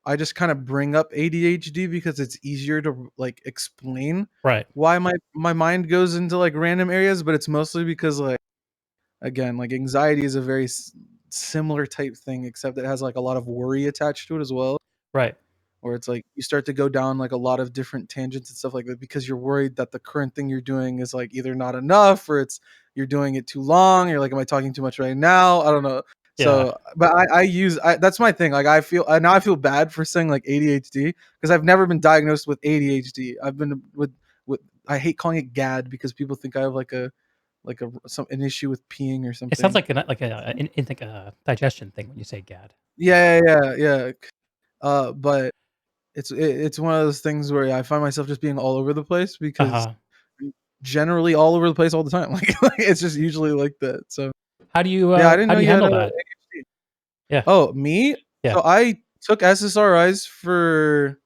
I just kind of bring up ADHD because it's easier to like explain Right, why my mind goes into like random areas, but it's mostly because like, again, like anxiety is a very similar type thing, except it has like a lot of worry attached to it as well, right, where it's like you start to go down like a lot of different tangents and stuff like that because you're worried that the current thing you're doing is like either not enough or it's you're doing it too long. You're like, am I talking too much right now? I don't know. yeah. So, but that's my thing. Like, now I feel bad for saying like ADHD because I've never been diagnosed with ADHD. I've been with I hate calling it GAD because people think I have like an issue with peeing or It sounds something. like a digestion thing when you say "gad." Yeah. Yeah. But it's one of those things where I find myself just being all over the place Uh because huh. I'm generally all over the place all the time. Like it's just usually like that. So yeah, I didn't How know do you you had handle a that? ADHD. Yeah, Oh, me? yeah. So I took SSRIs for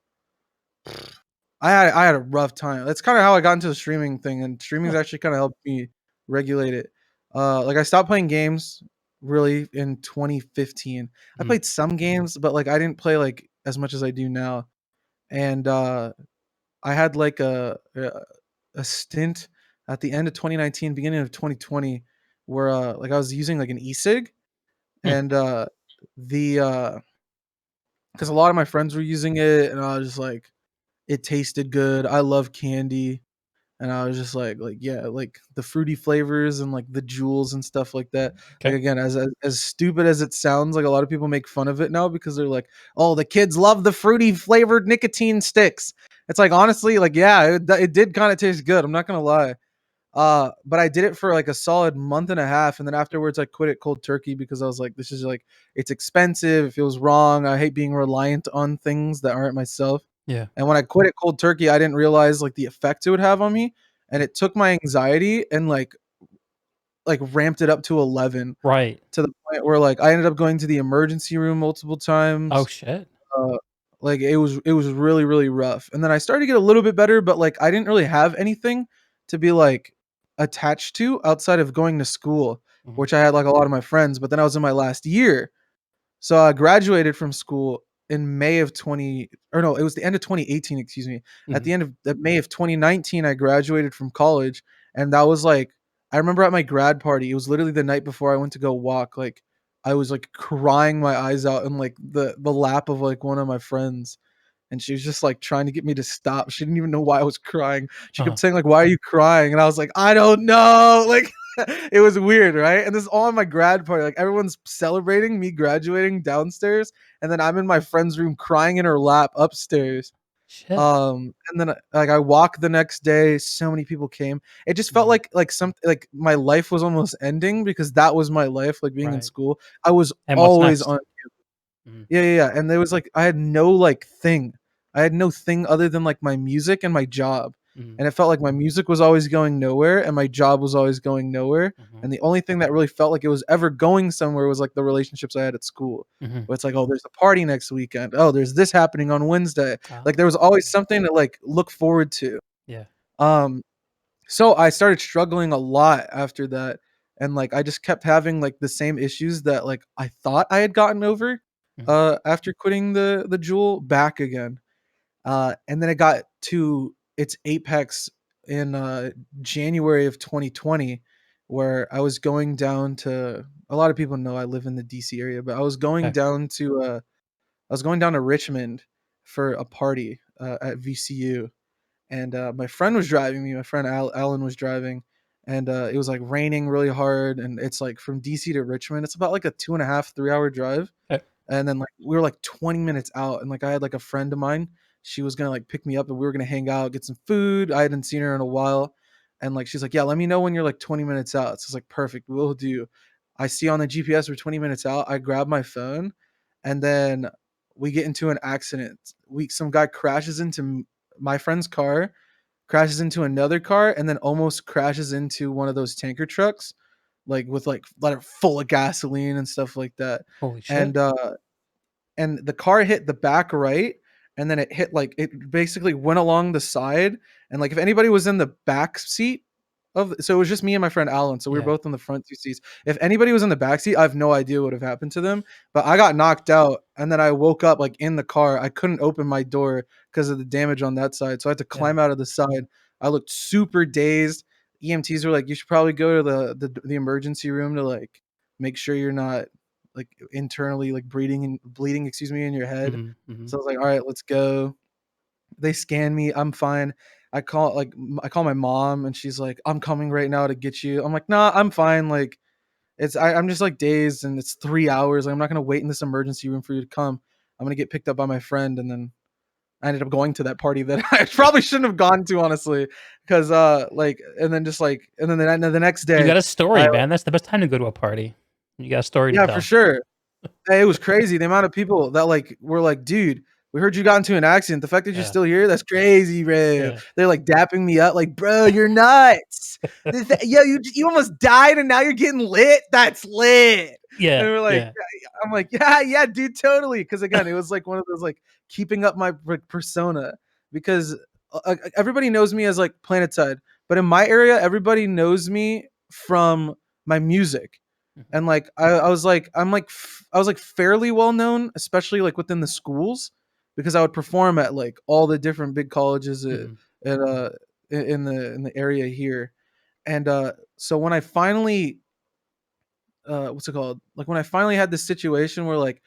I had a rough time. That's kind of how I got into the streaming thing, and streaming's Huh. actually kind of helped me regulate it. Like I stopped playing games really in 2015. I Mhm. played some games, but like I didn't play like as much as I do now. And I had like a stint at the end of 2019, beginning of 2020, where like I was using like an e-cig, Hmm. and the because a lot of my friends were using it, and I was just like, it tasted good. I love candy, and I was just like yeah, like the fruity flavors and like the jewels and stuff like that. Like Okay. again, as stupid as it sounds, like a lot of people make fun of it now because they're like, oh, the kids love the fruity flavored nicotine sticks. It's like honestly, like yeah, it did kind of taste good. I'm not gonna lie. But I did it for like a solid month and a half, and then afterwards I quit it cold turkey because I was like, this is like it's expensive, it feels wrong. I hate being reliant on things that aren't myself. Yeah. And when I quit it cold turkey, I didn't realize like the effect it would have on me, and it took my anxiety and like ramped it up to 11 Right. to the point where like I ended up going to the emergency room multiple Oh times. shit. Uh, like it was really really rough, and then I started to get a little bit better, but like I didn't really have anything to be like attached to outside of going to school, Mhm. which I had like a lot of my friends. But then I was in my last year, so I graduated from school in May of 20, or no, it was the end of 2018, excuse me. At Mhm. the end of the May of 2019, I graduated from college, and that was like I remember at my grad party, it was literally the night before I went to go walk. Like I was like crying my eyes out in like the lap of like one of my friends, and she was just like trying to get me to stop. She didn't even know why I was crying. She Uh-huh. kept saying like, "Why are you crying?" And I was like, "I don't know." Like it was weird, right? And this is all at my grad party. Like everyone's celebrating me graduating downstairs, and then I'm in my friend's room crying in her lap upstairs. Shit. And then like I walked the next day, so many people came. It just felt Mhm. like some like my life was almost ending because that was my life, like being in Right. school. I was And what's always next? on. Mhm. Yeah, yeah, yeah, and there was, like I had no, like, thing. I had no thing other than, like, my music and my job, Mhm. and it felt like my music was always going nowhere, and my job was always going nowhere, Mhm. and the only thing that really felt like it was ever going somewhere was, like, the relationships I had at school, Mhm. where it's like, "Oh, there's a party next weekend. Oh, there's this happening on Wednesday." Like, there was Oh. always something to, like, look forward to. Yeah. Um, so I started struggling a lot after that, and, like, I just kept having, like, the same issues that, like, I thought I had gotten over, Mhm. after quitting the Jewel back again. And then it got to its apex in, January of 2020, where I was going down to a lot of people know I live in the DC area, but Okay. I was going down to Richmond for a party, at VCU, and my friend was driving me. My friend Alan was driving, and it was like raining really hard. And it's like from DC to Richmond, it's about like a 2.5, 3 hour drive. Okay. And then like we were like 20 minutes out, and like I had like a friend of mine. She was gonna like pick me up, and we were gonna hang out, get some food. I hadn't seen her in a while, and like she's like, "Yeah, let me know when you're like 20 minutes out." So it's like perfect, we'll do. I see on the GPS we're 20 minutes out. I grab my phone, and then we get into an accident. Some guy crashes into my friend's car, crashes into another car, and then almost crashes into one of those tanker trucks, like with like full of gasoline and stuff like that. Holy shit. And the car hit the back right, and then it hit like it basically went along the side. And like if anybody was in the back seat so it was just me and my friend Alan, so we were Yeah. both in the front two seats. If anybody was in the back seat, I have no idea what would have happened to them. But I got knocked out, and then I woke up like in the car. I couldn't open my door because of the damage on that side, so I had to Yeah. climb out of the side. I looked super dazed. EMTs were like, "You should probably go to the emergency room to like make sure you're not like internally like bleeding, excuse me, in your head." Mhm. Mhm. So I was like, "All right, let's go." They scan me, I'm fine. I call my mom, and she's like, "I'm coming right now to get you." I'm like, "Nah, I'm fine." Like I'm just like dazed, and it's 3 hours. Like, I'm not gonna wait in this emergency room for you to come. I'm gonna get picked up by my friend. And then I ended up going to that party that I probably shouldn't have gone to, honestly, because like, and then just like, and then the next You day, got a I story, man. That's the best time to go to a party. You got a story to yeah, for tell. sure. Hey, it was crazy the amount of people that like were like, "Dude, we heard you got into an accident. The fact that you're Yeah. still here, that's crazy, bro." Yeah. They're like dapping me up, like, "Bro, you're nuts. Yo, you almost died and now you're getting lit. That's lit." And Yeah. we're like, Yeah. I'm like, "Yeah, yeah, dude, totally." Because again, it was like one of those like keeping up my persona, because everybody knows me as like Planetside, but in my area, everybody knows me from my music. Mhm. And like I was like I was like fairly well known, especially like within the schools, because I would perform at like all the different big colleges Mhm. at in the area here. And so when I finally what's it called, like when I finally had this situation where like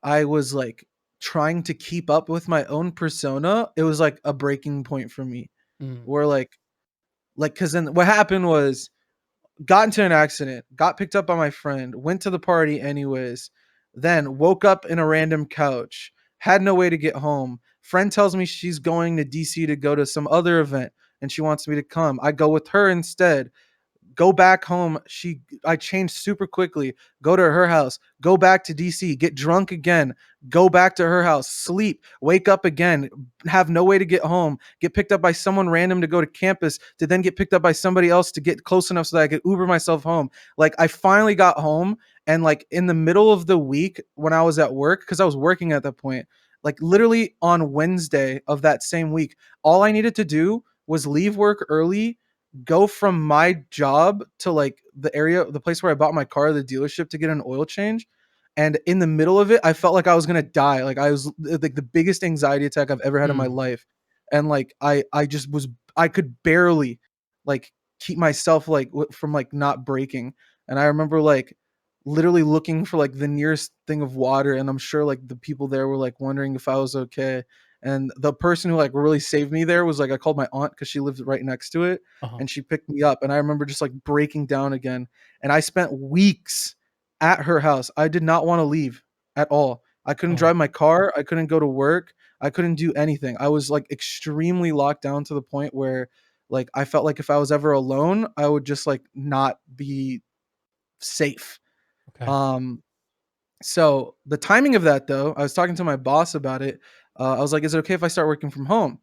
I was like trying to keep up with my own persona, it was like a breaking point for me, Mhm. where like because then what happened was, got into an accident, got picked up by my friend, went to the party anyways, then woke up in a random couch, had no way to get home. Friend tells me she's going to DC to go to some other event, and she wants me to come. I go with her instead. Go back home. I changed super quickly. Go to her house. Go back to DC. Get drunk again. Go back to her house. Sleep. Wake up again. Have no way to get home. Get picked up by someone random to go to campus, to then get picked up by somebody else to get close enough so that I could Uber myself home. Like I finally got home, and like in the middle of the week when I was at work, because I was working at that point, like literally on Wednesday of that same week, all I needed to do was leave work early, go from my job to like the place where I bought my car, the dealership, to get an oil change. And in the middle of it, I felt like I was gonna die. Like I was like the biggest anxiety attack I've ever had in my Mm. life. And like I just was, I could barely like keep myself like from like not breaking. And I remember like literally looking for like the nearest thing of water, and I'm sure like the people there were like wondering if I was okay. And the person who like really saved me there was like, I called my aunt because she lived right next to it, Uh-huh. and she picked me up. And I remember just like breaking down again. And I spent weeks at her house. I did not want to leave at all. I couldn't Oh, drive my car. I couldn't go to work. I couldn't do anything. I was like extremely locked down to the point where like I felt like if I was ever alone, I would just like not be safe. okay. Um, so the timing of that though, I was talking to my boss about it. I was like, "Is it okay if I start working from home?"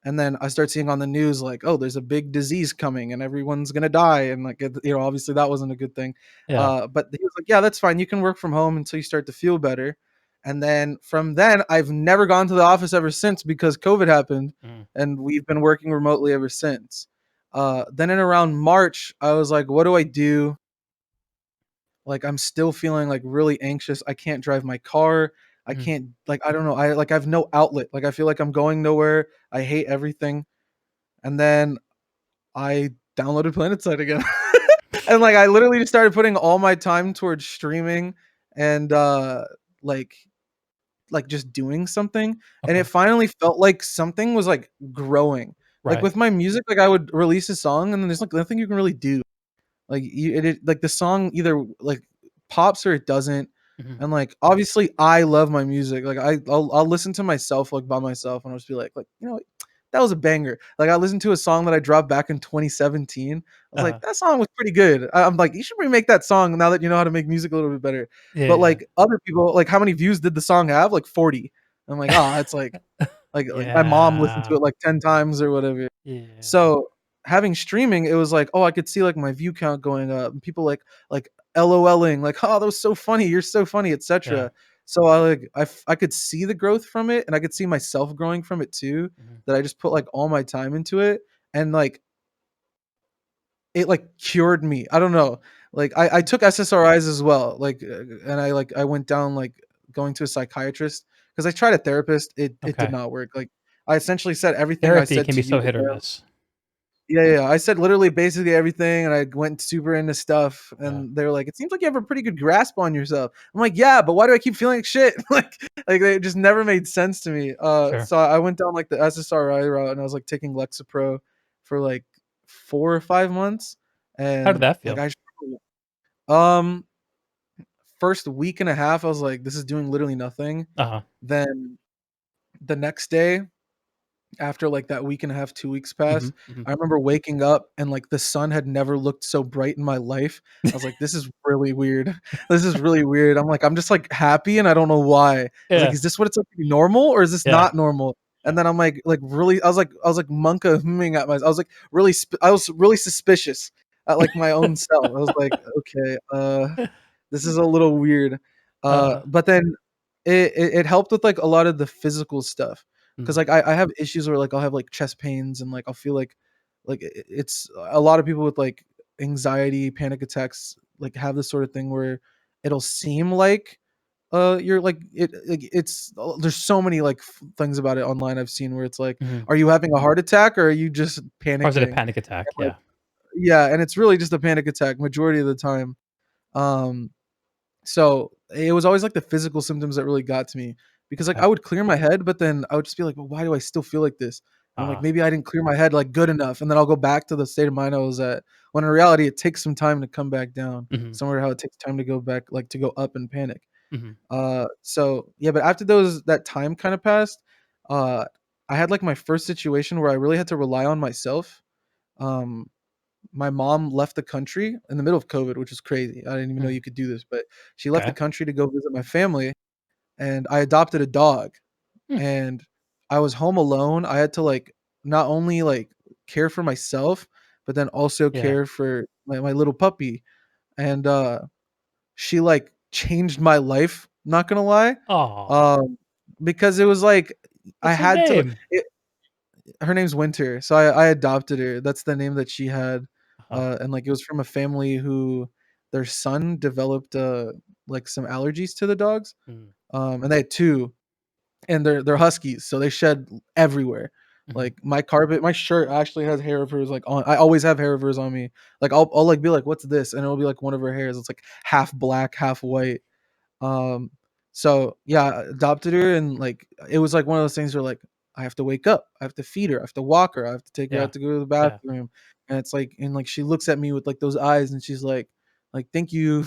And then I start seeing on the news like, "Oh, there's a big disease coming and everyone's gonna die," and like, obviously that wasn't a good thing. Yeah. But he was like, "Yeah, that's fine. You can work from home until you start to feel better." And then from then, I've never gone to the office ever since because COVID happened, Mm, and we've been working remotely ever since. Then in around March, I was like, "What do I do?" Like, I'm still feeling, like, really anxious. I can't drive my car. I mhm. can't like, I don't know. I have no outlet. Like, I feel like I'm going nowhere. I hate everything. And then I downloaded Planetside again. And, like, I literally just started putting all my time towards streaming and, like just doing something, and it Okay. finally felt like something was, like, growing. Like, Right. with my music, like, I would release a song, and then there's, like, nothing you can really do. Like like the song either like pops or it doesn't. Mhm. And like obviously I love my music. Like I'll listen to myself like by myself and I'll just be like, you know what? That was a banger. Like I listened to a song that I dropped back in 2017. I was like, Uh-huh. that song was pretty good. I'm like, you should remake that song now that you know how to make music a little bit better. But Yeah. like other people, like how many views did the song have? Like 40. I'm like, oh, it's like my mom listened to Yeah. it like 10 times or whatever. Yeah. So, having streaming, it was like, oh, I could see like my view count going up and people like LOLing, like, "Oh, that was so funny. You're so funny," Yeah. etc. So I like I could see the growth from it and I could see myself growing from it too, Mhm. that I just put like all my time into it, and like it like cured me. I don't know. Like I took SSRIs as well. Like and I went down like going to a psychiatrist because I tried a therapist. It did Okay. not work. Like I essentially said everything I Therapy said can to be you so to hit or them. miss. Yeah, yeah, yeah. I said literally basically everything, and I went super into stuff, Yeah. and they were like, "It seems like you have a pretty good grasp on yourself." I'm like, "Yeah, but why do I keep feeling like shit?" Like it just never made sense to me. Sure. So I went down like the SSRI route, and I was like taking Lexapro for like 4 or 5 months, How did and that like feel? um first week and a half, I was like, "This is doing literally nothing." Uh-huh. Then the next day after like that week and a half, 2 weeks passed, Mhm. Mhm. I remember waking up and like the sun had never looked so bright in my life. I was like, "This is really weird. This is really weird." I'm like, I'm just like happy and I don't know why. I was like, Yeah. "Is this what it's like to be normal or is this Yeah. not normal?" And Yeah. then I'm like really I was like monka humming at my I was like I was really suspicious at like my own self. I was like, "Okay, this is a little weird." Uh-huh. But then it helped with like a lot of the physical stuff. 'Cause, Mhm. like, I have issues where, like, I'll have, like, chest pains and, like, I'll feel like, it's a lot of people with, like, anxiety, panic attacks, like, have this sort of thing where it'll seem like, you're, it's there's so many, like, things about it online I've seen where it's like, Mhm. "Are you having a heart attack or are you just Or is it a panicking?" panic attack? And, like Yeah. yeah, and it's really just a panic attack majority of the time. Um so, it was always, like, the physical symptoms that really got to me because, like, Okay. I would clear my head, but then I would just be like, "Well, why do I still feel like this?" And I'm like, Uh-huh. "Maybe I didn't clear my head, like, good enough," and then I'll go back to the state of mind I was at, when in reality, it takes some time to come back down, Mhm. similar to how it takes time to go back like, to go up and panic. Mhm. So, yeah, but after that time kinda passed, uh, I had, like, my first situation where I really had to rely on myself. Um, my mom left the country in the middle of COVID, which is crazy. I didn't even know Mm. you could do this, but she left the Okay. country to go visit my family, and I adopted a dog, Mm. and I was home alone. I had to, like, not only, like, care for myself, but then also Yeah. care for my little puppy, and, she, like, changed my life, not gonna lie, Aw. um, because it was like I What's her had to name? her name's Winter, so I adopted her. That's the name that she had, Uh-huh. and, like, it was from a family who their son developed, like, some allergies to the dogs, Mm. and they had 2, and they're huskies, so they shed everywhere. Mhm. Like my shirt actually has hair of hers like on. I always have hair of hers on me. Like I'll like be like, "What's this?" And it'll be like one of her hairs. It's like half black, half white. Um, so yeah, I adopted her, and like it was like one of those things where like I have to wake up, I have to feed her, I have to walk her, I have to take her Yeah. out to go to the Yeah. bathroom, and it's like and like she looks at me with like those eyes, and she's like thank you,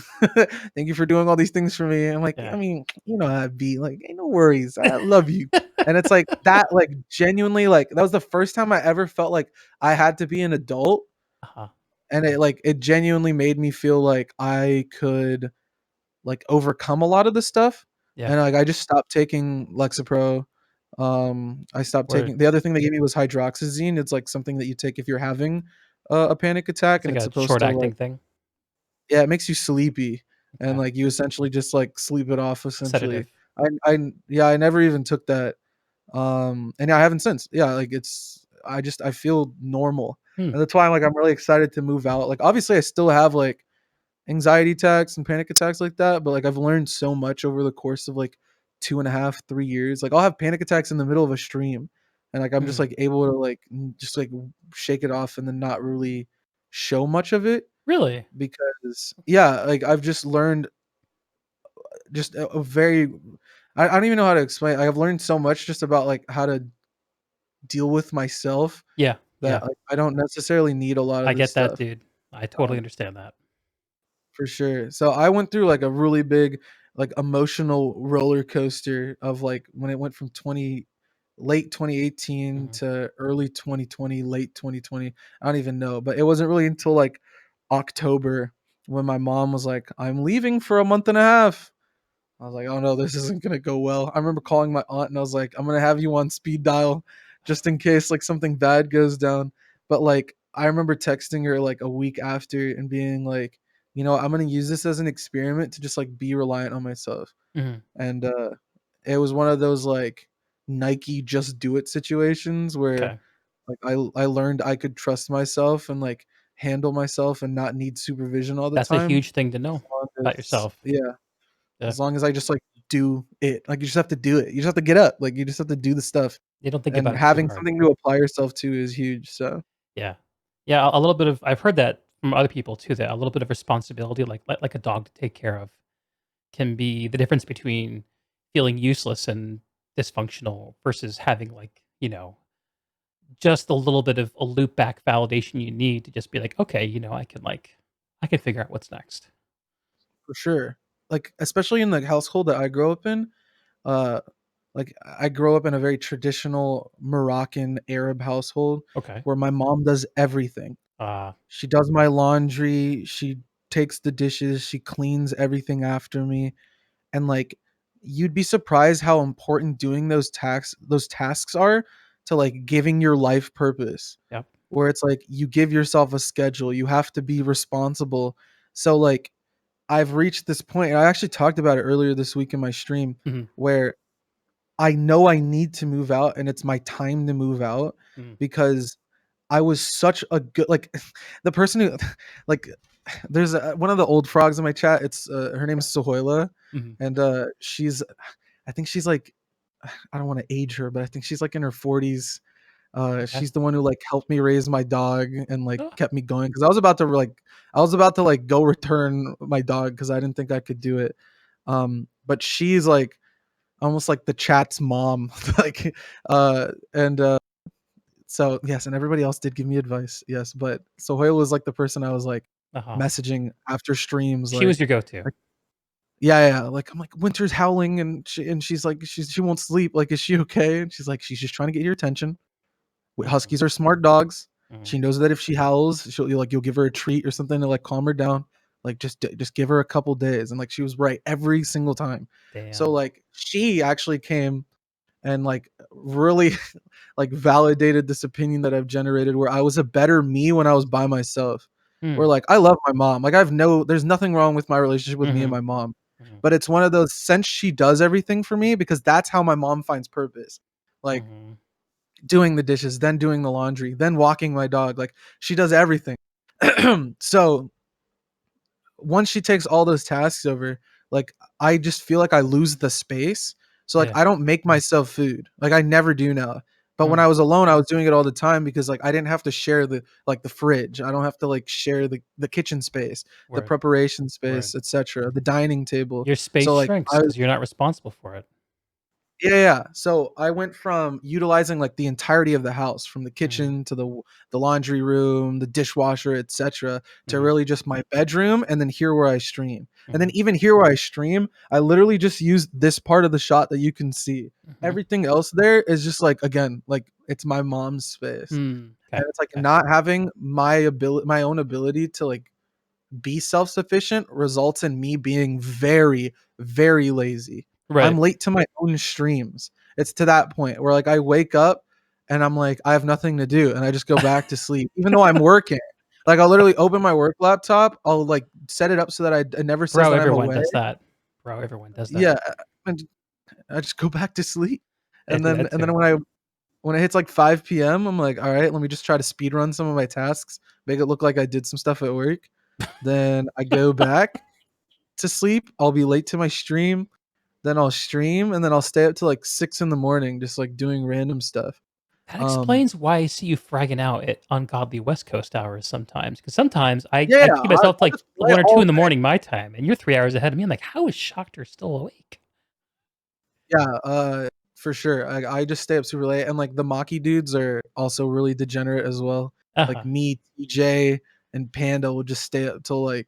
thank you for doing all these things for me. I'm like, I Yeah. mean, you know how I be like, ain't no worries, I love you. And it's like that, like genuinely, like that was the first time I ever felt like I had to be an adult, Uh-huh. and it genuinely made me feel like I could like overcome a lot of the stuff. Yeah. And like I just stopped taking Lexapro. I stopped Word. taking the other thing they gave me was hydroxyzine. It's like something that you take if you're having a panic attack, It's and like it's a supposed short to like acting thing. yeah, it makes you sleepy, and Okay. like you essentially just like sleep it off essentially. Sedative. I yeah, I never even took that. And yeah, I haven't since. Yeah, like it's I feel normal. Hmm. And that's why I'm like I'm really excited to move out. Like obviously I still have like anxiety attacks and panic attacks like that, but like I've learned so much over the course of like 2.5, 3 years. Like I'll have panic attacks in the middle of a stream, and like I'm just Mhm. like able to like just like shake it off and then not really show much of it Really? because yeah, like I've just learned just a very I don't even know how to explain. I've learned so much just about like how to deal with myself Yeah. that Yeah. like I don't necessarily need a lot of I this get that, stuff. dude. I totally Um, understand that. For sure. So I went through like a really big like emotional roller coaster of like when it went from 20 late 2018 Mhm. to early 2020, late 2020. I don't even know, but it wasn't really until like October when my mom was like, "I'm leaving for a month and a half." I was like, "Oh no, this isn't gonna go well." I remember calling my aunt and I was like, "I'm gonna have you on speed dial just in case like something bad goes down." But like I remember texting her like a week after and being like, "You know, I'm gonna use this as an experiment to just like be reliant on myself." Mhm. And it was one of those like Nike just do it situations where Okay. like I learned I could trust myself and like handle myself and not need supervision all the That's a time. huge thing to As know long about as yourself. yeah, Yeah. as long as I just, like, do it. Like, you just have to do it. You just have to get up. Like, you just have to do the stuff, You don't think and about it too having hard. something to apply yourself to is huge, so Yeah. Yeah, a little bit of I've heard that from other people too, that a little bit of responsibility, like a dog to take care of, can be the difference between feeling useless and dysfunctional versus having, like, just a little bit of a loop back validation you need to just be like, "Okay, I can figure out what's next." for sure. Like, especially in the household that I grew up in, uh, like, I grew up in a very traditional Moroccan Arab household Okay. where my mom does everything. Uh, She does my laundry, she takes the dishes, she cleans everything after me. And like you'd be surprised how important doing those tasks are to like giving your life purpose, yep. where it's like you give yourself a schedule, you have to be responsible. So like I've reached this point, and I actually talked about it earlier this week in my stream, Mhm. where I know I need to move out and it's my time to move out Mhm. because I was such a good like the person who like there's one of the old frogs in my chat. It's her name is Sohoila, Mhm. and she's I think she's like I don't want to age her, but I think she's like in her 40s. Okay. She's the one who like helped me raise my dog and like Oh, kept me going because I was about to like go return my dog because I didn't think I could do it. But she's like almost like the chat's mom, like and so yes, and everybody else did give me advice, yes, but Sohail was like the person I was like uh-huh. messaging after streams, She was your go-to. like yeah, yeah, like I'm like winter's howling, and she's like she won't sleep. Like, is she okay? And she's like, she's just trying to get your attention. Mhm. Huskies are smart dogs. Mhm. She knows that if she howls, you'll give her a treat or something to like calm her down. Like just give her a couple days, and like she was right every single time. So Damn. like she actually came and like really like validated this opinion that I've generated where I was a better me when I was by myself. Where Mm. like I love my mom. Like there's nothing wrong with my relationship with me and Mhm. my mom. Mhm. But it's one of those since she does everything for me because that's how my mom finds purpose. Like Mhm. doing the dishes, then doing the laundry, then walking my dog. Like she does everything. So once she takes all those tasks over, like I just feel like I lose the space. So like Yeah. I don't make myself food. Like I never do now. But when Mm, I was alone, I was doing it all the time because, like, I didn't have to share the fridge. I don't have to, like, share the kitchen space, the word, preparation word. space, etcetera, the dining table. Your space So, like, shrinks I because you're not responsible for it. yeah, yeah. So I went from utilizing like the entirety of the house, from the Mhm, kitchen to the laundry room, the dishwasher, etc., to mhm, really just my bedroom, and then here where I stream. And then mhm, even here where I stream, I literally just use this part of the shot that you can see. mhm. Everything else there is just like, again, like it's my mom's space. Mm, And 'kay, it's like 'kay. not having my own ability to like be self-sufficient results in me being very, very lazy. I'm Right. late to my own streams. It's to that point where, like, I wake up and I'm like, "I have nothing to do," and I just go back to sleep, even though I'm working. Like, I'll literally open my work laptop, I'll, like, set it up so that it never says Bro, that I'm everyone away. does that. Bro, everyone does that. Yeah, and I just go back to sleep, I do that and then too. when it hits, like, 5 p.m., I'm like, "Alright, let me just try to speed run some of my tasks, make it look like I did some stuff at work." Then I go back to sleep, I'll be late to my stream, then I'll stream, and then I'll stay up till, like, 6 in the morning just, like, doing random stuff. That Um, explains why I see you fragging out at ungodly West Coast hours sometimes. Because sometimes yeah, I yeah, keep myself to, I'll like, just play 1 or 2 all in the day. morning my time, and you're 3 hours ahead of me. I'm like, "How is Shoctorr still awake?" Yeah, for sure. I just stay up super late, and, like, the Maki dudes are also really degenerate as well. Like, Uh-huh. me, TJ, and Panda will just stay up till, I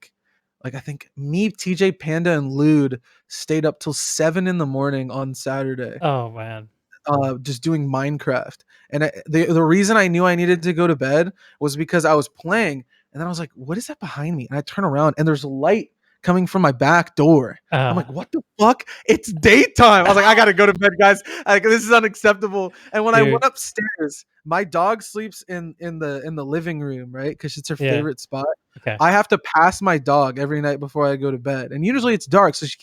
think me, TJ, Panda, and Lude stayed up till 7 in the morning on Saturday. Oh, man. Just doing Minecraft. And the reason I knew I needed to go to bed was because I was playing, and then I was like, "What is that behind me?" And I turn around, and there's light coming from my back door. I'm Uh like, "What the fuck? It's daytime." I was like, "I gotta go to bed, guys. Like, this is unacceptable." And when I went Dude. upstairs, my dog sleeps in the living room, right? Because it's her Yeah. favorite spot. Okay. I have to pass my dog every night before I go to bed, and usually it's dark, so she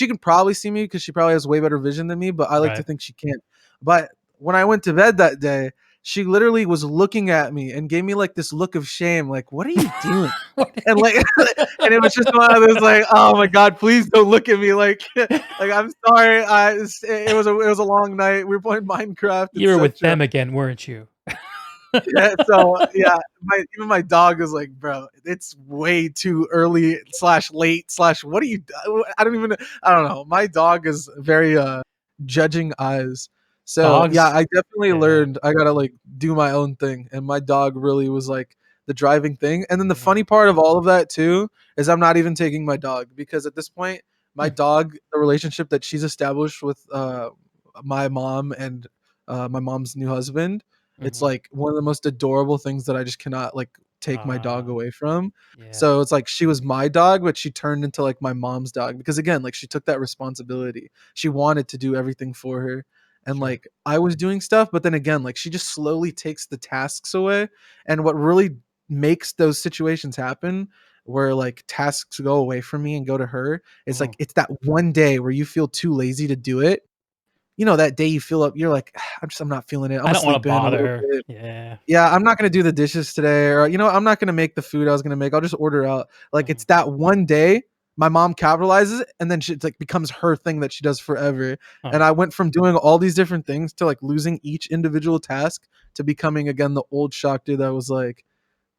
can probably see me because she probably has way better vision than me, but I like to Right. think she can't. But when I went to bed that day, she literally was looking at me and gave me, like, this look of shame, like, "What are you doing?" What And, like and it was just one of those, like, "Oh my god, please don't look at me like, I'm sorry, it was a long night, we were playing Minecraft, You were with etcetera." them again, weren't you? Yeah, so, yeah, my dog was like, "Bro, it's way too early slash late slash what are you do" I don't even I don't know. My dog is very, judging eyes. So, yeah, Dogs I definitely yeah. learned I gotta, like, do my own thing, and my dog really was, like, the driving thing, and then the Mhm. funny part of all of that too is I'm not even taking my dog because at this point, my Mm, dog the relationship that she's established with, my mom and, my mom's new husband, it's, mhm. like, one of the most adorable things that I just cannot, like, take my dog Ah, away from. yeah, So, it's like she was my dog, but she turned into, like, my mom's dog because, again, like, she took that responsibility. She wanted to do everything for her, and, sure. like, I was doing stuff, but then again, like, she just slowly takes the tasks away, and what really makes those situations happen where, like, tasks go away from me and go to her, is, Mhm. like, it's that one day where you feel too lazy to do it. You know, that day you feel up you're like, I'm not feeling it. I Imma don't wanna sleep in a bother little her. bit. Yeah. Yeah, I'm not gonna do the dishes today, or, I'm not gonna make the food I was gonna make, I'll just order out. Like, Mhm. it's that one day, my mom capitalizes it, and then she it's like, becomes her thing that she does forever, and Huh. I went from doing all these different things to, like, losing each individual task to becoming, again, the old shock dude that was, like,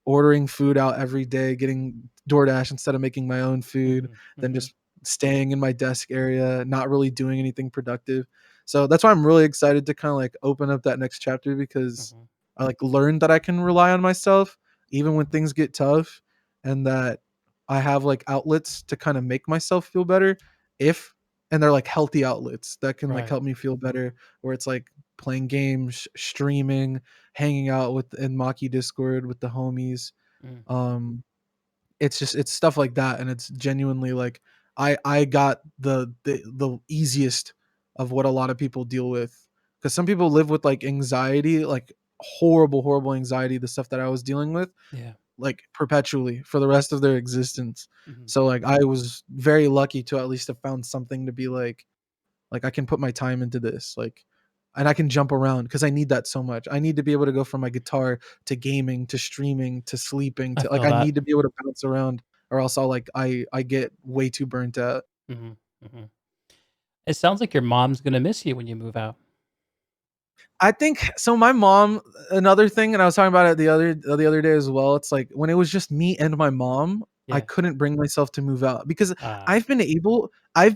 ordering food out every day, getting DoorDash instead of making my own food, Mhm, then mhm, just staying in my desk area, not really doing anything productive. So that's why I'm really excited to kinda, like, open up that next chapter because mhm. I, like, learned that I can rely on myself even when things get tough, and that I have, like, outlets to kinda make myself feel better if and they're, like, healthy outlets that can, like, Right. help me feel better, where it's, like, playing games, streaming, hanging out with in Maki Discord with the homies. Mm, Um, it's stuff like that, and it's genuinely like I got the easiest of what a lot of people deal with, because some people live with like anxiety, like horrible, horrible anxiety, the stuff that I was dealing with, yeah. like perpetually for the rest of their existence. Mhm. So like I was very lucky to at least have found something to be like, I can put my time into this, like, and I can jump around because I need that so much. I need to be able to go from my guitar to gaming to streaming to sleeping I to like, feel I that. need to be able to bounce around or else I get way too burnt out. Mhm, mhm. It sounds like your mom's gonna miss you when you move out. I think so. My mom, another thing, and I was talking about it the other day as well. It's like when it was just me and my mom, I Yeah. couldn't bring myself to move out because Uh, I've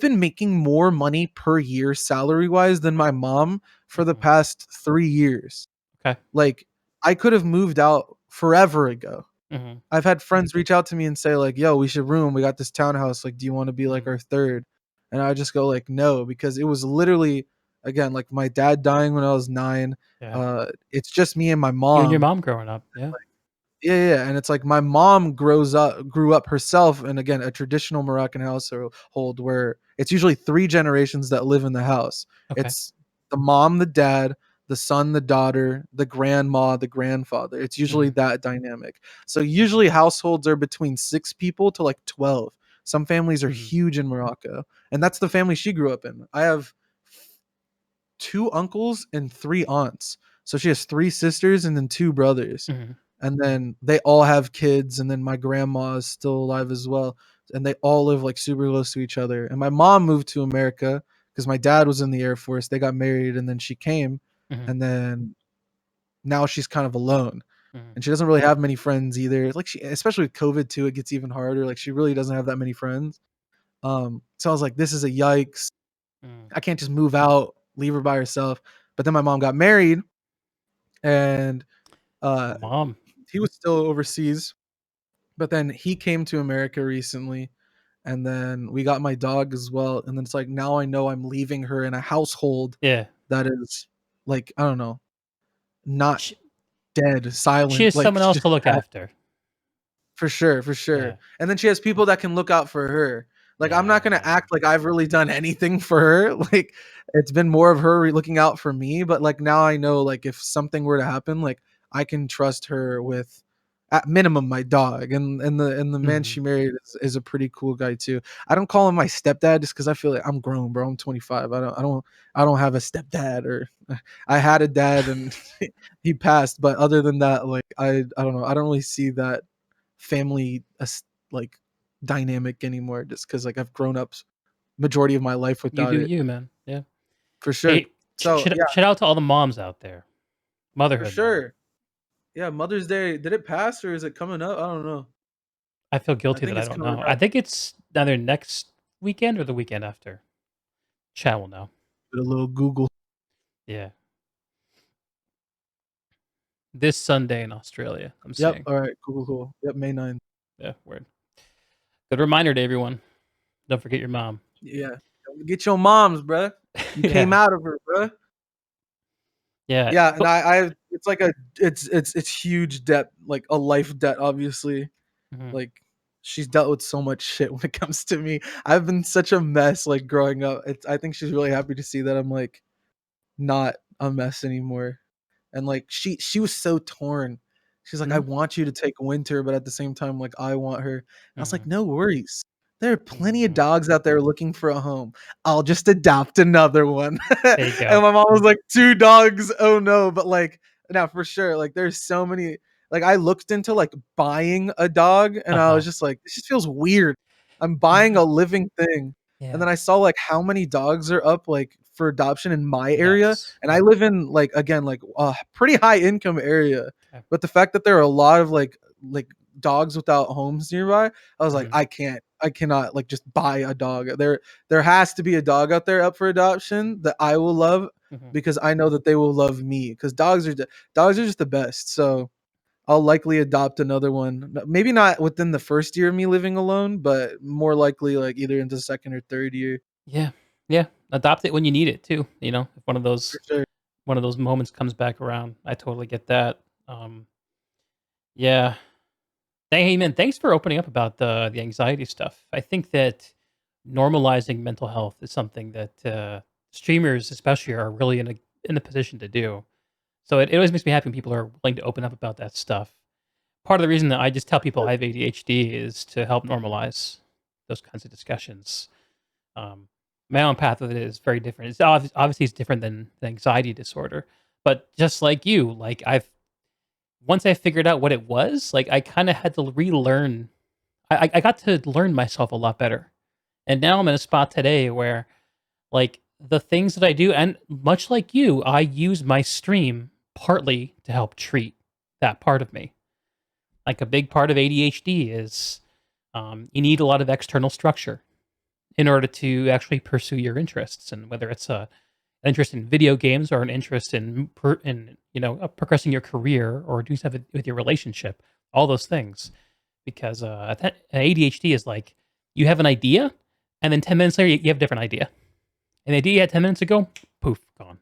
been making more money per year salary wise than my mom for the mhm. past 3 years. Okay. Like I could have moved out forever ago. Mhm. I've had friends reach out to me and say like, "Yo, we should room. We got this townhouse. Like, do you want to be like Mhm. our third?" And I just go like, "No," because it was literally again like my dad dying when I was 9. Yeah. It's just me and my You and your mom. mom growing up. Yeah. Yeah, yeah, and it's like my mom grew up herself in again a traditional Moroccan household where it's usually 3 generations that live in the house. Okay. It's the mom, the dad, the son, the daughter, the grandma, the grandfather. It's usually Mhm. that dynamic. So usually households are between 6 people to like 12. Some families are Mhm. huge in Morocco, and that's the family she grew up in. I have 2 uncles and 3 aunts. So she has 3 sisters and then 2 brothers, Mhm. and then they all have kids, and then my grandma is still alive as well, and they all live like super close to each other. And my mom moved to America because my dad was in the Air Force. They got married, and then she came, Mhm. and then now she's kind of alone, Mhm. and she doesn't really have many friends either. Like she, especially with COVID too, it gets even harder. Like she really doesn't have that many friends. So I was like, this is a yikes. Mhm. I can't just move out, leave her by herself. But then my mom got married, and uh, Mom. he was still overseas. But then he came to America recently, and then we got my dog as well. And then it's like now I know I'm leaving her in a household Yeah. that is like I don't know, not She dead, she silent, has like someone else just to look dead. after. For sure, for sure. Yeah. And then she has people that can look out for her. Like, I'm not gonna Yeah. act like I've really done anything for her. Like, it's been more of her looking out for me. But like now I know, like, if something were to happen, like I can trust her with, at minimum, my dog. And the man Mhm. she married is a pretty cool guy too. I don't call him my stepdad just because I feel like I'm grown, bro. I'm 25. I don't have a stepdad or I had a dad and he passed. But other than that, like I don't know. I don't really see that family like dynamic anymore just because like I've grown up majority of my life You without do it you, man. Yeah. for sure. Hey, So yeah, shout out to all the moms out there. for Motherhood, man. sure. Yeah, Mother's Day, did it pass or is it coming up? I don't know. I feel I guilty that think I it's don't coming know. I up think it's either next weekend or the weekend after. Chat will know. with a little Google. Yeah. This Sunday in Australia, I'm Yep. seeing. All right. Cool, cool, cool. Yep. May 9th. Yeah, word. Good reminder to everyone. Don't forget your mom. Yeah. Get your moms, bruh. You came Yeah. out of her, bruh. Yeah. Yeah, and But I it's like a it's huge debt, like a life debt, obviously. mhm, Like she's dealt with so much shit when it comes to me. I've been such a mess like growing up. I think she's really happy to see that I'm like not a mess anymore. And like she was so torn. She's like, I mhm, want you to take Winter, but at the same time, like I want her. And I was like, mhm, no worries. There are plenty of mhm. dogs out there looking for a home. I'll just adopt another one. There you And go. my mom was like, 2 dogs. Oh no. But like, now for sure, like there's so many. Like I looked into like buying a dog and I was Uh-huh. just like, this just feels weird. I'm buying Y a living thing. And then Yeah. I saw like how many dogs are up like for adoption in my area, Yes. and I live in like again like a pretty high income area. Okay. But the fact that there are a lot of like dogs without homes nearby, I was like, Mhm, I cannot like just buy a dog. There has to be a dog out there up for adoption that I will love mhm. because I know that they will love me because dogs are just the best. So I'll likely adopt another one. Maybe not within the first year of me living alone, but more likely like either into the second or third year Yeah. Yeah. Adopt it when you need it too, you know? If for sure. one of those moments comes back around. I totally get that. Yeah. Hey, man, thanks for opening up about the anxiety stuff. I think that normalizing mental health is something that streamers, especially, are really in a position to do. So it always makes me happy when people are willing to open up about that stuff. Part of the reason that I just tell people I have ADHD is to help normalize those kinds of discussions. Um, my own path with it is very different. Obviously it's different than the anxiety disorder, but just like you, like I've once I figured out what it was, like I kind of had to relearn. I got to learn myself a lot better, and now I'm in a spot today where like the things that I do, and much like you, I use my stream partly to help treat that part of me. Like a big part of ADHD is you need a lot of external structure in order to actually pursue your interests, and whether it's a an interest in video games or an interest in progressing your career or doing stuff with your relationship, all those things. Because ADHD is like you have an idea, and then 10 minutes later you have a different idea. An idea you had 10 minutes ago, poof, gone.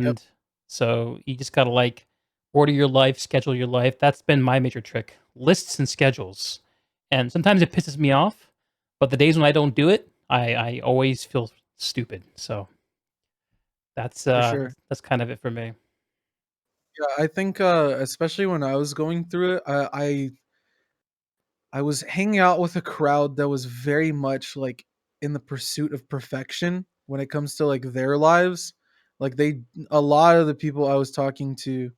Yep, And so you just gotta like order your life, schedule your life. That's been my major trick: lists and schedules. And sometimes it pisses me off, but the days when I don't do it, I always feel stupid. So that's for uh sure. that's kind of it for me. Yeah, I think, especially when I was going through it, I was hanging out with a crowd that was very much, like, in the pursuit of perfection when it comes to, like, their lives. Like, they a lot of the people I was talking to,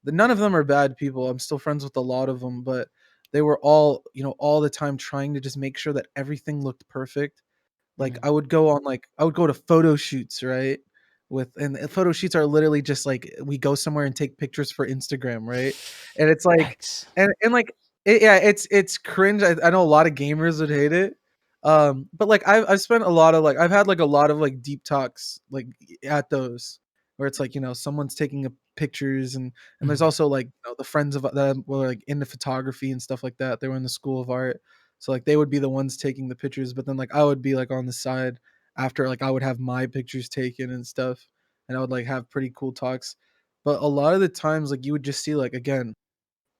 none of them are bad people, I'm still friends with a lot of them, but they were all, all the time trying to just make sure that everything looked perfect. Like, Mhm. I would go to photo shoots, right? And photo shoots are literally just like we go somewhere and take pictures for Instagram, right? And it's like Yikes. like yeah, it's cringe. I know a lot of gamers would hate it. But like I've spent a lot of like I've had like a lot of like deep talks like at those where it's like, someone's taking a pictures and there's Mhm. also like the friends of that were like into photography and stuff like that. They were in the school of art, so, like, they would be the ones taking the pictures, but then, like, I would be, like, on the side after, like, I would have my pictures taken and stuff, and I would, like, have pretty cool talks. But a lot of the times, like, you would just see, like, again,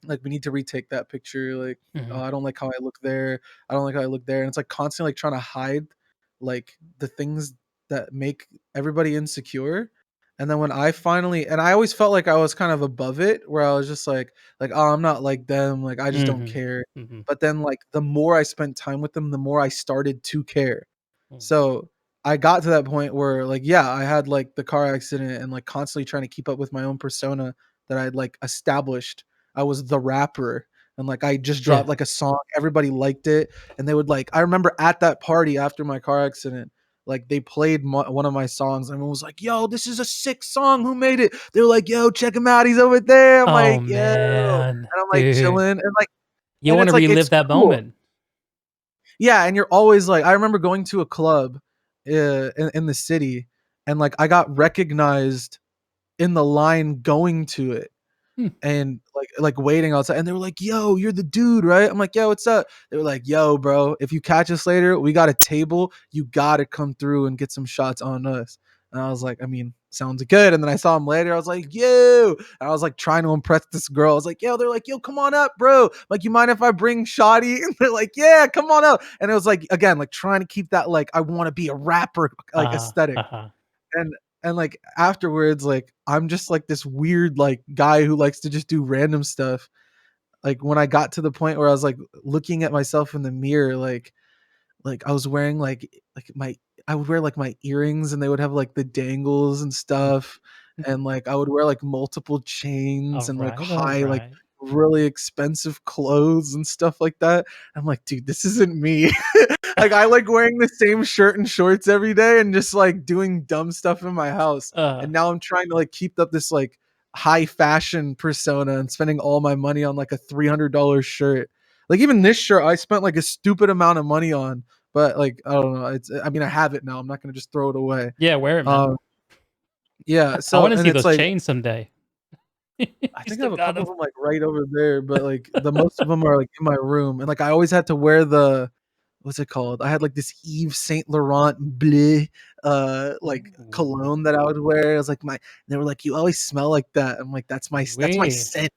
like, we need to retake that picture, like, "Oh, Mhm. I don't like how I look there. I don't like how I look there," and it's, like, constantly, like, trying to hide, like, the things that make everybody insecure, and then when I finally and I always felt like I was kind of above it, where I was just like, "Oh, I'm not like them, like, I just don't Mhm. care." Mhm. But then, like, the more I spent time with them, the more I started to care. Mhm. So, I got to that point where, like, yeah, I had, like, the car accident and, like, constantly trying to keep up with my own persona that I'd, like, established. I was the rapper, and, like, I just Yeah. dropped, like, a song, everybody liked it, and they would, like I remember at that party after my car accident, like, they played one of my songs, and everyone was like, "Yo, this is a sick song, who made it?" They were like, "Yo, check him out, he's over there." I'm Oh, like, "Yo," man. and I'm, like, Dude. chilling, You and wanna it's like, relive it's that cool. moment. Yeah, and you're always like I remember going to a club, in the city, and, like, I got recognized in the line going to it. Hmm. And, like, waiting outside, and they were like, "Yo, you're the dude, right?" I'm like, "Yo, what's up?" They were like, "Yo, bro, if you catch us later, we got a table, you gotta come through and get some shots on us." And I was like, "I mean, sounds good." And then I saw him later, I was like, "Yo!" And I was, like, trying to impress this girl. I was like, "Yo," they're like, "Yo, come on up, bro. Like, you mind if I bring Shotty?" And they're like, "Yeah, come on up." And it was like, again, like, trying to keep that, like, I wanna be a rapper, like, Uh-huh. aesthetic. Uh-huh. And like, afterwards, like, I'm just, like, this weird, like, guy who likes to just do random stuff. Like, when I got to the point where I was, like, looking at myself in the mirror, I was wearing, my I would wear, like, my earrings, and they would have, like, the dangles and Mm. stuff, and, like, I would wear, like, multiple chains and, like, Alright, alright. really expensive clothes and stuff like that. I'm like, "Dude, this isn't me." Like, I like wearing the same shirt and shorts every day and just, like, doing dumb stuff in my house, Uh, and now I'm trying to, like, keep up this, like, high fashion persona and spending all my money on, like, a $300 shirt. Like, even this shirt, I spent, like, a stupid amount of money on, but, like, I don't know, I mean, I have it now, I'm not gonna just throw it away. yeah, wear it, man. Um, yeah, I so wanna and see it's those like chains someday. I You think I still have a got couple them. of them, like, right over there, but, like, the most of them are, like, in my room, and, like, I always had to wear the what's it called? I had, like, this Yves Saint Laurent Bleu, like, Ooh. cologne that I would wear. It was, like, my they were like, "You always smell like that." I'm like, that's my Ooh-wee. scent."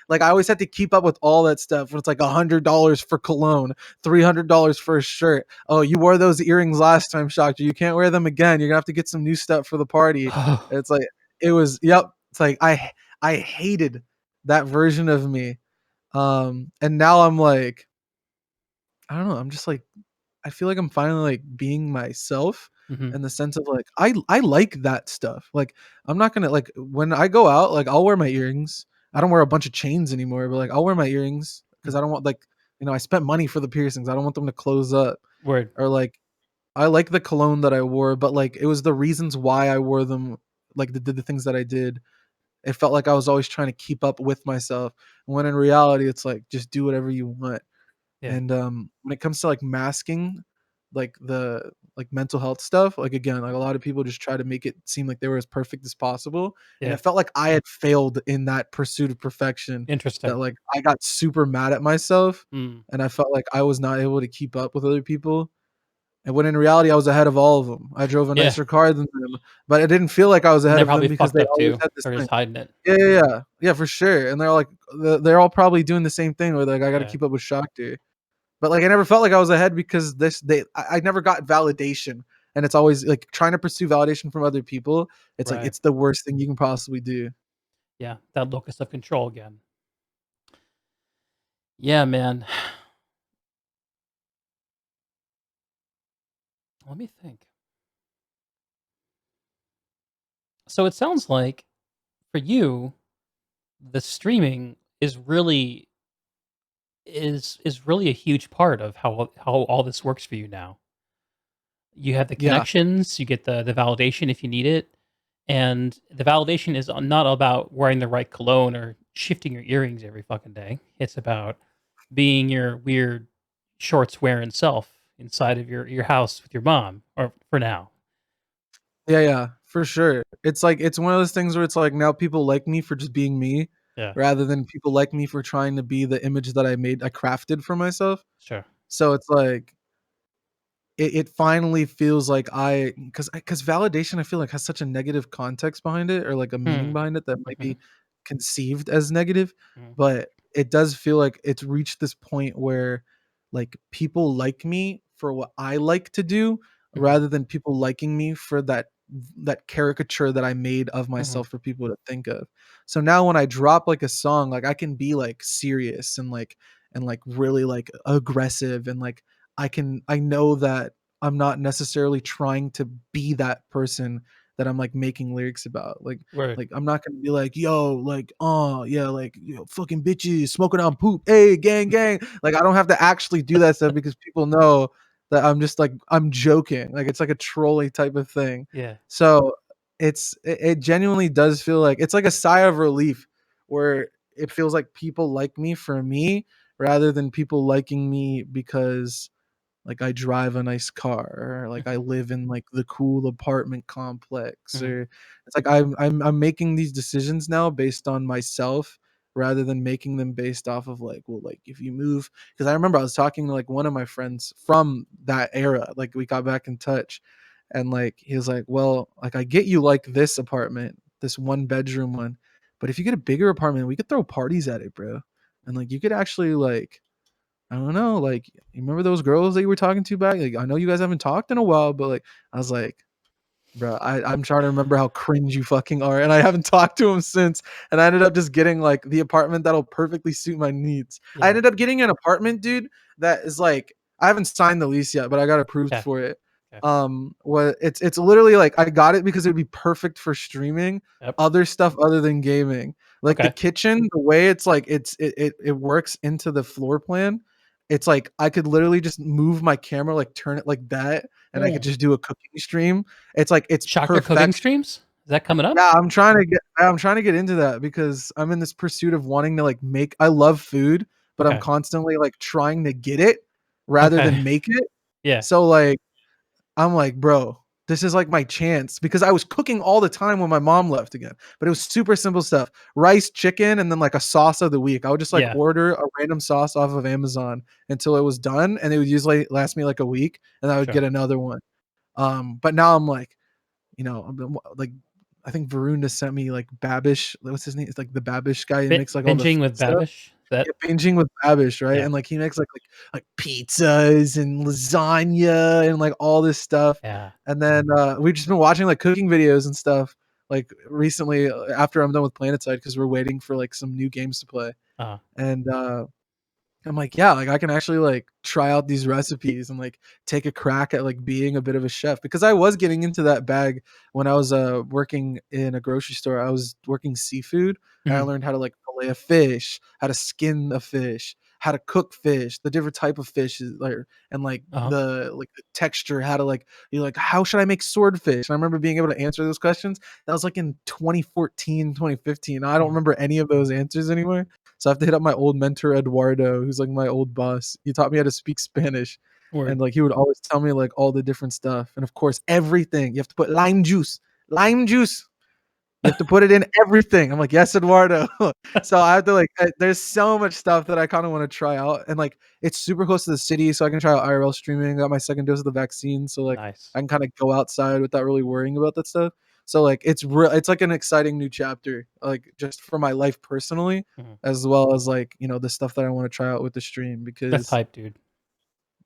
Like, I always had to keep up with all that stuff when it's, like, $100 for cologne, $300 for a shirt. "Oh, you wore those earrings last time, Shoctor. You can't wear them again. You're gonna have to get some new stuff for the party." Oh. It's like it was yep. It's like I hated that version of me. And now I'm like, I don't know, I'm just like I feel like I'm finally, like, being myself Mhm. in the sense of, like, I like that stuff. Like, I'm not gonna like, when I go out, like, I'll wear my earrings. I don't wear a bunch of chains anymore, but, like, I'll wear my earrings because Mm. I don't want, like I spent money for the piercings. I don't want them to close up Word. or, like I like the cologne that I wore, but like it was the reasons why I wore them, like did the things that I did. It felt like I was always trying to keep up with myself, when in reality, it's like just do whatever you want. Yeah. And when it comes to like masking, like the like mental health stuff, like again, like a lot of people just try to make it seem like they were as perfect as possible, and Yeah. it felt like I had failed in that pursuit of perfection. That Interesting. like I got super mad at myself, Mm. and I felt like I was not able to keep up with other people. And when in reality, I was ahead of all of them. I drove a Yeah. nicer car than them, but it didn't feel like I was And ahead they're of them probably because fucked they up always too. had this They're thing. just hiding it. Yeah, yeah, yeah. Yeah, for sure. And they're like they're all probably doing the same thing where like I gotta Yeah. keep up with Shoctorr. But like I never felt like I was ahead because I never got validation. And it's always like trying to pursue validation from other people. It's like Right. it's the worst thing you can possibly do. Yeah. That locus of control again. Yeah, man. Let me think. So it sounds like for you, the streaming is really a huge part of how all this works for you now. You have the Yeah. connections, you get the validation if you need it, and the validation is not about wearing the right cologne or shifting your earrings every fucking day. It's about being your weird shorts wearing self inside of your house with your mom, or for now. Yeah, yeah, for sure. It's like it's one of those things where it's like now people like me for just being me Yeah, rather than people like me for trying to be the image that I crafted for myself. sure. So it's like it finally feels like because validation I feel like has such a negative context behind it or like a meaning Hmm. behind it that might Mhm, be conceived as negative, mhm, but it does feel like it's reached this point where like people like me for what I like to do mhm, rather than people liking me for that caricature that I made of mhm, myself for people to think of. So now when I drop like a song, like I can be like serious and like really like aggressive and like I know that I'm not necessarily trying to be that person that I'm like making lyrics about. word. Like I'm not gonna be like, yo, like, oh yeah, like fucking bitches smoking on poop, hey, gang, gang. Like I don't have to actually do that stuff because people know that I'm just like I'm joking. Like it's like a trolly type of thing. Yeah. So it genuinely does feel like it's like a sigh of relief where it feels like people like me for me rather than people liking me because like I drive a nice car or like I Mhm, live in like the cool apartment complex mhm, or it's like I'm making these decisions now based on myself rather than making them based off of like well like if you move because I remember I was talking to like one of my friends from that era like we got back in touch and like he was like well like I get you like this apartment this one bedroom one but if you get a bigger apartment we could throw parties at it bro and like you could actually like I don't know, like, you remember those girls that you were talking to back? Like, I know you guys haven't talked in a while, but like, I was like, bro, I'm trying to remember how cringe you fucking are, and I haven't talked to him since. And I ended up just getting like the apartment that'll perfectly suit my needs. I yeah. ended up getting an apartment, dude, that is like I haven't signed the lease yet, but I got approved 'Kay, for it. 'kay. What it's literally like I got it because it would be perfect for streaming Yep. other stuff other than gaming. Like the Okay. kitchen, the way it's like it works into the floor plan. It's like I could literally just move my camera, like turn it like that, and I could Mm. just do a cooking stream it's like it's Shoctorr cooking perfection. streams? Is that coming up? Yeah, I'm trying to get into that because I'm in this pursuit of wanting to like make I love food, but I'm Okay. constantly like trying to get it rather Okay. than make it. Yeah. So like I'm like, "Bro, this is like my chance," because I was cooking all the time when my mom left again, but it was super simple stuff. Rice, chicken, and then like a sauce of the week. I would just like Yeah. order a random sauce off of Amazon until it was done, and it would usually last me like a week, and I would get Sure. another one. But now I'm like, like I think Varun just sent me like Babish. What's his name? It's like the Babish guy who makes like all the Binging food with stuff. Babish? Is that Yeah, binging with Babish, right? yeah. And like he makes like pizzas and lasagna and like all this stuff. Yeah. And then we've just been watching like cooking videos and stuff like recently after I'm done with Planetside because we're waiting for like some new games to play. Uh-huh. And I'm like, yeah, like I can actually like try out these recipes and like take a crack at like being a bit of a chef because I was getting into that bag when I was working in a grocery store. I was working seafood and I Mhm. learned how to like fillet a fish, how to skin a fish, how to cook fish, the different type of fishes, like, and Uh-huh. the texture, how to like you're like, how should I make swordfish? And I remember being able to answer those questions. That was like in 2014, 2015. I don't Mm. remember any of those answers anymore. So I have to hit up my old mentor Eduardo, who's like my old boss. He taught me how to speak Spanish. Word. And like he would always tell me like all the different stuff. And of course, everything. You have to put lime juice. Lime juice. You have to put it in everything. I'm like, "Yes, Eduardo." So I have to like there's so much stuff that I kinda wanna try out, and, like, it's super close to the city, so I can try out IRL streaming. Got my second dose of the vaccine, so, like, Nice. I can kinda go outside without really worrying about that stuff. So, like, it's like an exciting new chapter, like, just for my life personally, Mhm. as well as, like, the stuff that I wanna try out with the stream That's because hype, dude.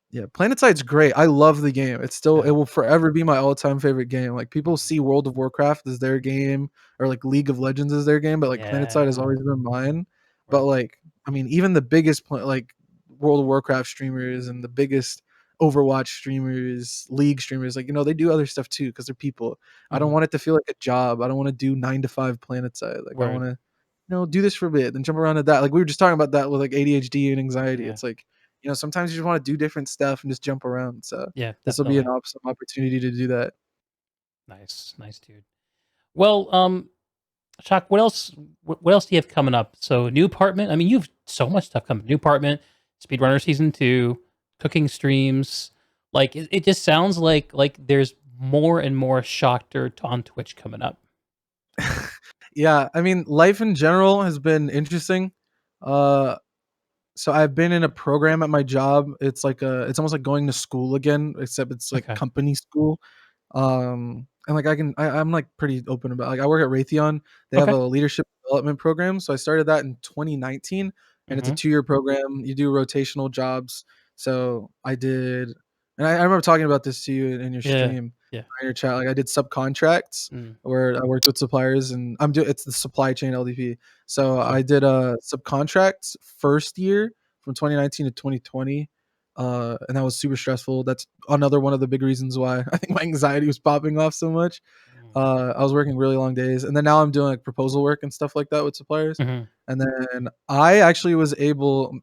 yeah, Planetside's great. I love the game. It Yeah. will forever be my all-time favorite game. Like people see World of Warcraft as their game or like League of Legends as their game, but like Planetside has Yeah. always been mine. But Word. like, I mean, even the biggest like World of Warcraft streamers and the biggest Overwatch streamers, League streamers, like they do other stuff too because they're people. I don't Mhm. want it to feel like a job. I don't want to do 9 to 5 Planetside. Like I want Word. to, do this for a bit, then jump around to that. Like we were just talking about that with like ADHD and anxiety. Yeah. It's like sometimes you just want to do different stuff and just jump around. So Yeah, this will be an definitely. awesome opportunity to do that. Nice. Nice, dude. Well, Shock, what else do you have coming up? So, new apartment. I mean, you've so much stuff coming. New apartment, Speedrunner season 2, cooking streams. Like it just sounds like there's more and more Shoctorr on Twitch coming up. Yeah, I mean, life in general has been interesting. Uh, so I've been in a program at my job. It's almost like going to school again, except it's like Okay. company school. And like I'm like pretty open about like I work at Raytheon. They have Okay. a leadership development program. So I started that in 2019 and it's a Mhm. 2-year program. You do rotational jobs. So I did and I remember talking about this to you in your Yeah. stream, Yeah. in your chat. Like I did subcontracts Mm. where I worked with suppliers and it's the supply chain LDP. So I Sure. did subcontracts first year from 2019 to 2020. And that was super stressful. That's another one of the big reasons why I think my anxiety was popping off so much. Mm. I was working really long days, and then now I'm doing like proposal work and stuff like that with suppliers. Mhm. And then I actually was able,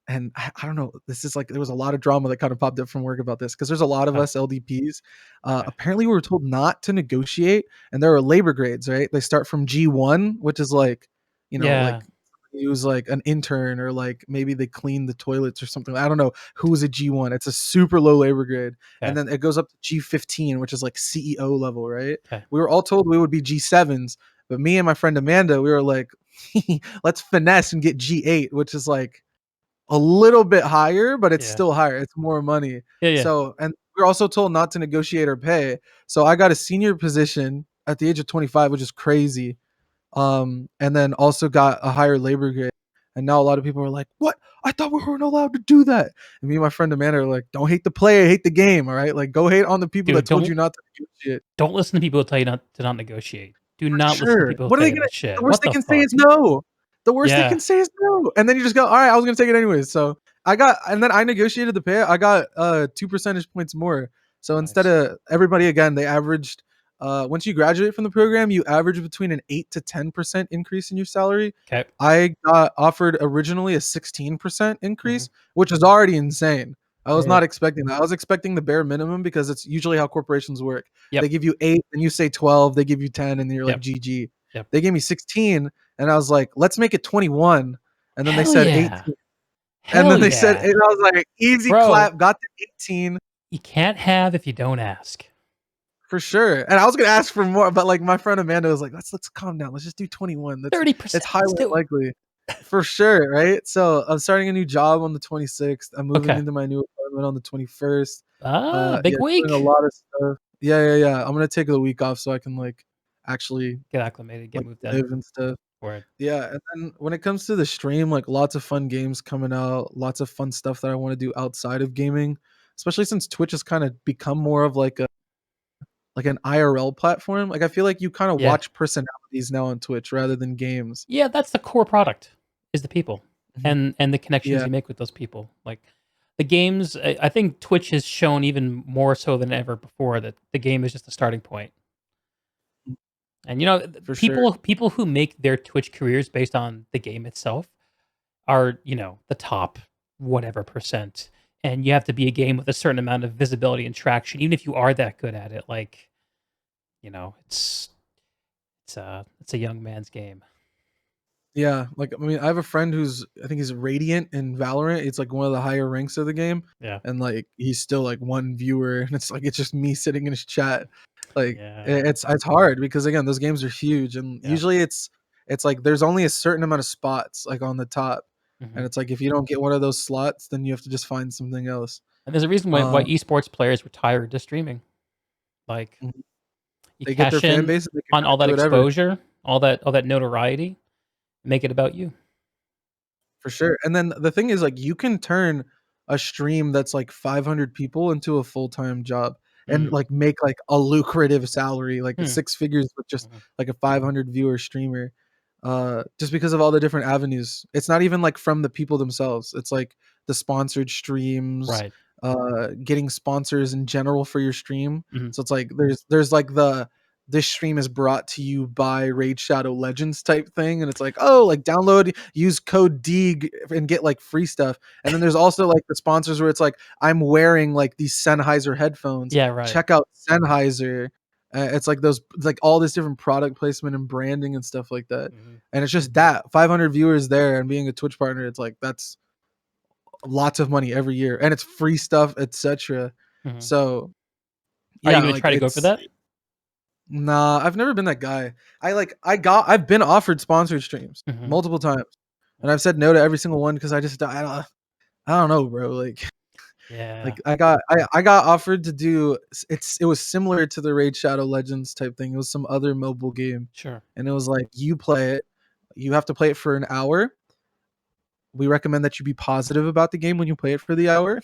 and I don't know, this is like there was a lot of drama that kind of popped up from work about this because there's a lot of Okay. us LDPs. Okay. Apparently, we were told not to negotiate, and there are labor grades, right? They start from G1, which is like, Yeah. like he was like an intern or like maybe they clean the toilets or something. I don't know who's a G1. It's a super low labor grade. And Okay. then it goes up to G15, which is like CEO level, right? Okay. We were all told we would be G7s, but me and my friend Amanda, we were like, let's finesse and get G8, which is like a little bit higher, but it's Yeah. still higher. It's more money. Yeah, yeah. So, and we're also told not to negotiate our pay. So I got a senior position at the age of 25, which is crazy. And then also got a higher labor grade. And now a lot of people are like, "What? I thought we weren't allowed to do that." And me and my friend Amanda are like, "Don't hate the player, hate the game." All right, like go hate on the people that Dude, told you not to negotiate. don't listen to people who tell you not to not negotiate. Do For not listen to sure. people who What are tell they you gonna that shit. the worst What they the can say fuck? is no. The worst they Yeah. can say is no. And then you just go, "Alright, I was gonna take it anyways." So and then I negotiated the pay. I got 2 percentage points more. So instead Nice. of everybody again, they averaged once you graduate from the program, you average between an 8 to 10% increase in your salary. Okay. I got offered originally a 16% Mhm. increase, which is already insane. I Yeah, was yeah. not expecting that. I was expecting the bare minimum because it's usually how corporations work. They Yep. give you 8 and you say 12, they give you 10 and you're like Yep. GG. Yep. They gave me 16 and I was like, "Let's make it 21." And then they Hell said yeah. 18. And Hell then they said yeah. and I was like, "Easy Bro, clap, got to 18." you can't have if you don't ask. For sure, and I was gonna ask for more, but, like, my friend Amanda was like, "Let's calm down, let's just do 21, it's 30%. Let's highly do it. unlikely." For sure, right? So, I'm starting a new job on the 26th, I'm moving Okay. into my new apartment on the 21st. Ah, Yeah, big doing a week. lot of stuff. Yeah, I'm gonna take the week off so I can, like, actually, Get acclimated, get like, moved in. live and stuff. Word. Yeah, and then when it comes to the stream, like, lots of fun games coming out, lots of fun stuff that I wanna do outside of gaming, especially since Twitch has kinda become more of, like an IRL platform. Like, I feel like you kinda Yeah. watch personalities now on Twitch rather than games. Yeah, that's the core product, is the people Mhm. and the connections Yeah, you make with those people. Like, the games I think Twitch has shown even more so than ever before that the game is just a starting point. mm, And, you know, for sure. people who make their Twitch careers based on the game itself are, the top whatever percent, and you have to be a game with a certain amount of visibility and traction, even if you are that good at it. Like, it's a young man's game. Yeah, like, I mean, I have a friend who's I think he's Radiant in Valorant. It's like one of the higher ranks of the game, Yeah, and like he's still like one viewer, and it's just me sitting in his chat. Like yeah, it's hard because again, those games are huge, and yeah. usually it's like there's only a certain amount of spots like on the top, Hmm. and it's like if you don't get one of those slots, then you have to just find something else. And there's a reason why Um, esports players retire to streaming. Like, mhm. you They get their cash fan in base, and they can on kind all of do that whatever. exposure, all that notoriety, make it about you. For sure, and then the thing is, like, you can turn a stream that's, like, 500 people into a full-time job and, Mm. like, make, like, a lucrative salary, like, Hmm. 6 figures with just, Mhm. like, a 500 viewer streamer, just because of all the different avenues. It's not even, like, from the people themselves. It's, like, the sponsored streams, Right. getting sponsors in general for your stream. Mhm. So it's, like, there's, like, "This stream is brought to you by Raid Shadow Legends" type thing, and it's like, "Oh, like, download use code Deeg and get, like, free stuff." And then there's also, like, the sponsors where it's like, "I'm wearing, like, these Sennheiser headphones. Yeah, right. Check out Sennheiser." It's like those it's like all this different product placement and branding and stuff like that. Mhm. And it's just that 500 viewers there and being a Twitch partner, it's like that's lots of money every year, and it's free stuff, etc. Mhm. So, Are you yeah, gonna like, try to go for that? nah, I've never been that guy. I've been offered sponsored streams Mhm. multiple times, and I've said no to every single one because I don't know, bro. Yeah, Like I got offered to do it was similar to the Raid Shadow Legends type thing. It was some other mobile game, sure. and it was like you play it, you have to play it for an hour. We recommend that you be positive about the game when you play it for the hour.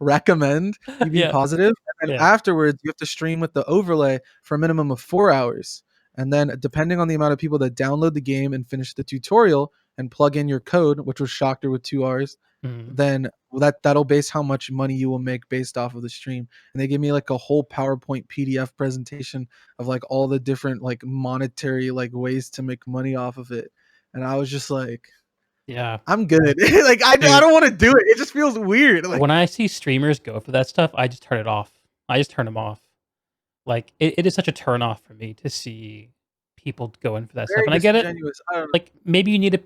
Recommend you be Yeah, positive, and then yeah. afterwards you have to stream with the overlay for a minimum of 4 hours. And then, depending on the amount of people that download the game and finish the tutorial and plug in your code, which was Shoctorr with 2 R's, Mhm. then that'll base how much money you will make based off of the stream. And they gave me like a whole PowerPoint PDF presentation of like all the different like monetary like ways to make money off of it. And I was just like, Yeah. I'm good. Like I Dude, don't want to do it. It just feels weird. Like when I see streamers go for that stuff, I just turn it off. I just turn them off. Like, it is such a turn off for me to see people go in for that stuff, very and I get it. disingenuous. I don't know. Like, maybe you need to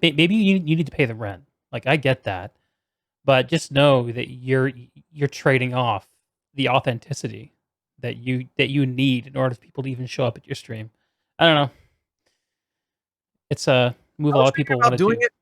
pay the rent. Like, I get that, but just know that you're trading off the authenticity that you need in order for people to even show up at your stream. I don't know. It's a move I a lot was of thinking people about wanna doing do. it.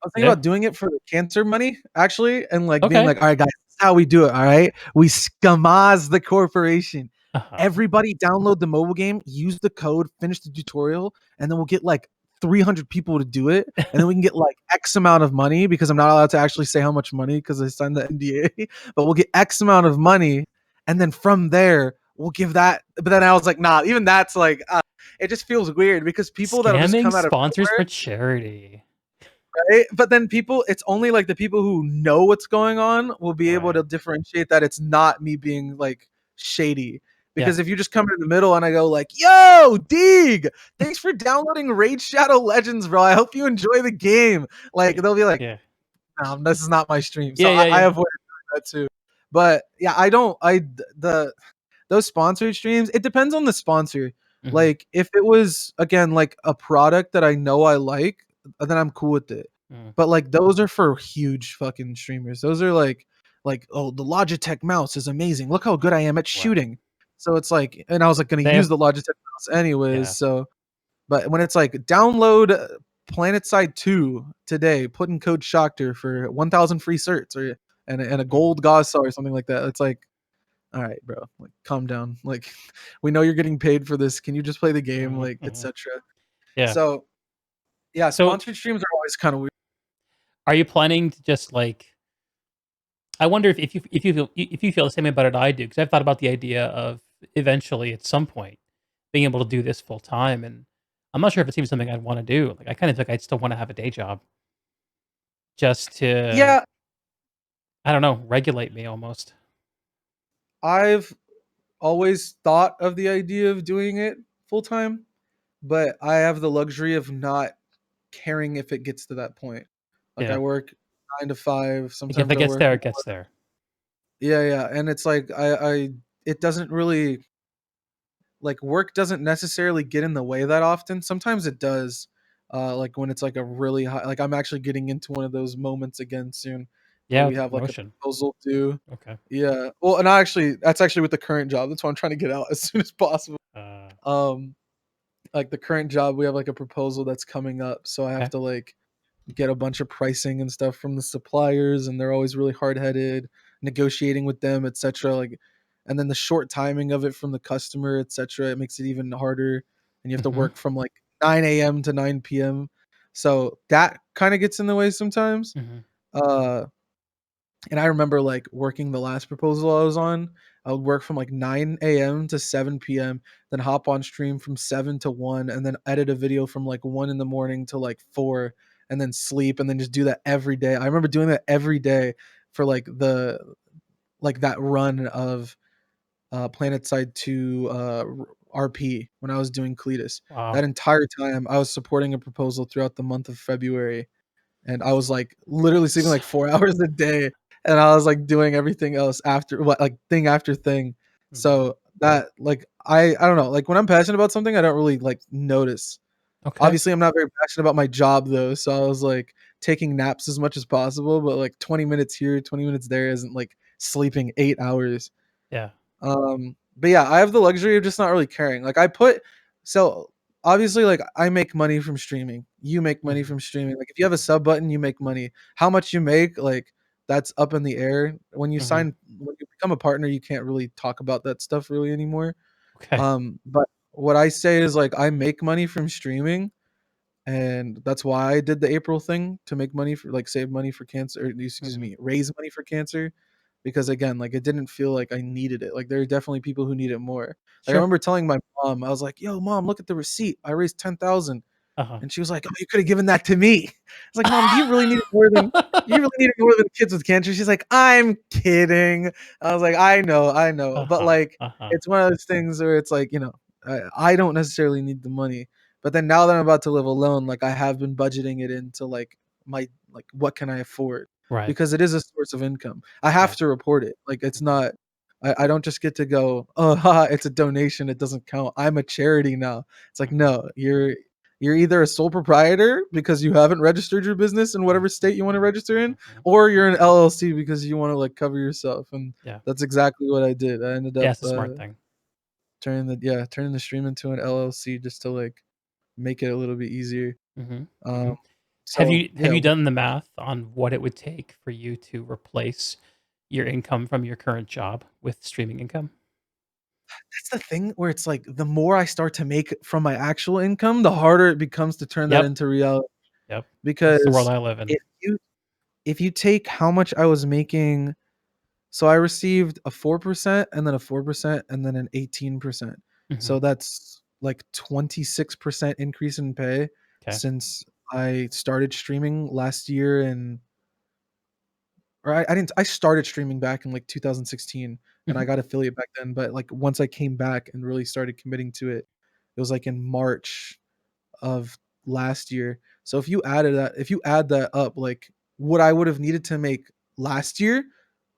I was thinking Yeah. about doing it for the cancer money, actually, and like being Okay. like, all right, guys, this is how we do it. All right. We scamaz the corporation. Uh-huh. Everybody download the mobile game, use the code, finish the tutorial, and then we'll get like 300 people to do it. And then we can get like X amount of money because I'm not allowed to actually say how much money because I signed the NDA, but we'll get X amount of money. And then from there, we'll give that. But then I was like, nah, even that's like, it just feels weird because people that'll just Scamming come out of sponsors nowhere, for charity. right? But then people, it's only like the people who know what's going on will be able Right. to differentiate that it's not me being like shady. Yeah. Because if you just come in the middle and I go like, "Yo, Deeg, thanks for downloading Raid Shadow Legends, bro. I hope you enjoy the game." Like Yeah. they'll be like, Yeah. This is not my stream." So Yeah, yeah, I yeah. avoid that too. But yeah, I don't. I the those sponsored streams. It depends on the sponsor. Mhm. Like if it was again like a product that I know I like, then I'm cool with it. Mm. But like those are for huge fucking streamers. Those are like oh the Logitech mouse is amazing. Look how good I am at Right. shooting. So it's like, and I was like gonna They use have the Logitech mouse anyways. yeah. So, but when it's like download Planetside 2 today, put in code Shoctorr for 1,000 free certs or and a Mhm. gold gauze or something like that. It's like, all right, bro, like calm down. Like we know you're getting paid for this. Can you just play the game, Mhm, like mhm. etc. Yeah. So yeah, So, sponsored streams are always kind of weird. are you planning to just, like, I wonder if you feel the same way about it I do, because 'cause I've thought about the idea of eventually, at some point, being able to do this full time, and I'm not sure if it's even something I'd wanna do. Like, I kinda think I'd still wanna have a day job just to, Yeah, I don't know, regulate me almost. I've always thought of the idea of doing it full time, but I have the luxury of not caring if it gets to that point. Like I Yeah. work 9 to 5, Like, if sometimes it I gets work there, it more. gets there. Yeah, yeah, and it's like I it doesn't really like, work doesn't necessarily get in the way that often. Sometimes it does, like, when it's, like, a really high like, I'm actually getting into one of those moments again soon where Yeah, we with the have, like, a promotion. proposal due. Okay. Yeah. Well, and actually that's actually with the current job. That's why I'm trying to get out as soon as possible. Uh, Um, like, the current job, we have, like, a proposal that's coming up, so I have okay. to, like, get a bunch of pricing and stuff from the suppliers, and they're always really hard-headed, negotiating with them, etcetera, like and then the short timing of it from the customer, etcetera, it makes it even harder, and you have to Mhm. work from, like, 9 AM to 9 PM. So, that kinda gets in the way sometimes. Mhm. Uh, and I remember, like, working the last proposal I was on, I would work from, like, 9 AM to 7 PM, then hop on stream from 7 to 1, and then edit a video from, like, 1 in the morning to, like, 4, and then sleep, and then just do that every day. I remember doing that every day for, like, that run of, Planetside to, RP when I was doing Cletus. Wow. That entire time, I was supporting a proposal throughout the month of February, and I was, like, literally sleeping, like, 4 hours a day, and I was, like, doing everything else after thing after thing. Mhm. So, that like, I don't know, like, when I'm passionate about something, I don't really, like, notice. Okay. Obviously, I'm not very passionate about my job, though, so I was, like, taking naps as much as possible, but, like, 20 minutes here, 20 minutes there isn't like sleeping 8 hours. Yeah. But yeah, I have the luxury of just not really caring. Like I put so obviously like I make money from streaming. You make money Mhm. from streaming. Like if you have a sub button, you make money. How much you make, like that's up in the air. Mhm. When you become a partner, you can't really talk about that stuff really anymore. Okay. But what I say is like I make money from streaming and that's why I did the April thing to make money for like save money for cancer, or excuse Mhm. me, raise money for cancer. Because again, like it didn't feel like I needed it. Like there are definitely people who need it more. Like I Sure. remember telling my mom, I was like, "Yo, mom, look at the receipt. I raised 10,000." Uh-huh. And she was like, "Oh, you could have given that to me." I was like, "Mom, do you really need it more than kids with cancer?" She's like, "I'm kidding." I was like, I know." But Uh-huh. like Uh-huh. it's one of those things where it's like, I don't necessarily need the money. But then now that I'm about to live alone, like I have been budgeting it into like my like what can I afford? Right. Because it is a source of income. I have Right. to report it. Like it's Mhm. not I don't just get to go, oh, haha, it's a donation. It doesn't count. I'm a charity now. It's like, Mhm. no, you're either a sole proprietor because you haven't registered your business in whatever Mhm. state you want to register in, Mhm. or you're an LLC because you want to like cover yourself. And Yeah. that's exactly what I did. I ended Yeah, up it's a smart thing. turning the stream into an LLC just to like make it a little bit easier. Mhm. Um, Mhm. Have so you have yeah, you done the math on what it would take for you to replace your income from your current job with streaming income? that's the thing where it's like the more I start to make from my actual income, the harder it becomes to turn that Yep. into reality. Yep. That's the world Because I live in. if you if you take how much I was making, so I received a 4% and then a 4% and then an 18%. So Mhm. that's like 26% increase in pay 'Kay. since I started streaming last year or I didn't I started streaming back in like 2016 and Mhm. I got affiliate back then, but like once I came back and really started committing to it, it was like in March of last year. So if you add that up, like what I would have needed to make last year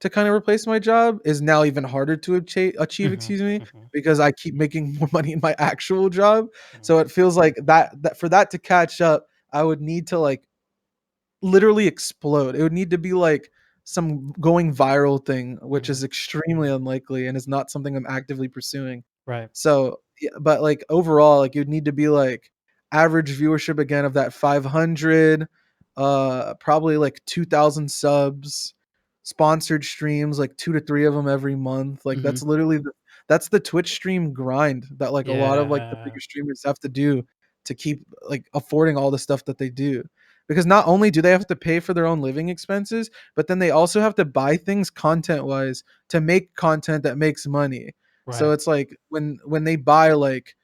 to kind of replace my job is now even harder to achieve, Mhm. excuse me, Mhm. because I keep making more money in my actual job. Mhm. So it feels like that for that to catch up, I would need to like literally explode. It would need to be like some going viral thing, which Mhm. is extremely unlikely and is not something I'm actively pursuing. Right. So, yeah, but like overall, like you'd need to be like average viewership again of that 500, probably like 2,000 subs, sponsored streams, like 2 to 3 of them every month. Like Mhm. that's the Twitch stream grind that like a lot of like the Yeah. bigger streamers have to do to keep like affording all the stuff that they do. Because not only do they have to pay for their own living expenses, but then they also have to buy things content wise to make content that makes money. So Right. it's like when they buy like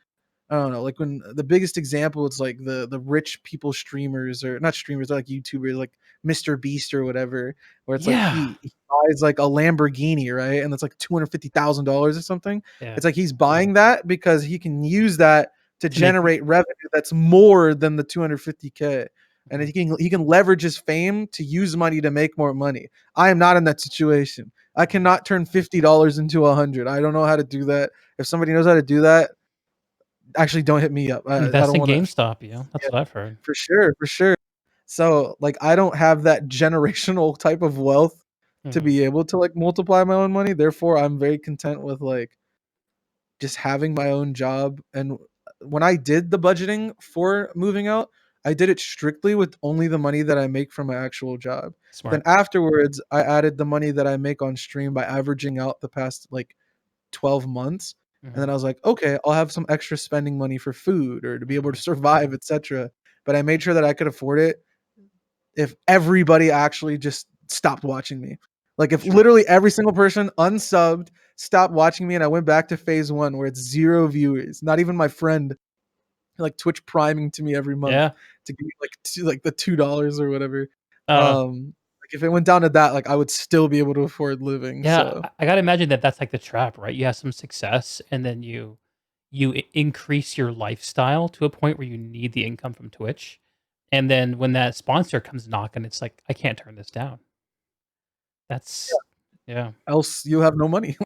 I don't know, like when the biggest example it's like the rich people streamers or not streamers, they're like YouTubers like Mr. Beast or whatever, where it's like Yeah. he buys like a Lamborghini, right? And it's like $250,000 or something. Yeah. It's like he's buying that because he can use that to To make generate revenue that's more than the 250K. and Mhm. he can leverage his fame to use money to make more money. I am not in that situation. I Mhm. cannot turn $50 into 100. I don't know how to do that. If somebody knows how to do that, actually don't hit me up. I Invest don't in want to. GameStop, that's Yeah, what I've heard. for sure, for sure. So like I don't have that generational type of wealth to Mhm. be able to like multiply my own money. Therefore, I'm very content with like just having my own job. And when I did the budgeting for moving out, I did it strictly with only the money that I make from my actual job. Then Smart. afterwards, I added the money that I make on stream by averaging out the past like 12 months. And then Mhm. I was like, okay, I'll have some extra spending money for food or to be able to Mhm. survive, etc. But I made sure that I could afford it if everybody actually just stopped watching me. Like if Sure. literally every single person unsubbed, stopped watching me, and I went back to phase one where it's 0 viewers, not even my friend, like Twitch priming to me every month Yeah. to give me like the $2 or whatever. Uh, Like if it went down to that, like I would still be able to afford living. yeah, So I gotta imagine that that's like the trap, right? You have some success, and then you increase your lifestyle to a point where you need the income from Twitch, and then when that sponsor comes knocking, it's like, "I can't turn this down." That's yeah. else you have no money.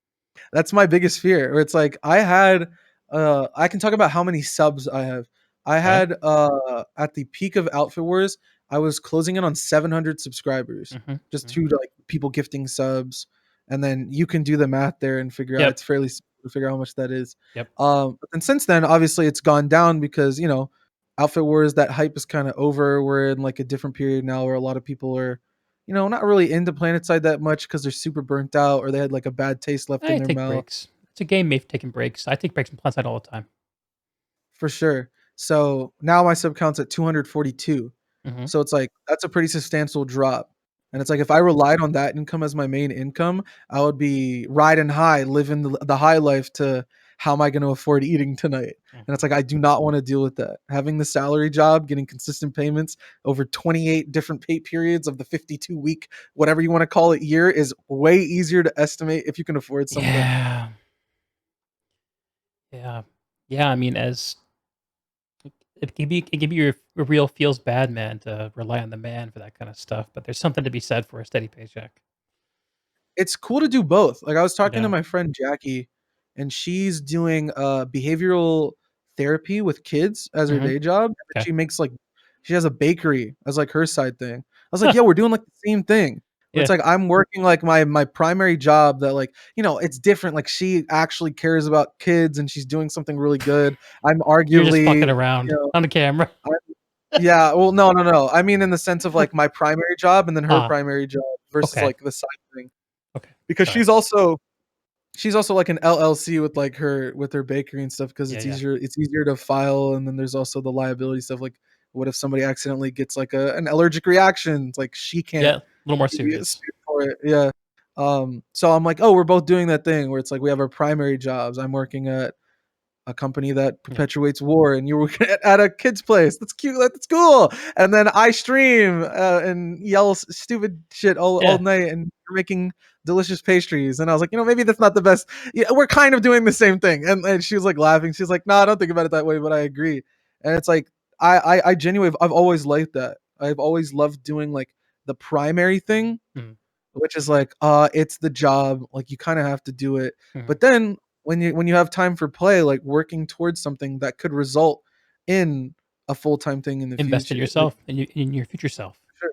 That's my biggest fear. Where it's like I can talk about how many subs I have. I Okay. had at the peak of Outfit Wars, I was closing in on 700 subscribers Mhm, just mhm. to like people gifting subs, and then you can do the math there and figure out Yep, it's fairly simple to figure out how much that is. yep. But then since then, obviously it's gone down because Outfit Wars, that hype is kind of over. We're in like a different period now where a lot of people are not really into Planetside that much because they're super burnt out or they had like a bad taste left in I their take mouth. breaks. It's a game made for taking breaks. I take breaks from Planetside all the time. For sure. So now my sub count's at 242. Mhm. So it's like that's a pretty substantial drop. And it's like if I relied on that income as my main income, I would be riding high, living the high life to how am I going to afford eating tonight? And it's Mhm. like I do not want to deal with that. Having the salary job, getting consistent payments over 28 different pay periods of the 52-week, whatever you want to call it, year is way easier to estimate if you can afford something. Yeah. Yeah. Yeah, I mean, as it can be a real feels bad, man, to rely on the man for that kinda stuff, but there's something to be said for a steady paycheck. It's cool to do both. Like I was talking to Yeah. my friend Jackie, and she's doing behavioral therapy with kids as her Mhm. day job. And Okay. she has a bakery as like her side thing. I was like, Huh. yo, we're doing like the same thing. Where it's Yeah. like I'm working like my primary job that like, it's different. Like she actually cares about kids and she's doing something really good. I'm You're just arguably, fucking around on the camera. yeah, well, no, no, no. I mean in the sense of like my primary job and then her Ah, primary job versus okay. like the side thing. Okay. Because Alright. she's also like an LLC with her bakery and stuff because Yeah, it's yeah. easier to file, and then there's also the liability stuff like what if somebody accidentally gets like an allergic reaction? It's like she can't Yeah, a little more be serious. sued for it. Yeah. So I'm like, oh, we're both doing that thing where it's like we have our primary jobs. I'm working at a company that Yeah. perpetuates war, and you were at a kid's place. That's cute. That's cool. And then I stream and yell stupid shit all Yeah. night, and you're making delicious pastries. And I was like, maybe that's not the best. Yeah, we're kind of doing the same thing. And she was like laughing. She's like, no, I don't think about it that way, but I agree. And it's like I genuinely I've always liked that. I've always loved doing like the primary thing, Mhm, which is like it's the job, like you kind of have to do it. mhm. But then when you have time for play, like working towards something that could result in a full-time thing in the Invest in future, like yourself and in your future self. sure.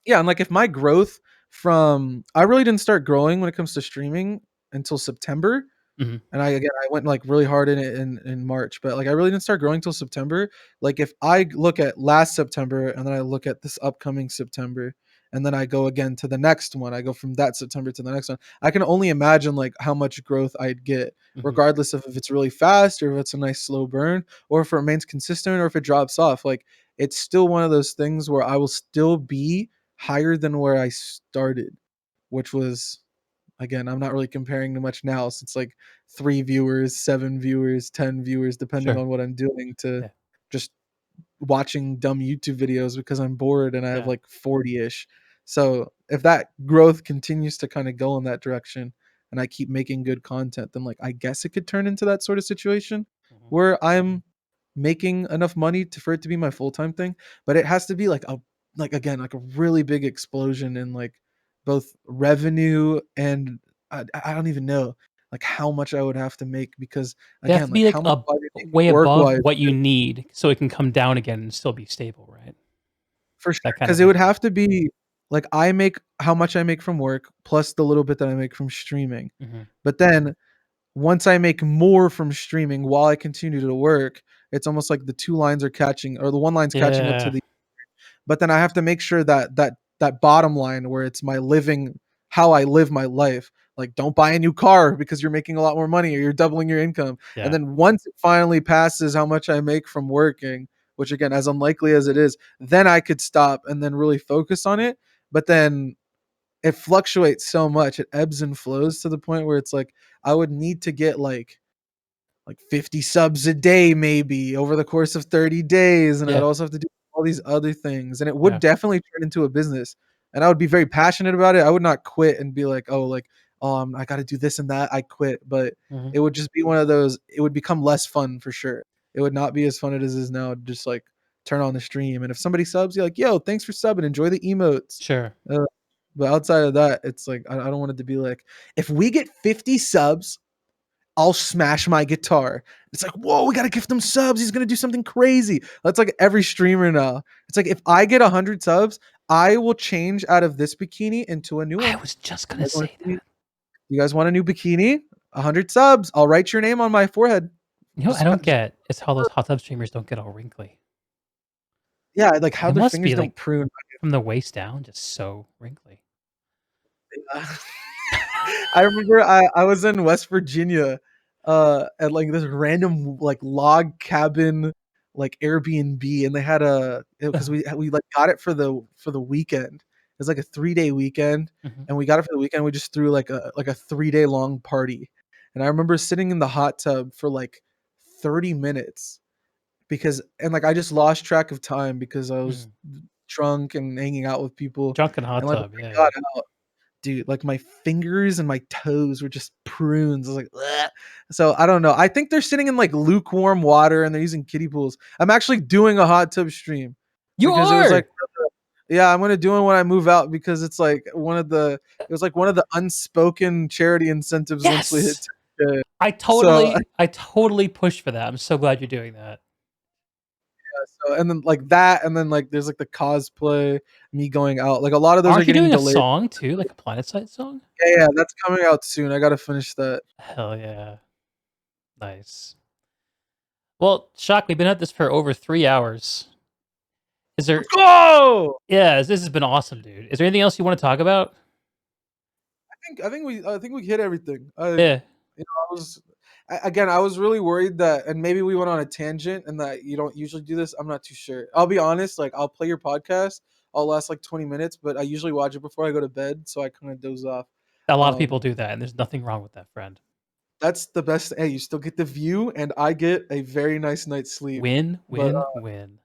Yeah, and like if my growth from I really didn't start growing when it comes to streaming until September, Mhm. and I went like really hard in it in March, but like I really didn't start growing till September. Like if I look at last September and then I look at this upcoming September and then I go again to the next one, I go from that September to the next one. I can only imagine like how much growth I'd get, Mhm. regardless of if it's really fast or if it's a nice slow burn or if it remains consistent or if it drops off. Like it's still one of those things where I will still be higher than where I started, which was again, I'm not really comparing to much now since like 3 viewers, 7 viewers, 10 viewers, depending Sure. on what I'm doing, to Yeah. just watching dumb YouTube videos because I'm bored and I have Yeah. like 40-ish. So if that growth continues to kind of go in that direction and I keep making good content, then like I guess it could turn into that sort of situation Mhm. where I'm making enough money for it to be my full-time thing, but it has to be like again, like a really big explosion in like both revenue and I don't even know like how much I would have to make because They have again, to like be how like much a would I be making way above work-wise? what you need so it can come down again and still be stable, right? For sure, That kind because of it would idea. have to be like I make how much I make from work plus the little bit that I make from streaming. Mhm. But then once I make more from streaming while I continue to work, it's almost like the two lines are catching or the one line's catching up to Yeah. the but then I have to make sure that that bottom line where it's my living how I live my life. Like don't buy a new car because you're making a lot more money or you're doubling your income. And Yeah. then once it finally passes how much I make from working, which again as unlikely as it is, then I could stop and then really focus on it. But then it fluctuates so much. It ebbs and flows to the point where it's like I would need to get like 50 subs a day maybe over the course of 30 days and I'd Yeah. also have to do all these other things and it would Yeah. definitely turn into a business and I would be very passionate about it. I would not quit and be like I got to do this and that I quit, but Mhm. it would just be one of those it would become less fun for sure. It would not be as fun as it is now, just like turn on the stream and if somebody subs you're like, "Yo, thanks for subbing. Enjoy the emotes." Sure. Uh, but outside of that, it's like I don't want it to be like if we get 50 subs I'll smash my guitar. It's like, whoa, we gotta gift him subs. He's gonna do something crazy. That's like every streamer now. It's like if I get 100 subs, I will change out of this bikini into a new I one. was just You gonna guys want say to see? that. You guys want a new bikini? 100 subs. I'll write your name on my forehead. You know what I don't get is how those hot tub streamers don't get all wrinkly. Yeah, like how It their must fingers be don't like prune. from the waist down, just so wrinkly. I remember I was in West Virginia at like this random like log cabin like Airbnb and they had a because we like got it for the weekend. It was like a 3-day weekend Mhm. and we got it for the weekend. We just threw like a 3-day long party. And I remember sitting in the hot tub for like 30 minutes because and like I just lost track of time because I was Mhm. drunk and hanging out with people. Drunken hot And like when tub, I yeah. got out, dude, like my fingers and my toes were just prunes. I was like, "Ugh." So I don't know. I think they're sitting in like lukewarm water and they're using kiddie pools. I'm actually doing a hot tub stream You because it was like, are! yeah, I'm gonna do it when I move out because it's like it was like one of the unspoken charity incentives once we hit Yes! 10K. I So totally pushed for that. I'm so glad you're doing that. so and then like that and then like there's like the cosplay, me going out. Like a lot of those are Aren't you getting doing a delayed. song too, like a Planetside song? Yeah, yeah, that's coming out soon. I gotta finish that. Hell yeah. Nice. Well, Shock, we've been at this for over 3 hours. Is there Let's go! Yeah, this has been awesome, dude. Is there anything else you wanna talk about? I think we hit everything. Yeah. I was again, I was really worried that and maybe we went on a tangent and that you don't usually do this. I'm not too sure. I'll be honest, like I'll play your podcast. I'll last like 20 minutes, but I usually watch it before I go to bed, so I kind of doze off. A lot of people Um, do that, and there's nothing wrong with that, friend. that's the best. Hey, you still get the view, and I get a very nice night's sleep. Win, But win, win.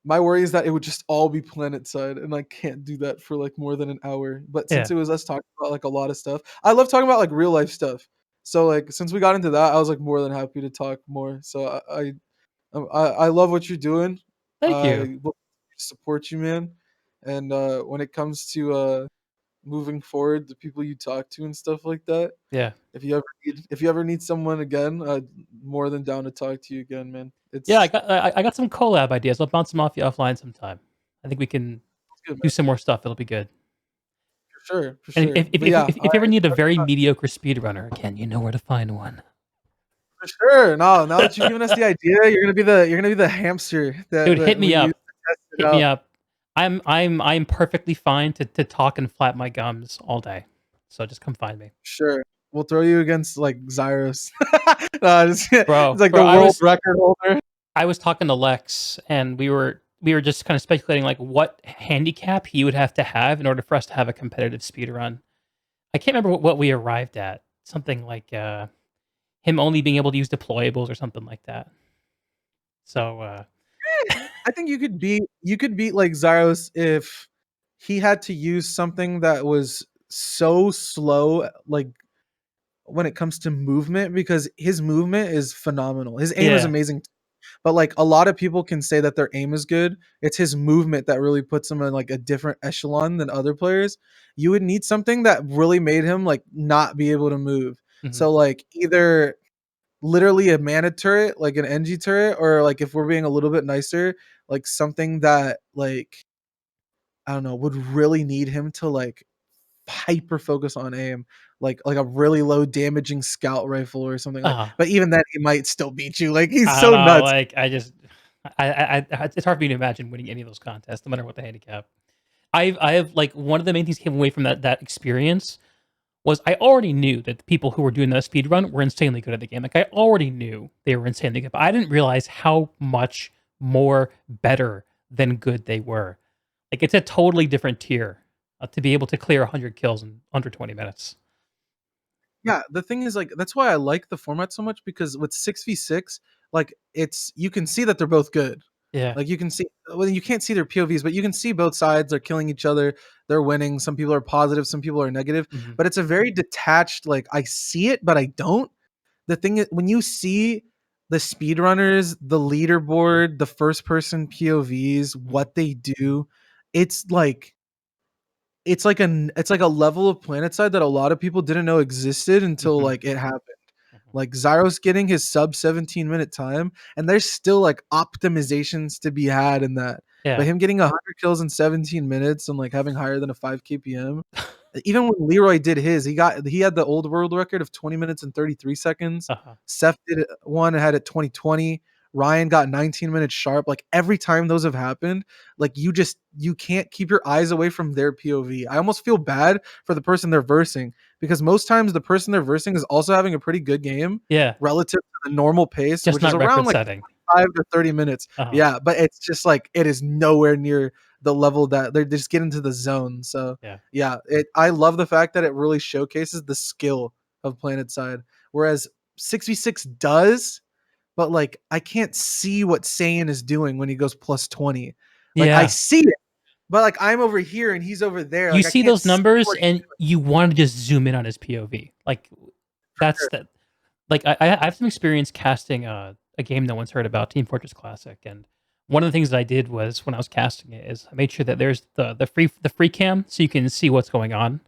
my worry is that it would just all be Planetside, and I can't do that for like more than an hour. But since Yeah. it was us talking about like a lot of stuff, I love talking about like real life stuff. So like since we got into that, I was like more than happy to talk more. So I love what you're doing. Thank you. I will support you, man. And when it comes to moving forward, the people you talk to and stuff like that, Yeah. if you ever need someone again, more than down to talk to you again, man. Yeah, It's I got some collab ideas. I'll bounce them off you offline sometime. I think we can good, do man. some more stuff. It'll be good. For And sure. But yeah, if you ever need a very mediocre speedrunner, again, you know where to find one. for sure. No, now that you've given us the idea, you're gonna be the hamster Dude, that hit we me use up. to test it Hit me out. up. I'm perfectly fine to talk and flap my gums all day. So just come find me. Sure. We'll throw you against like Xyros. No, it's Bro, like bro, the world record holder. I was talking to Lex and we were just kind of speculating like what handicap he would have to have in order for us to have a competitive speed run. I can't remember what we arrived at. Something like him only being able to use deployables or something like that. So I think you could beat like Xyros if he had to use something that was so slow, like when it comes to movement, because his movement is phenomenal. His aim is yeah, amazing. but like a lot of people can say that their aim is good. It's his movement that really puts him in like a different echelon than other players. You would need something that really made him like not be able to move. Mhm. So like either literally a mana turret, like an NG turret, or like if we're being a little bit nicer, like something that like I don't know, would really need him to like hyper focus on aim, like a really low damaging scout rifle or something like. Uh-huh. But even then, he might still beat you. Like he's I don't so know, nuts. like, I just it's hard for me to imagine winning any of those contests, no matter what the handicap. I have like, one of the main things that came away from that experience was I already knew that the people who were doing the speed run were insanely good at the game. Like, I already knew they were insanely good, but I didn't realize how much more better than good they were. Like, it's a totally different tier, to be able to clear 100 kills in under 20 minutes. Yeah, the thing is, like, that's why I like the format so much because with 6v6, like, it's you can see that they're both good. Yeah. Like, you can see well, you can't see their POVs, but you can see both sides. They're killing each other. They're winning. Some people are positive. Some people are negative. Mhm. But it's a very detached. Like, I see it, but I don't. The thing is, when you see the speedrunners, the leaderboard, the first person POVs, Mhm. what they do, it's like it's like a level of Planetside that a lot of people didn't know existed until Mhm. like it happened. Mhm. Like Zyros getting his sub 17-minute time, and there's still like optimizations to be had in that. But Yeah. him getting 100 kills in 17 minutes and like having higher than a 5 kpm, even when Leroy did his, he had the old world record of 20 minutes and 33 seconds. Uh-huh. Seth did one and had it 2020. Ryan got 19 minutes sharp. Like every time those have happened, like you can't keep your eyes away from their POV. I almost feel bad for the person they're versing because most times the person they're versing is also having a pretty good game Yeah. relative to the normal pace, Just which is not around record like setting. 25 to 30 minutes. Uh-huh. Yeah, but it's just like it is nowhere near the level that they just get into the zone. So Yeah. yeah, I love the fact that it really showcases the skill of Planetside, whereas 6v6 does, but like I can't see what Saiyan is doing when he goes plus 20. Like I Yeah. see it, but like I'm over here and he's over there. You Like I see can't those see numbers what he's and you wanna just zoom in on his POV. Like, that's doing. the like, I have some experience casting a game no one's heard about, Team Fortress Classic, and one of the things that I did was when I was casting it is I made sure that there's the free cam so you can see what's going on,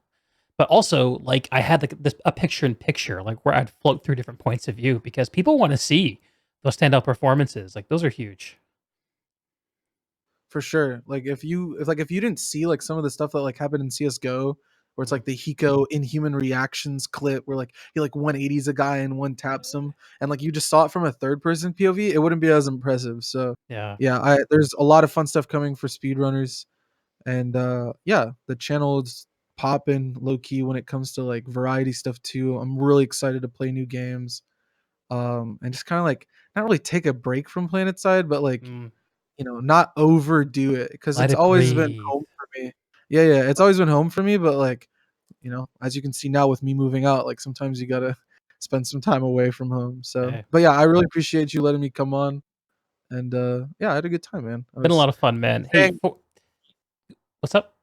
but also, like, I had, like, this a picture in picture, like, where I'd float through different points of view because people wanna see those standout performances, like, those are huge. For sure. Like if you didn't see like some of the stuff that like happened in CS:GO, where it's Mhm. like the Hiko inhuman reactions clip where like he like 180s a guy and one taps him, and like you just saw it from a third person POV, it wouldn't be as impressive. So Yeah. yeah, I there's a lot of fun stuff coming for speedrunners, and yeah, the channel is popping low key when it comes to like variety stuff too. I'm really excited to play new games. And just kind of like not really take a break from Planetside, but like Mm. not overdo it because Let it's it always been breathe. home for me. Yeah, yeah, it's always been home for me, but like, as you can see now with me moving out, like sometimes you gotta spend some time away from home. So, Hey, but yeah, I really appreciate you letting me come on, and yeah, I had a good time, man. been a lot of fun, man. Hey, Saying, for what's up?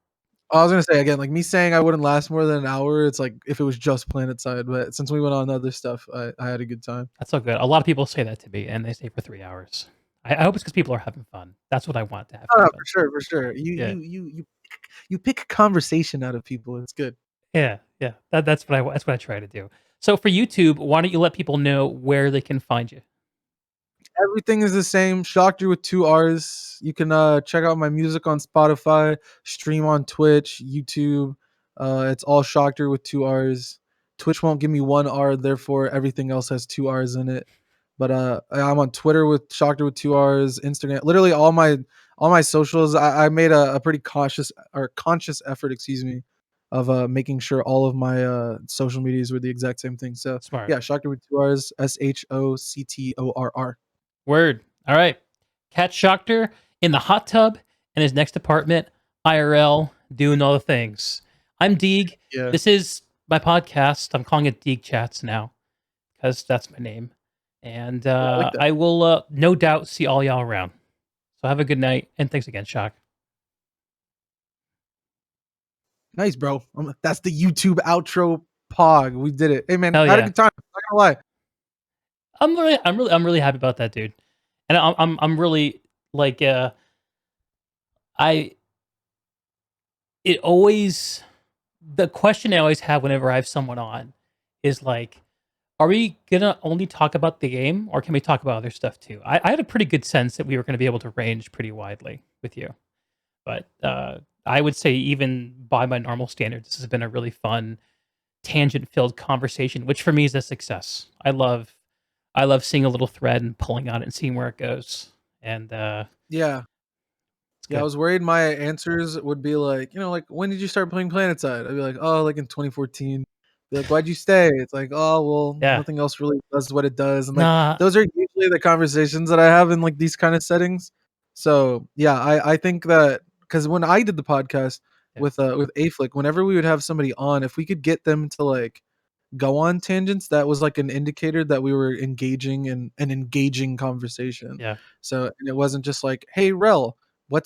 I was gonna say again, like me saying I wouldn't last more than an hour. It's like if it was just Planetside, but since we went on other stuff, I had a good time. That's so good. A lot of people say that to me, and they stay for 3 hours. I hope it's because people are having fun. That's what I want to have Oh, happen. for sure, for sure. You Yeah. you you you you pick conversation out of people. It's good. Yeah, yeah. That's what I try to do. So for YouTube, why don't you let people know where they can find you? Everything is the same. Shoctorr with 2 R's. You can check out my music on Spotify, stream on Twitch, YouTube. It's all Shoctorr with 2 R's. Twitch won't give me 1 R, therefore everything else has 2 R's in it. But I'm on Twitter with Shoctorr with 2 R's, Instagram, literally all my socials. I made a pretty cautious or conscious effort, excuse me, of making sure all of my social medias were the exact same thing. So Smart. yeah, Shoctorr with 2 R's, Shoctorr. Word. All right. Catch Shoctorr in the hot tub in his next apartment, IRL, doing all the things. I'm Deeg. Yeah. This is my podcast. I'm calling it Deeg Chats now because that's my name. And Yeah, I like that. I will no doubt see all y'all around. So have a good night, and thanks again, Shock. Nice, bro. That's the YouTube outro pog. We did it. Hey, man, Hell I had a yeah. good time. Not gonna lie. I'm really happy about that, dude. And I'm really like I it always the question I always have whenever I have someone on is like, are we gonna only talk about the game, or can we talk about other stuff too? I had a pretty good sense that we were going to be able to range pretty widely with you, but I would say even by my normal standards, this has been a really fun tangent-filled conversation, which for me is a success. I love seeing a little thread and pulling on it and seeing where it goes, and Yeah. it's Yeah, I good. was worried my answers would be like, like, "When did you start playing Planetside?" I'd be like, "Oh, like in 2014." Be like, "Why'd you stay?" It's like, "Oh, well, Yeah, nothing else really does what it does." And like, nah, those are usually the conversations that I have in like these kind of settings. So yeah, I think that because when I did the podcast yeah, with Aflick, whenever we would have somebody on, if we could get them to like go on tangents, that was like an indicator that we were engaging in an engaging conversation. yeah. So and it wasn't just like, "Hey, Rel, what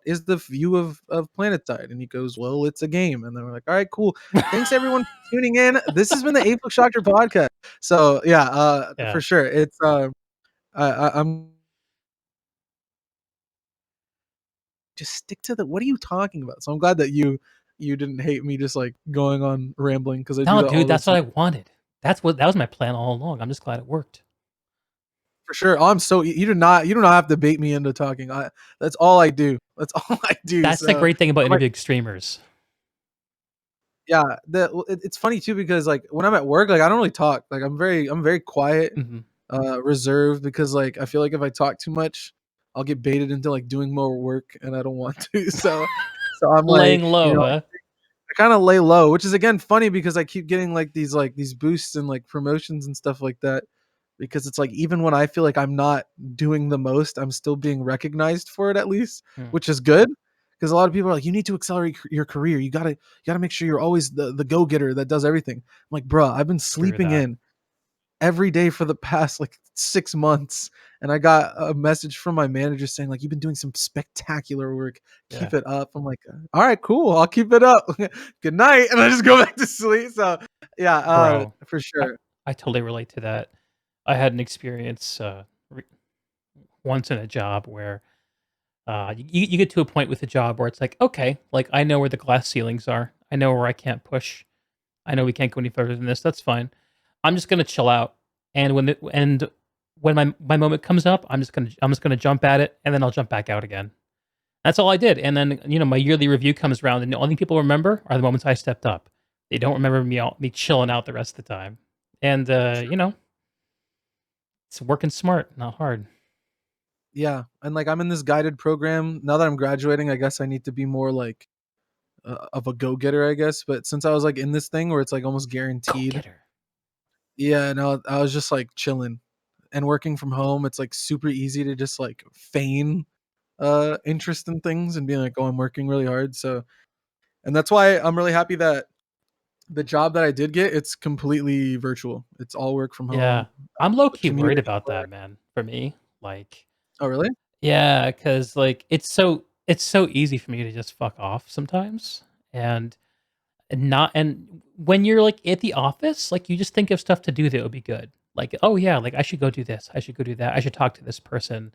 is the view of Planetside?" And he goes, "Well, it's a game." And then we're like, "All right, cool. Thanks everyone for tuning in. This has been the April Shoctor podcast." So yeah, Yeah. for sure. It's I'm just stick to the what are you talking about? So I'm glad that you didn't hate me just like going on rambling because I do No, that dude, all the that's what time. I wanted. That was my plan all along. I'm just glad it worked. For sure. Oh, I'm so you do not have to bait me into talking. I That's all I do. That's all I do. That's the So great thing about I'm like, interviewing streamers. yeah, it's funny too because like when I'm at work, like I don't really talk. Like I'm very quiet, Mhm. reserved because like I feel like if I talk too much, I'll get baited into like doing more work and I don't want to. So I'm Laying like, low, huh? I kind of lay low, which is again funny because I keep getting like these boosts and like promotions and stuff like that. Because it's like even when I feel like I'm not doing the most, I'm still being recognized for it at least, Mm, which is good. Because a lot of people are like, you need to accelerate your career. You gotta make sure you're always the go getter that does everything. I'm like, bruh, I've been screw sleeping that. in every day for the past like 6 months, and I got a message from my manager saying like, you've been doing some spectacular work. Yeah. Keep it up. I'm like, all right, cool. I'll keep it up. Good night, and I just go back to sleep. So yeah, Bro, for I sure. I totally relate to that. I had an experience, re once in a job where, you get to a point with a job where it's like, "Okay, like, I know where the glass ceilings are. I know where I can't push. I know we can't go any further than this. That's fine. I'm just gonna chill out, and when my moment comes up, I'm just gonna jump at it, and then I'll jump back out again." That's all I did, and then, my yearly review comes around, and the only thing people remember are the moments I stepped up. They don't remember me chilling out the rest of the time, and, it's working smart, not hard. Yeah, and, like, I'm in this guided program. Now that I'm graduating, I guess I need to be more, like, of a go-getter, I guess, but since I was, like, in this thing where it's, like, almost Go guaranteed. getter. Yeah, no, I was just, like, chilling and working from home, it's, like, super easy to just, like, feign, interest in things and being like, "Oh, I'm working really hard," so and that's why I'm really happy that the job that I did get, it's completely virtual. It's all work from Yeah. home, I'm low the key worried commuting about that, work. man, for me, like Oh, really? yeah, because like, it's so easy for me to just fuck off sometimes, and not and when you're, like, at the office, like, you just think of stuff to do that would be good. Like, "Oh, yeah, like, I should go do this. I should go do that. I should talk to this person.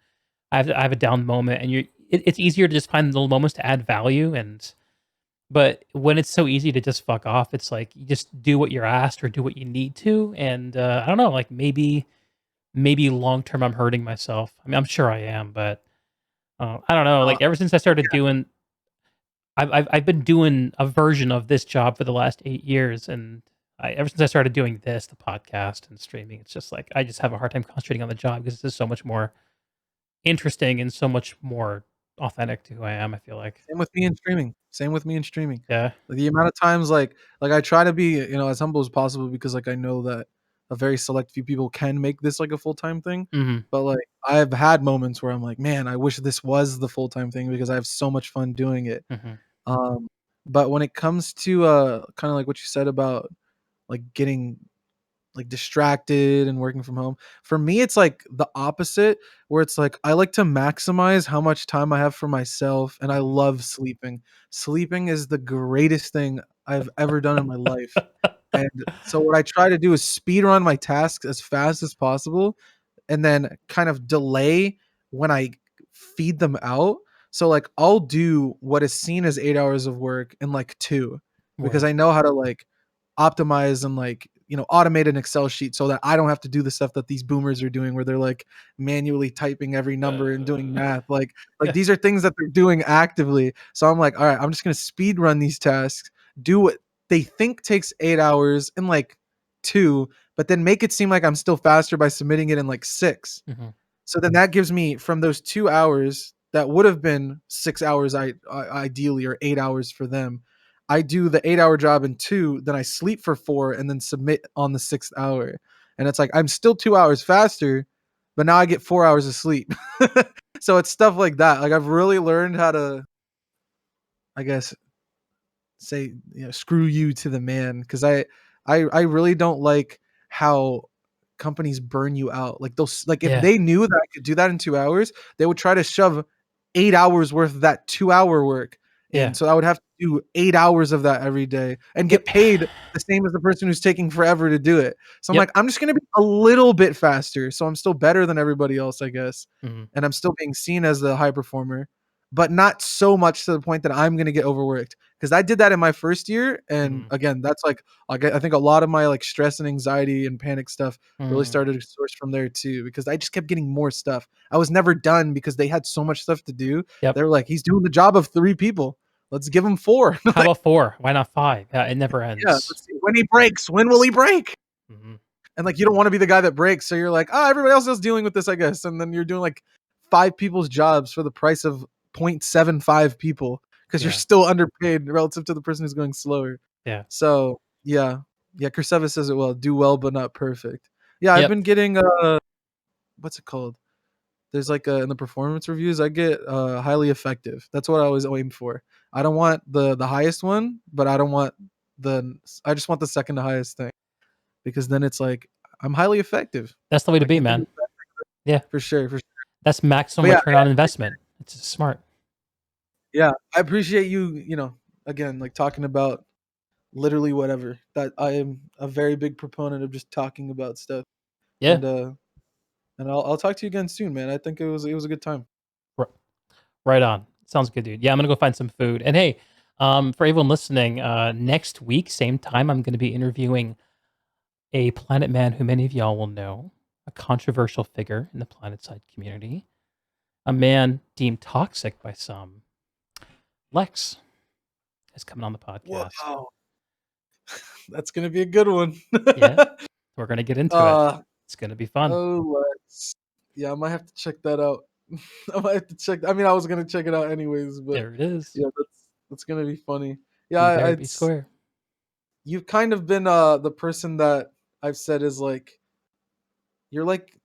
I have a down moment," and it's easier to just find little moments to add value, and but when it's so easy to just fuck off, it's like you just do what you're asked or do what you need to, and, I don't know, like, maybe long term I'm hurting myself. I mean, I'm sure I am, but, I don't know, Uh, like, ever since I started doing I've been doing a version of this job for the last 8 years, and I ever since I started doing this, the podcast and streaming, it's just like I just have a hard time concentrating on the job because this is so much more interesting and so much more authentic to who I am, I feel like. Same with me in streaming. Same with me in streaming. Yeah. The amount of times, like I try to be, as humble as possible because, like, I know that a very select few people can make this, like, a full-time thing, Mhm. but, like, I've had moments where I'm like, "Man, I wish this was the full-time thing because I have so much fun doing it." Mhm. Um, but when it comes to, kinda like what you said about, like, getting like distracted and working from home. For me, it's like the opposite, where it's like I like to maximize how much time I have for myself, and I Mhm. love sleeping. Sleeping is the greatest thing I've ever done in my life. And so what I try to do is speed run my tasks as fast as possible and then kind of delay when I feed them out. So like I'll do what is seen as 8 hours of work in like 2 because Word. I know how to like optimize and like, automate an Excel sheet so that I don't have to do the stuff that these boomers are doing where they're like manually typing every number and doing math. Like these are things that they're doing actively. So I'm like, all right, I'm just going to speed run these tasks, do what they think takes 8 hours in like 2, but then make it seem like I'm still faster by submitting it in like 6. Mhm. So then that gives me from those 2 hours that would have been 6 hours ideally or 8 hours for them. I do the 8-hour job in 2, then I sleep for 4 and then submit on the 6th hour. And it's like I'm still 2 hours faster, but now I get 4 hours of sleep. So it's stuff like that. Like I've really learned how to, I guess, say, screw you to the man, because I really don't like how companies burn you out. Like those, like if Yeah. they knew that I could do that in 2 hours, they would try to shove 8 hours worth of that 2 hour work in. Yeah. So I would have to do 8 hours of that every day and get Yep. paid the same as the person who's taking forever to do it. So I'm Yep. like, I'm just gonna be a little bit faster. So I'm still better than everybody else, I guess. Mhm. And I'm still being seen as the high performer, but not so much to the point that I'm gonna get overworked. Because I did that in my first year, and Mhm. again, that's like I think a lot of my like stress and anxiety and panic stuff really Mhm. started to source from there too, because I just kept getting more stuff. I was never done because they had so much stuff to do. Yep. They were like, he's doing the job of 3 people. Let's give him 4. How Like, about 4? Why not 5? Yeah, it never yeah, ends. let's see. When he breaks, when will he break? Mhm. And like you don't want to be the guy that breaks, so you're like, oh, everybody else is dealing with this, I guess. And then you're doing like 5 people's jobs for the price of 0.75 people because you're Yeah. still underpaid relative to the person who's going slower. Yeah. So yeah, yeah. Kurseva says it well: do well but not perfect. Yeah, I've Yep. been getting what's it called? There's like in the performance reviews, I get highly effective. That's what I always aim for. I don't want the highest one, but I don't want I just want the second to highest thing, because then it's like I'm highly effective. That's the way to I be, can't think man. of that Yeah. for sure, for sure. That's But maximum yeah, return on investment. It's smart. yeah, I appreciate you, again, like talking about literally whatever. That I am a very big proponent of just talking about stuff. Yeah. And I'll talk to you again soon, man. I think it was a good time. R Right on. Sounds good, dude. Yeah, I'm gonna go find some food. And hey, for everyone listening, next week, same time, I'm gonna be interviewing a planet man who many of y'all will know, a controversial figure in the Planetside community, a man deemed toxic by some. Lex is coming on the podcast. Wow, that's gonna be a good one. Yeah, we're gonna get into it. uh It's gonna be fun. let's. Yeah, I might have to check that out. I might have to check. I mean, I was gonna check it out anyways, but There it is. yeah, that's gonna be funny. Yeah, Be there, be it's square. you've kind of been the person that I've said is like, you're like,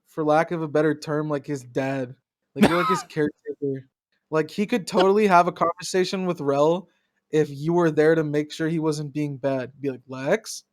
for lack of a better term, like his dad. Like you're like his caretaker. Like he could totally have a conversation with Rel if you were there to make sure he wasn't being bad. Be like, Lex,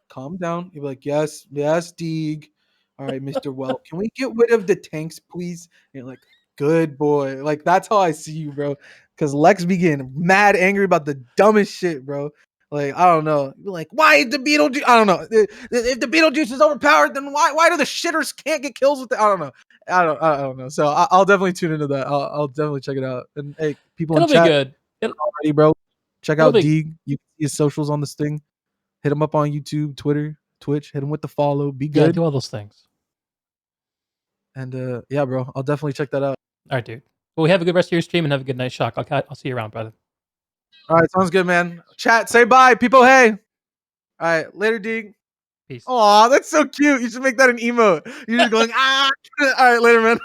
calm down. He'd be like, yes, yes, Deeg. All right, Mr. Well, can we get rid of the tanks, please? And you're like, good boy. Like that's how I see you, bro. Because Lex be getting mad angry about the dumbest shit, bro. Like I don't know. You're like, why is the Beetlejuice? I don't know. If the Beetlejuice is overpowered, then why do the shitters can't get kills with it? I don't know. I don't know. So I'll definitely tune into that. I'll definitely check it out. And hey, people in It'll be chat good. already, bro. Check It'll out be Deeg. You can see his socials on this thing. Hit him up on YouTube, Twitter, Twitch. Hit him with the follow. Be yeah, good. do all those things. And yeah, bro, I'll definitely check that out. Alright, dude. Well, we have a good rest of your stream and have a good night, Shock. I'll see you around, brother. All right, sounds good, man. Chat, say bye, people. Hey. All right, later, Deeg. Peace. Aw, that's so cute. You should make that an emote. You're just going, ah. All right, later, man.